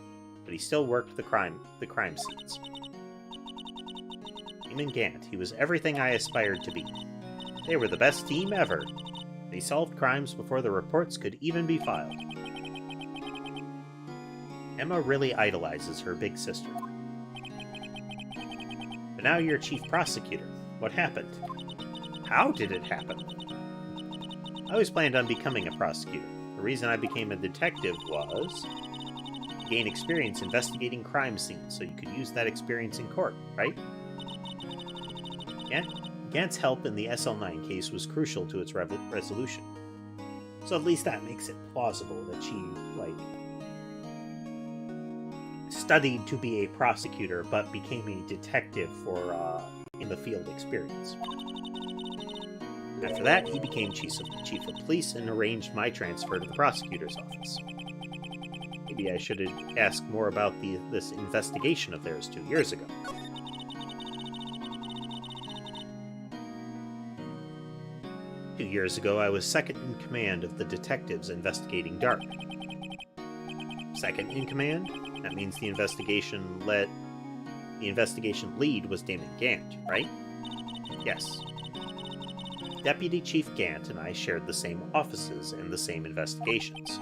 but he still worked the crime scenes. Him and Gant, he was everything I aspired to be. They were the best team ever. They solved crimes before the reports could even be filed. Emma really idolizes her big sister. But now you're chief prosecutor. What happened? How did it happen? I always planned on becoming a prosecutor. The reason I became a detective was to gain experience investigating crime scenes, so you could use that experience in court, right? Gant's help in the SL9 case was crucial to its resolution. So at least that makes it plausible that she, studied to be a prosecutor, but became a detective for in the field experience. After that, he became chief of police and arranged my transfer to the prosecutor's office. Maybe I should have asked more about this investigation of theirs 2 years ago. Two years ago, I was second in command of the detectives investigating Dark. Second in command? That means the investigation lead was Damon Gant, right? Yes. Deputy Chief Gant and I shared the same offices and the same investigations.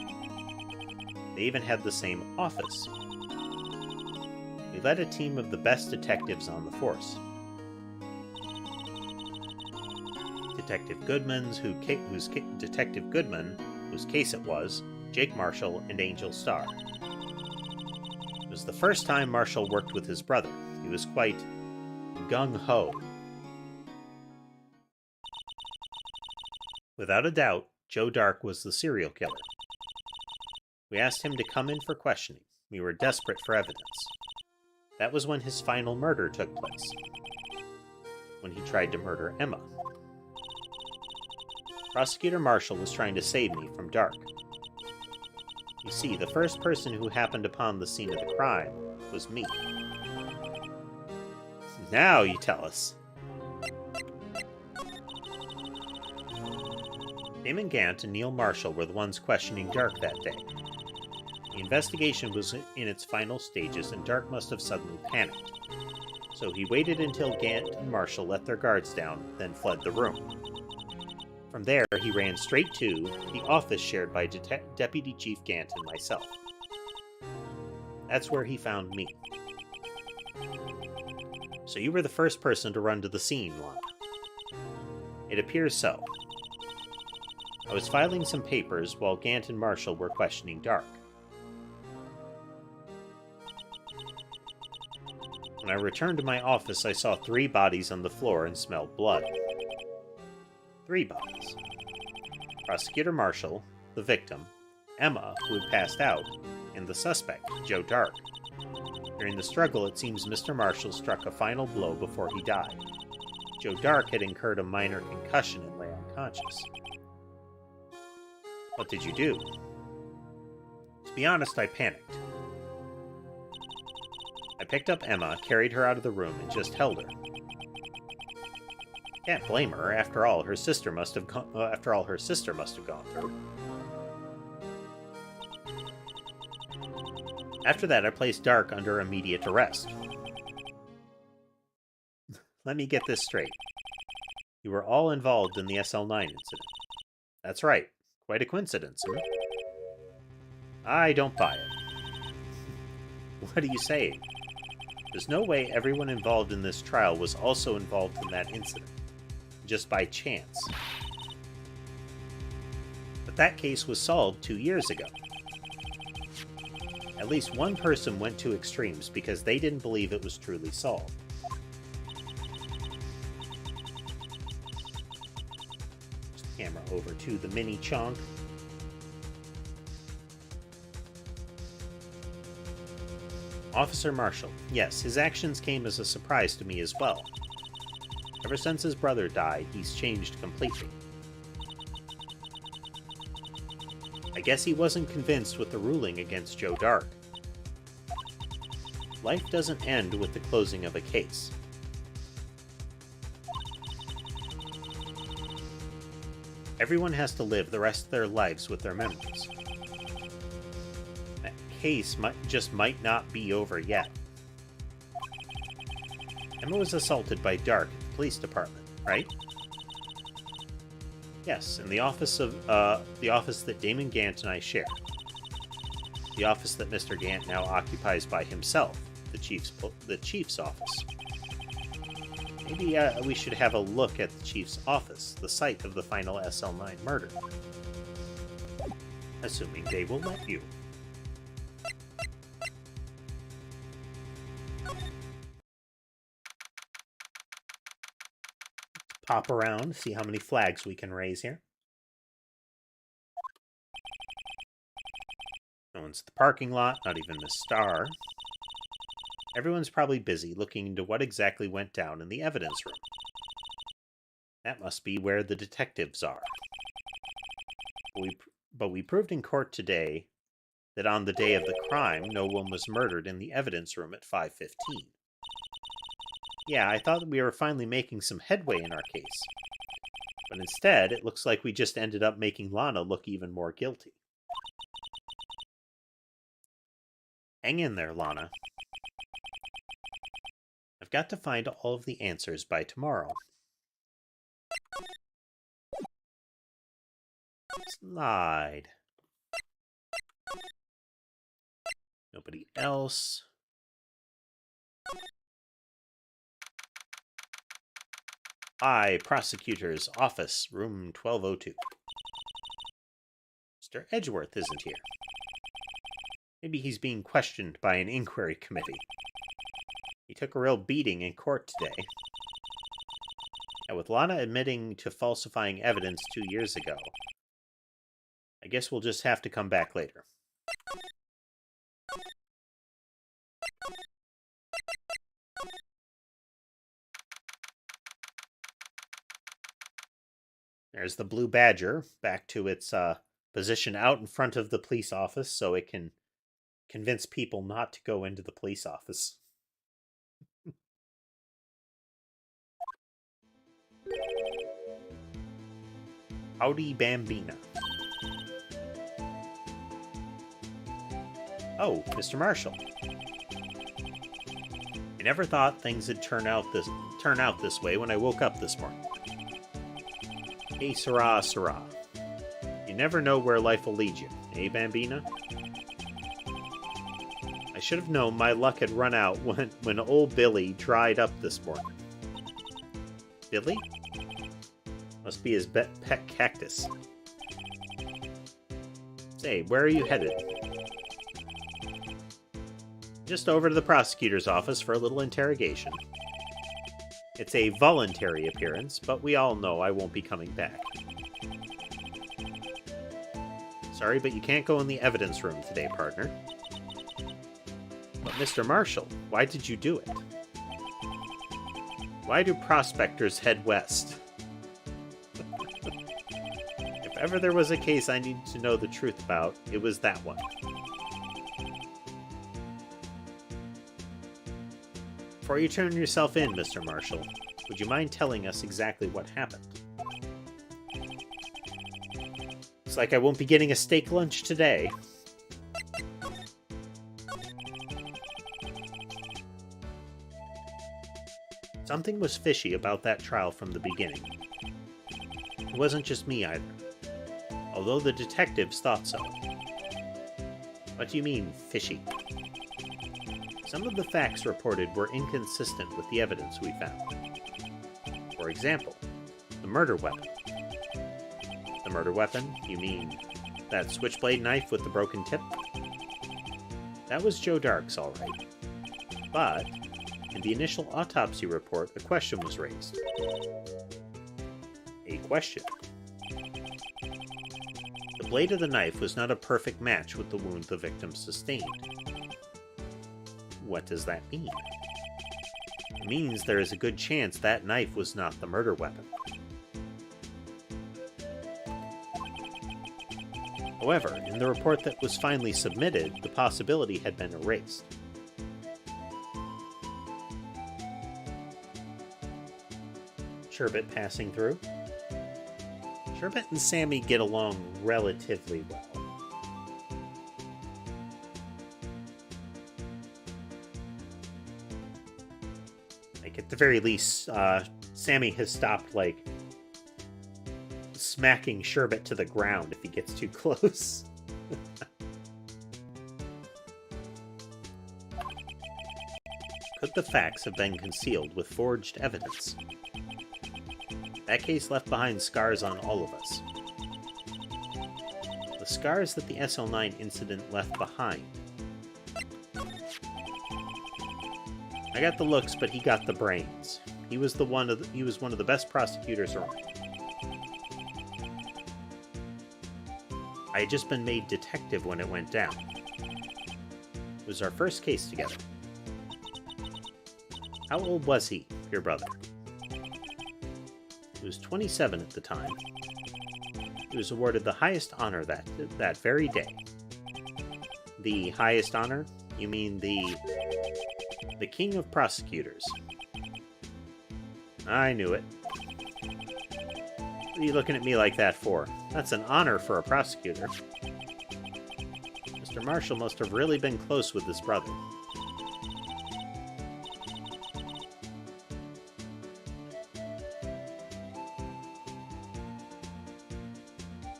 They even had the same office. We led a team of the best detectives on the force. Detective Goodman, whose case it was, Jake Marshall, and Angel Starr. It was the first time Marshall worked with his brother. He was quite gung-ho. Without a doubt, Joe Dark was the serial killer. We asked him to come in for questioning. We were desperate for evidence. That was when his final murder took place. When he tried to murder Emma. Prosecutor Marshall was trying to save me from Dark. You see, the first person who happened upon the scene of the crime was me. Now you tell us. Damon Gant and Neil Marshall were the ones questioning Dark that day. The investigation was in its final stages, and Dark must have suddenly panicked. So he waited until Gant and Marshall let their guards down, then fled the room. From there, he ran straight to the office shared by Deputy Chief Gant and myself. That's where he found me. So you were the first person to run to the scene, Lana. It appears so. I was filing some papers while Gant and Marshall were questioning Dark. When I returned to my office, I saw 3 bodies on the floor and smelled blood. 3 bodies. Prosecutor Marshall, the victim, Emma, who had passed out, and the suspect, Joe Dark. During the struggle, it seems Mr. Marshall struck a final blow before he died. Joe Dark had incurred a minor concussion and lay unconscious. What did you do? To be honest, I panicked. I picked up Emma, carried her out of the room, and just held her. Can't blame her. After all, her sister must have gone through. After that, I placed Dark under immediate arrest. Let me get this straight. You were all involved in the SL9 incident. That's right. Quite a coincidence, huh? I don't buy it. What are you saying? There's no way everyone involved in this trial was also involved in that incident. Just by chance. But that case was solved 2 years ago. At least one person went to extremes because they didn't believe it was truly solved. Just camera over to the mini chunk. Officer Marshall. Yes, his actions came as a surprise to me as well. Ever since his brother died, he's changed completely. I guess he wasn't convinced with the ruling against Joe Dark. Life doesn't end with the closing of a case. Everyone has to live the rest of their lives with their memories. That case might not be over yet. Emma was assaulted by Dark at the police department, right? Yes, in the office that Damon Gant and I share. The office that Mr. Gant now occupies by himself, the chief's office. Maybe we should have a look at the chief's office, the site of the final SL9 murder. Assuming they will let you. Pop around, see how many flags we can raise here. No one's at the parking lot, not even Miss Starr. Everyone's probably busy looking into what exactly went down in the evidence room. That must be where the detectives are. But we proved in court today that on the day of the crime, no one was murdered in the evidence room at 5:15. Yeah, I thought we were finally making some headway in our case. But instead, it looks like we just ended up making Lana look even more guilty. Hang in there, Lana. I've got to find all of the answers by tomorrow. Slide. Nobody else. Hi, prosecutor's office, room 1202. Mr. Edgeworth isn't here. Maybe he's being questioned by an inquiry committee. He took a real beating in court today. And with Lana admitting to falsifying evidence 2 years ago, I guess we'll just have to come back later. There's the Blue Badger, back to its position out in front of the police office so it can convince people not to go into the police office. Howdy, Bambina. Oh, Mr. Marshall. I never thought things would turn out this way when I woke up this morning. Hey, Sarah, Sarah. You never know where life will lead you, eh, Bambina? I should have known my luck had run out when old Billy dried up this morning. Billy? Must be his pet cactus. Say, where are you headed? Just over to the prosecutor's office for a little interrogation. It's a voluntary appearance, but we all know I won't be coming back. Sorry, but you can't go in the evidence room today, partner. But Mr. Marshall, why did you do it? Why do prospectors head west? If ever there was a case I needed to know the truth about, it was that one. Before you turn yourself in, Mr. Marshall, would you mind telling us exactly what happened? Looks like I won't be getting a steak lunch today. Something was fishy about that trial from the beginning. It wasn't just me either, although the detectives thought so. What do you mean, fishy? Some of the facts reported were inconsistent with the evidence we found. For example, the murder weapon. The murder weapon? You mean that switchblade knife with the broken tip? That was Joe Dark's, all right. But in the initial autopsy report, a question was raised. A question. The blade of the knife was not a perfect match with the wound the victim sustained. What does that mean? It means there is a good chance that knife was not the murder weapon. However, in the report that was finally submitted, the possibility had been erased. Sherbet passing through. Sherbet and Sammy get along relatively well. At the very least, Sammy has stopped, smacking Sherbet to the ground if he gets too close. Could the facts have been concealed with forged evidence? That case left behind scars on all of us. The scars that the SL9 incident left behind. I got the looks, but he got the brains. He was one of the best prosecutors around. I had just been made detective when it went down. It was our first case together. How old was he, your brother? He was 27 at the time. He was awarded the highest honor that very day. The highest honor? You mean the King of Prosecutors. I knew it. What are you looking at me like that for? That's an honor for a prosecutor. Mr. Marshall must have really been close with his brother.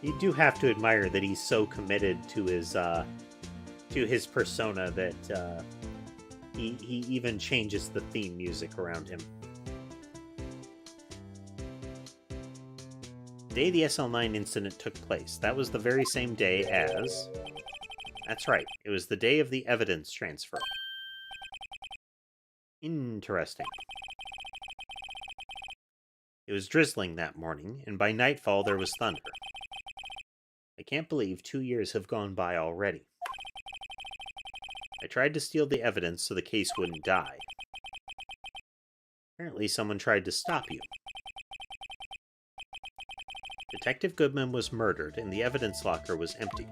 You do have to admire that he's so committed to his persona that he even changes the theme music around him. The day the SL9 incident took place, that was the very same day as... That's right, it was the day of the evidence transfer. Interesting. It was drizzling that morning, and by nightfall there was thunder. I can't believe 2 years have gone by already. I tried to steal the evidence so the case wouldn't die. Apparently someone tried to stop you. Detective Goodman was murdered, and the evidence locker was empty.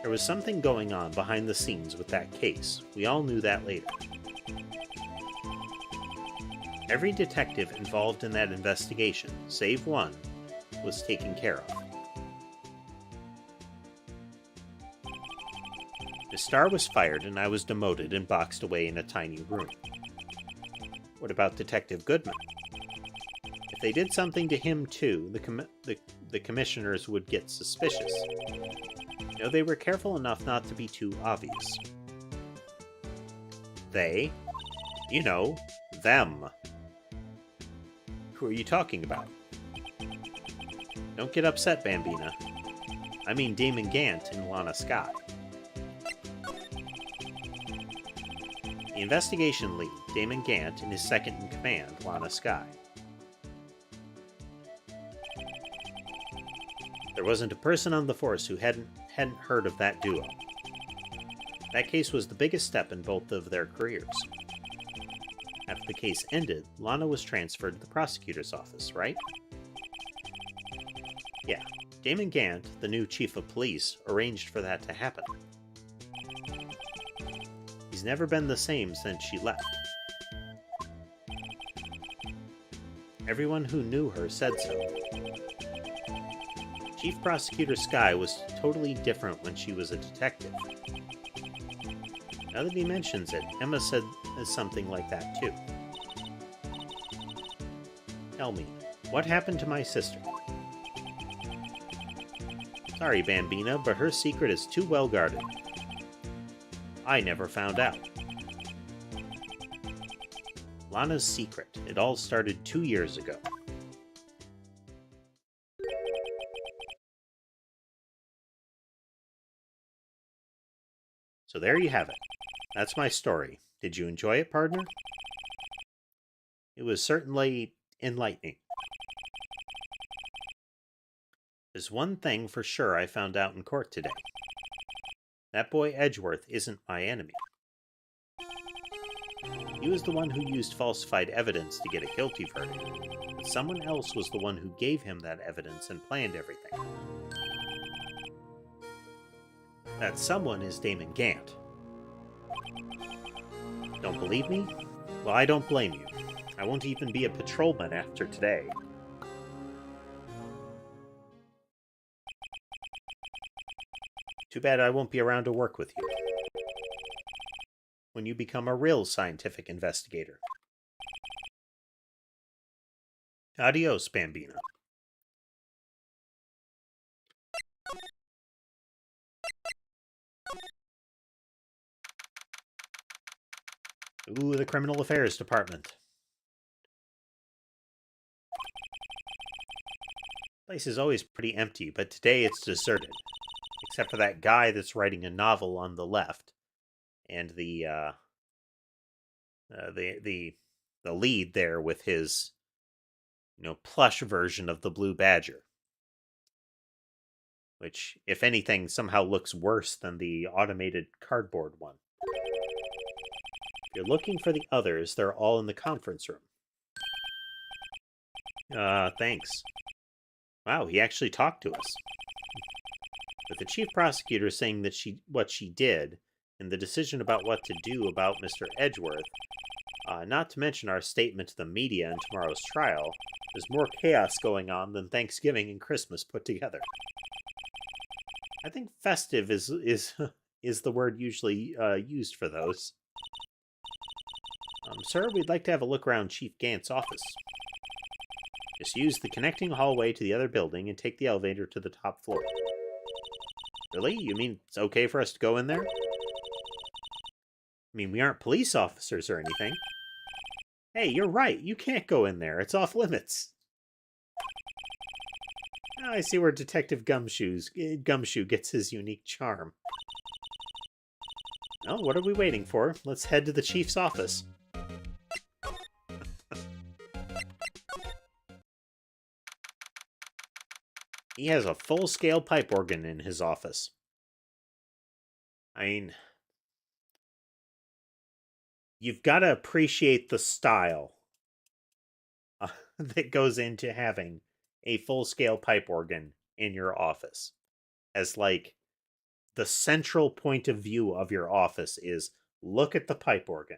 There was something going on behind the scenes with that case. We all knew that later. Every detective involved in that investigation, save one, was taken care of. Miss Starr was fired, and I was demoted and boxed away in a tiny room. What about Detective Goodman? If they did something to him too, the commissioners would get suspicious. You know, they were careful enough not to be too obvious. They? You know, them. Who are you talking about? Don't get upset, Bambina. I mean Damon Gant and Lana Skye. The investigation lead, Damon Gant, and his second-in-command, Lana Skye. There wasn't a person on the force who hadn't heard of that duo. That case was the biggest step in both of their careers. After the case ended, Lana was transferred to the prosecutor's office, right? Yeah, Damon Gant, the new chief of police, arranged for that to happen. He's never been the same since she left. Everyone who knew her said so. Chief Prosecutor Skye was totally different when she was a detective. Now that he mentions it, Emma said something like that too. Tell me, what happened to my sister? Sorry, Bambina, but her secret is too well guarded. I never found out. Lana's secret. It all started 2 years ago. So there you have it. That's my story. Did you enjoy it, partner? It was certainly enlightening. There's one thing for sure I found out in court today. That boy Edgeworth isn't my enemy. He was the one who used falsified evidence to get a guilty verdict, but someone else was the one who gave him that evidence and planned everything. That someone is Damon Gant. Don't believe me? Well, I don't blame you. I won't even be a patrolman after today. Too bad I won't be around to work with you when you become a real scientific investigator. Adios, Bambina. Ooh, the Criminal Affairs Department. The place is always pretty empty, but today it's deserted. Except for that guy that's writing a novel on the left. And the lead there with his, plush version of the Blue Badger. Which, if anything, somehow looks worse than the automated cardboard one. If you're looking for the others, they're all in the conference room. Thanks. Wow, he actually talked to us. With the chief prosecutor saying that what she did, and the decision about what to do about Mr. Edgeworth, not to mention our statement to the media in tomorrow's trial, there's more chaos going on than Thanksgiving and Christmas put together. I think festive is is the word usually used for those. Sir, we'd like to have a look around Chief Gant's office. Just use the connecting hallway to the other building and take the elevator to the top floor. Really? You mean it's okay for us to go in there? I mean, we aren't police officers or anything. Hey, you're right. You can't go in there. It's off limits. Now I see where Detective Gumshoe gets his unique charm. Well, what are we waiting for? Let's head to the chief's office. He has a full-scale pipe organ in his office. I mean, you've got to appreciate the style that goes into having a full-scale pipe organ in your office. As, like, the central point of view of your office is, look at the pipe organ.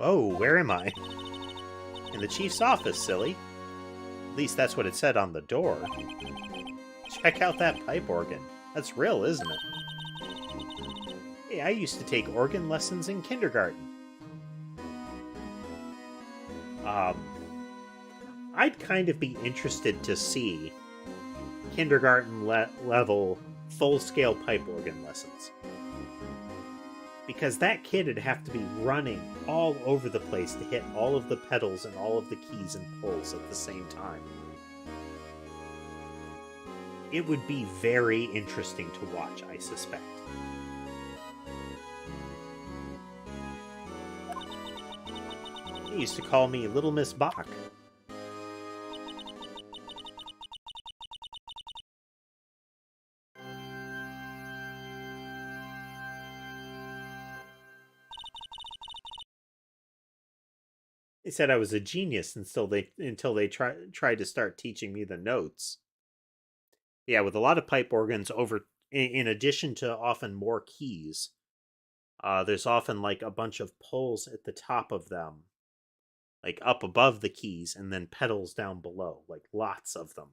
Oh, where am I? In the chief's office, silly. At least that's what it said on the door. Check out that pipe organ. That's real, isn't it? Hey, I used to take organ lessons in kindergarten. I'd kind of be interested to see kindergarten level full-scale pipe organ lessons. Because that kid would have to be running all over the place to hit all of the pedals and all of the keys and pulls at the same time. It would be very interesting to watch, I suspect. They used to call me Little Miss Bach. They said I was a genius until they tried to start teaching me the notes. Yeah, with a lot of pipe organs, in addition to often more keys, there's often like a bunch of pulls at the top of them, like up above the keys, and then pedals down below, like lots of them.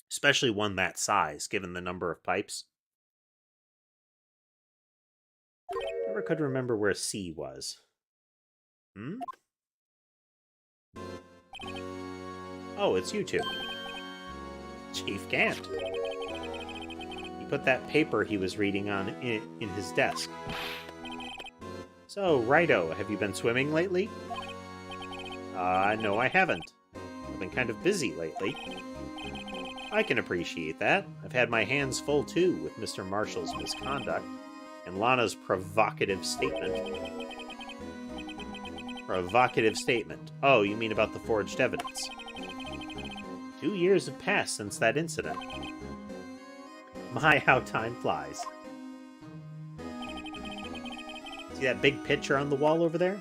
Especially one that size, given the number of pipes. Never could remember where C was. Oh, it's you two. Chief Gant. He put that paper he was reading on in his desk. So, Righto, have you been swimming lately? No, I haven't. I've been kind of busy lately. I can appreciate that. I've had my hands full, too, with Mr. Marshall's misconduct and Lana's provocative statement. Provocative statement. Oh, you mean about the forged evidence. 2 years have passed since that incident. My, how time flies. See that big picture on the wall over there?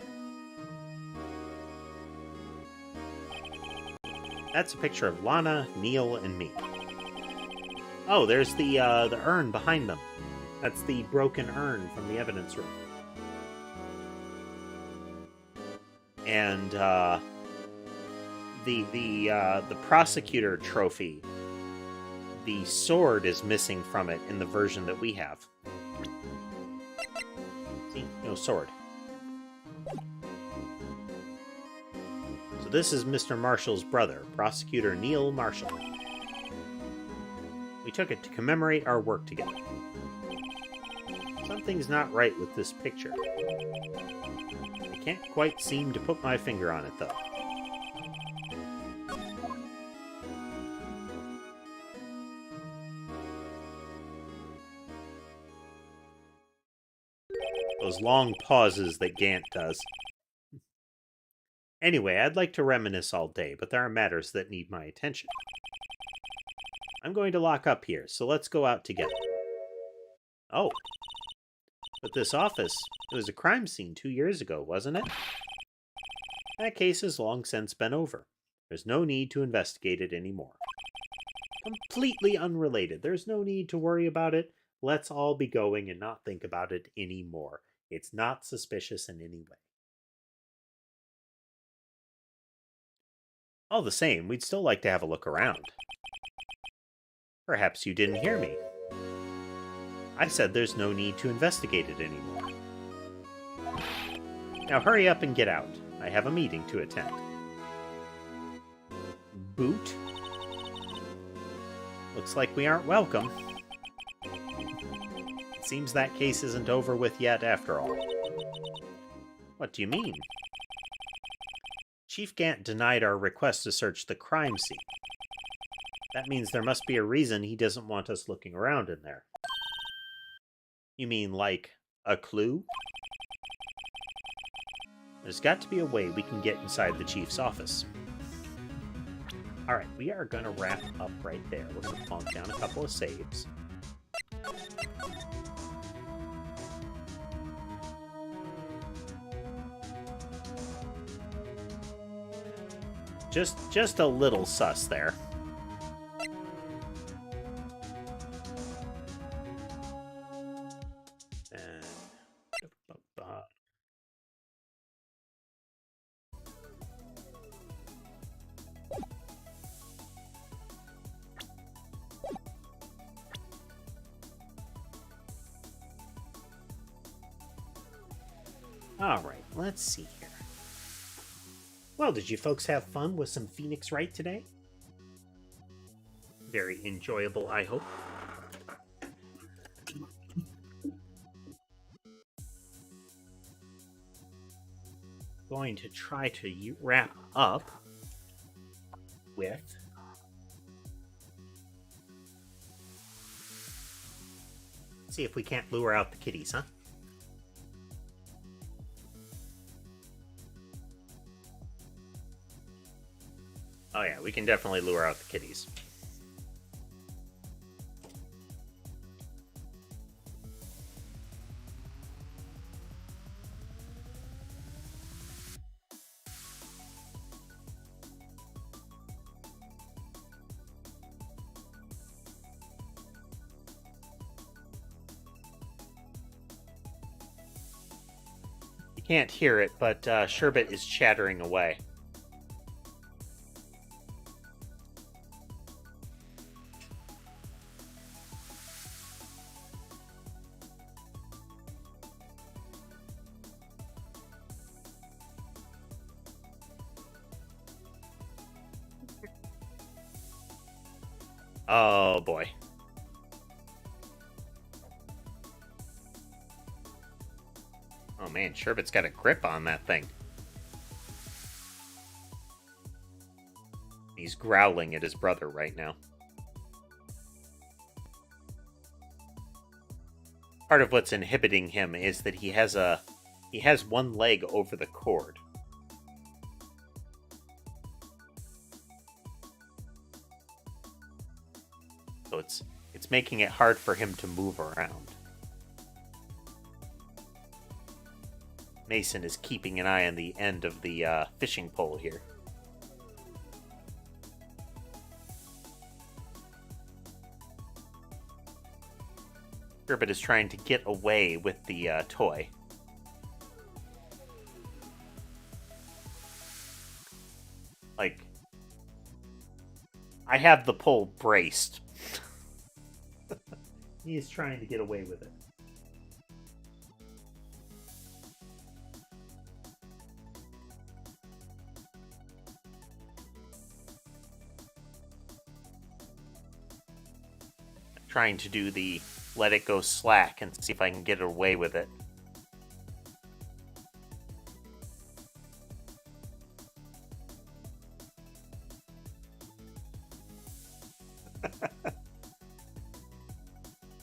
That's a picture of Lana, Neil, and me. Oh, there's the urn behind them. That's the broken urn from the evidence room. And the prosecutor trophy, the sword is missing from it in the version that we have. See, no sword. So this is Mr. Marshall's brother, Prosecutor Neil Marshall. We took it to commemorate our work together. Something's not right with this picture. I can't quite seem to put my finger on it, though. Those long pauses that Gant does. Anyway, I'd like to reminisce all day, but there are matters that need my attention. I'm going to lock up here, so let's go out together. Oh. But this office, it was a crime scene 2 years ago, wasn't it? That case has long since been over. There's no need to investigate it anymore. Completely unrelated. There's no need to worry about it. Let's all be going and not think about it anymore. It's not suspicious in any way. All the same, we'd still like to have a look around. Perhaps you didn't hear me. I said there's no need to investigate it anymore. Now hurry up and get out. I have a meeting to attend. Boot? Looks like we aren't welcome. It seems that case isn't over with yet after all. What do you mean? Chief Gant denied our request to search the crime scene. That means there must be a reason he doesn't want us looking around in there. You mean like a clue? There's got to be a way we can get inside the chief's office. Alright, we are going to wrap up right there. We're going to plonk down a couple of saves. Just a little sus there. Alright, let's see here. Well, did you folks have fun with some Phoenix Wright today? Very enjoyable, I hope. Going to try to wrap up with see if we can't lure out the kitties, huh? Oh yeah, we can definitely lure out the kitties. You can't hear it, but Sherbet is chattering away. Oh boy. Oh man, Sherbet's got a grip on that thing. He's growling at his brother right now. Part of what's inhibiting him is that he has one leg over the cord. So it's making it hard for him to move around. Mason is keeping an eye on the end of the fishing pole here. Sherbet is trying to get away with the toy. Like, I have the pole braced. He's trying to get away with it. I'm trying to do the let it go slack and see if I can get away with it.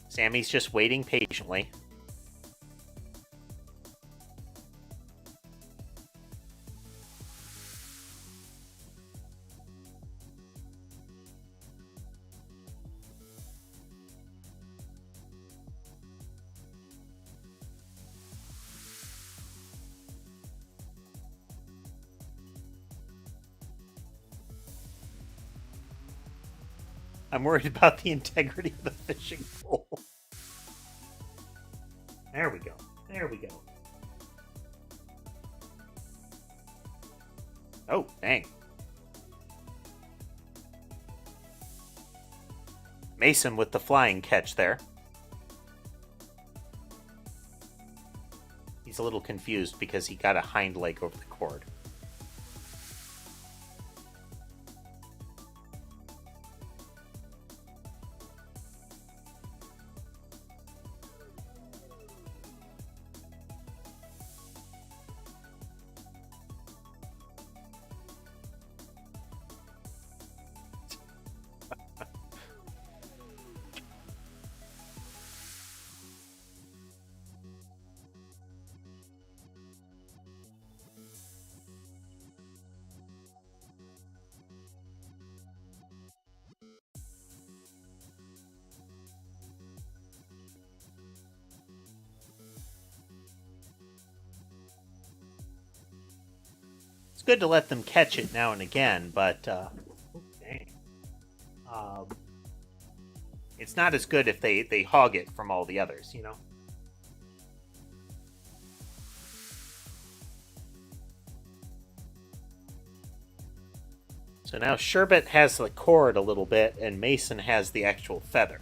Sammy's just waiting patiently. I'm worried about the integrity of the fishing pole. There we go. There we go. Oh, dang. Mason with the flying catch there. He's a little confused because he got a hind leg over the cord. It's good to let them catch it now and again, but it's not as good if they hog it from all the others, you know? So now Sherbet has the cord a little bit, and Mason has the actual feather.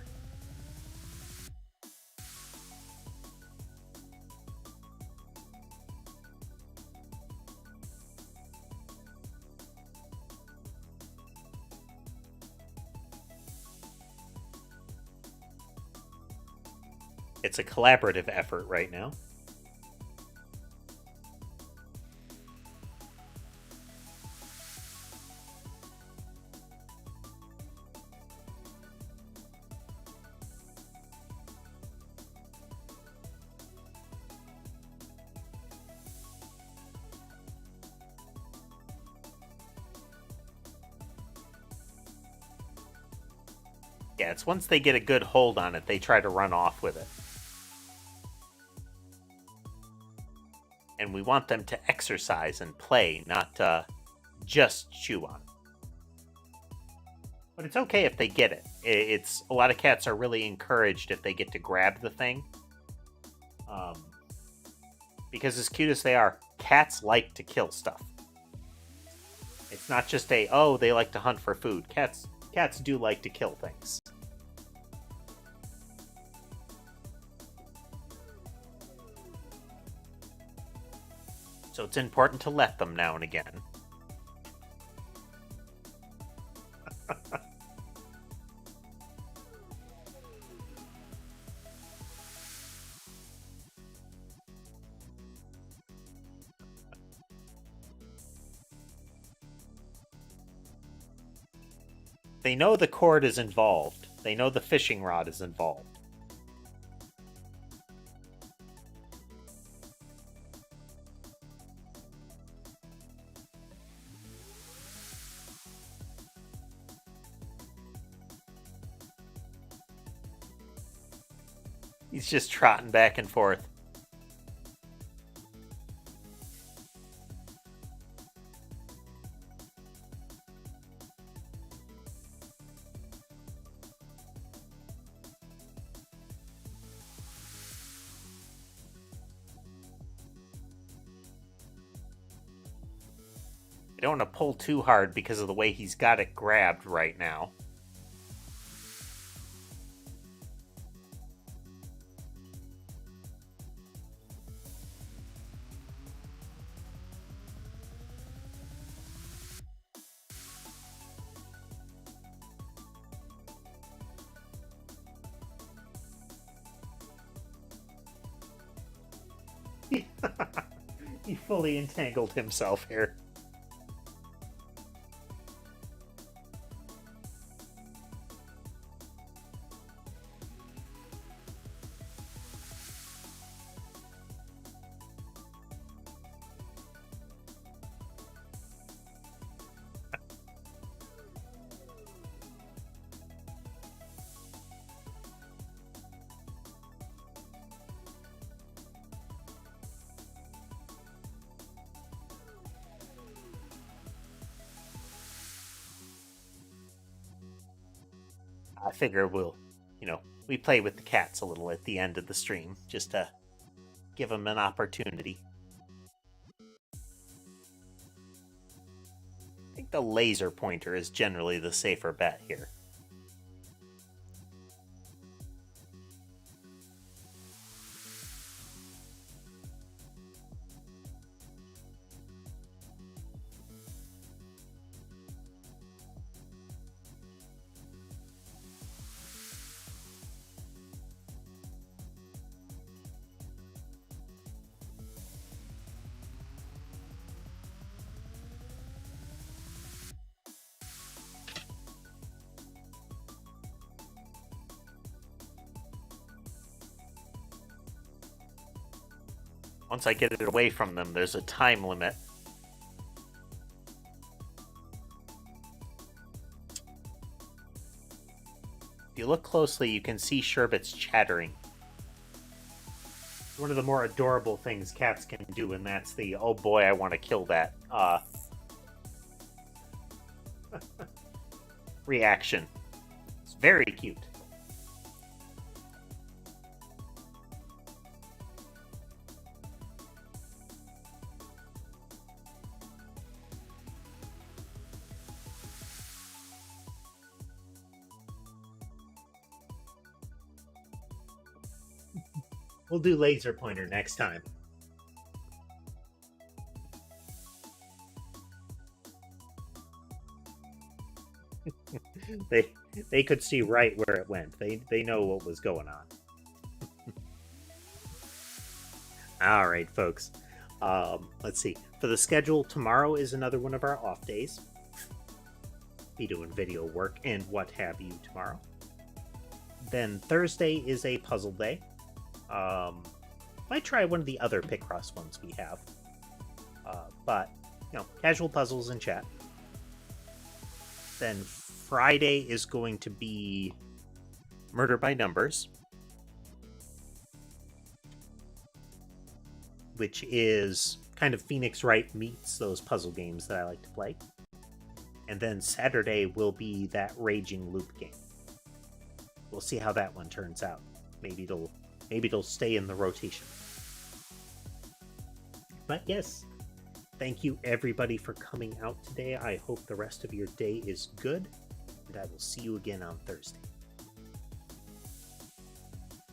It's a collaborative effort right now. Yeah, it's once they get a good hold on it, they try to run off with it. And we want them to exercise and play, not just chew on it. But it's okay if they get it. It's a lot of cats are really encouraged if they get to grab the thing. Because as cute as they are, cats like to kill stuff. It's not just they like to hunt for food. Cats do like to kill things. So it's important to let them now and again. They know the cord is involved. They know the fishing rod is involved. He's just trotting back and forth. I don't want to pull too hard because of the way he's got it grabbed right now. He fully entangled himself here. I figure we play with the cats a little at the end of the stream just to give them an opportunity. I think the laser pointer is generally the safer bet here. Once I get it away from them, there's a time limit. If you look closely, you can see Sherbet's chattering. One of the more adorable things cats can do, and that's the, oh boy, I want to kill that, reaction. It's very cute. We'll do laser pointer next time. they could see right where it went. They know what was going on. All right, folks. Let's see. For the schedule, tomorrow is another one of our off days. Be doing video work and what have you tomorrow. Then Thursday is a puzzle day. Might try one of the other Picross ones we have. But, casual puzzles and chat. Then Friday is going to be Murder by Numbers, which is kind of Phoenix Wright meets those puzzle games that I like to play. And then Saturday will be that Raging Loop game. We'll see how that one turns out. Maybe it'll stay in the rotation. But yes, thank you everybody for coming out today. I hope the rest of your day is good, and I will see you again on Thursday.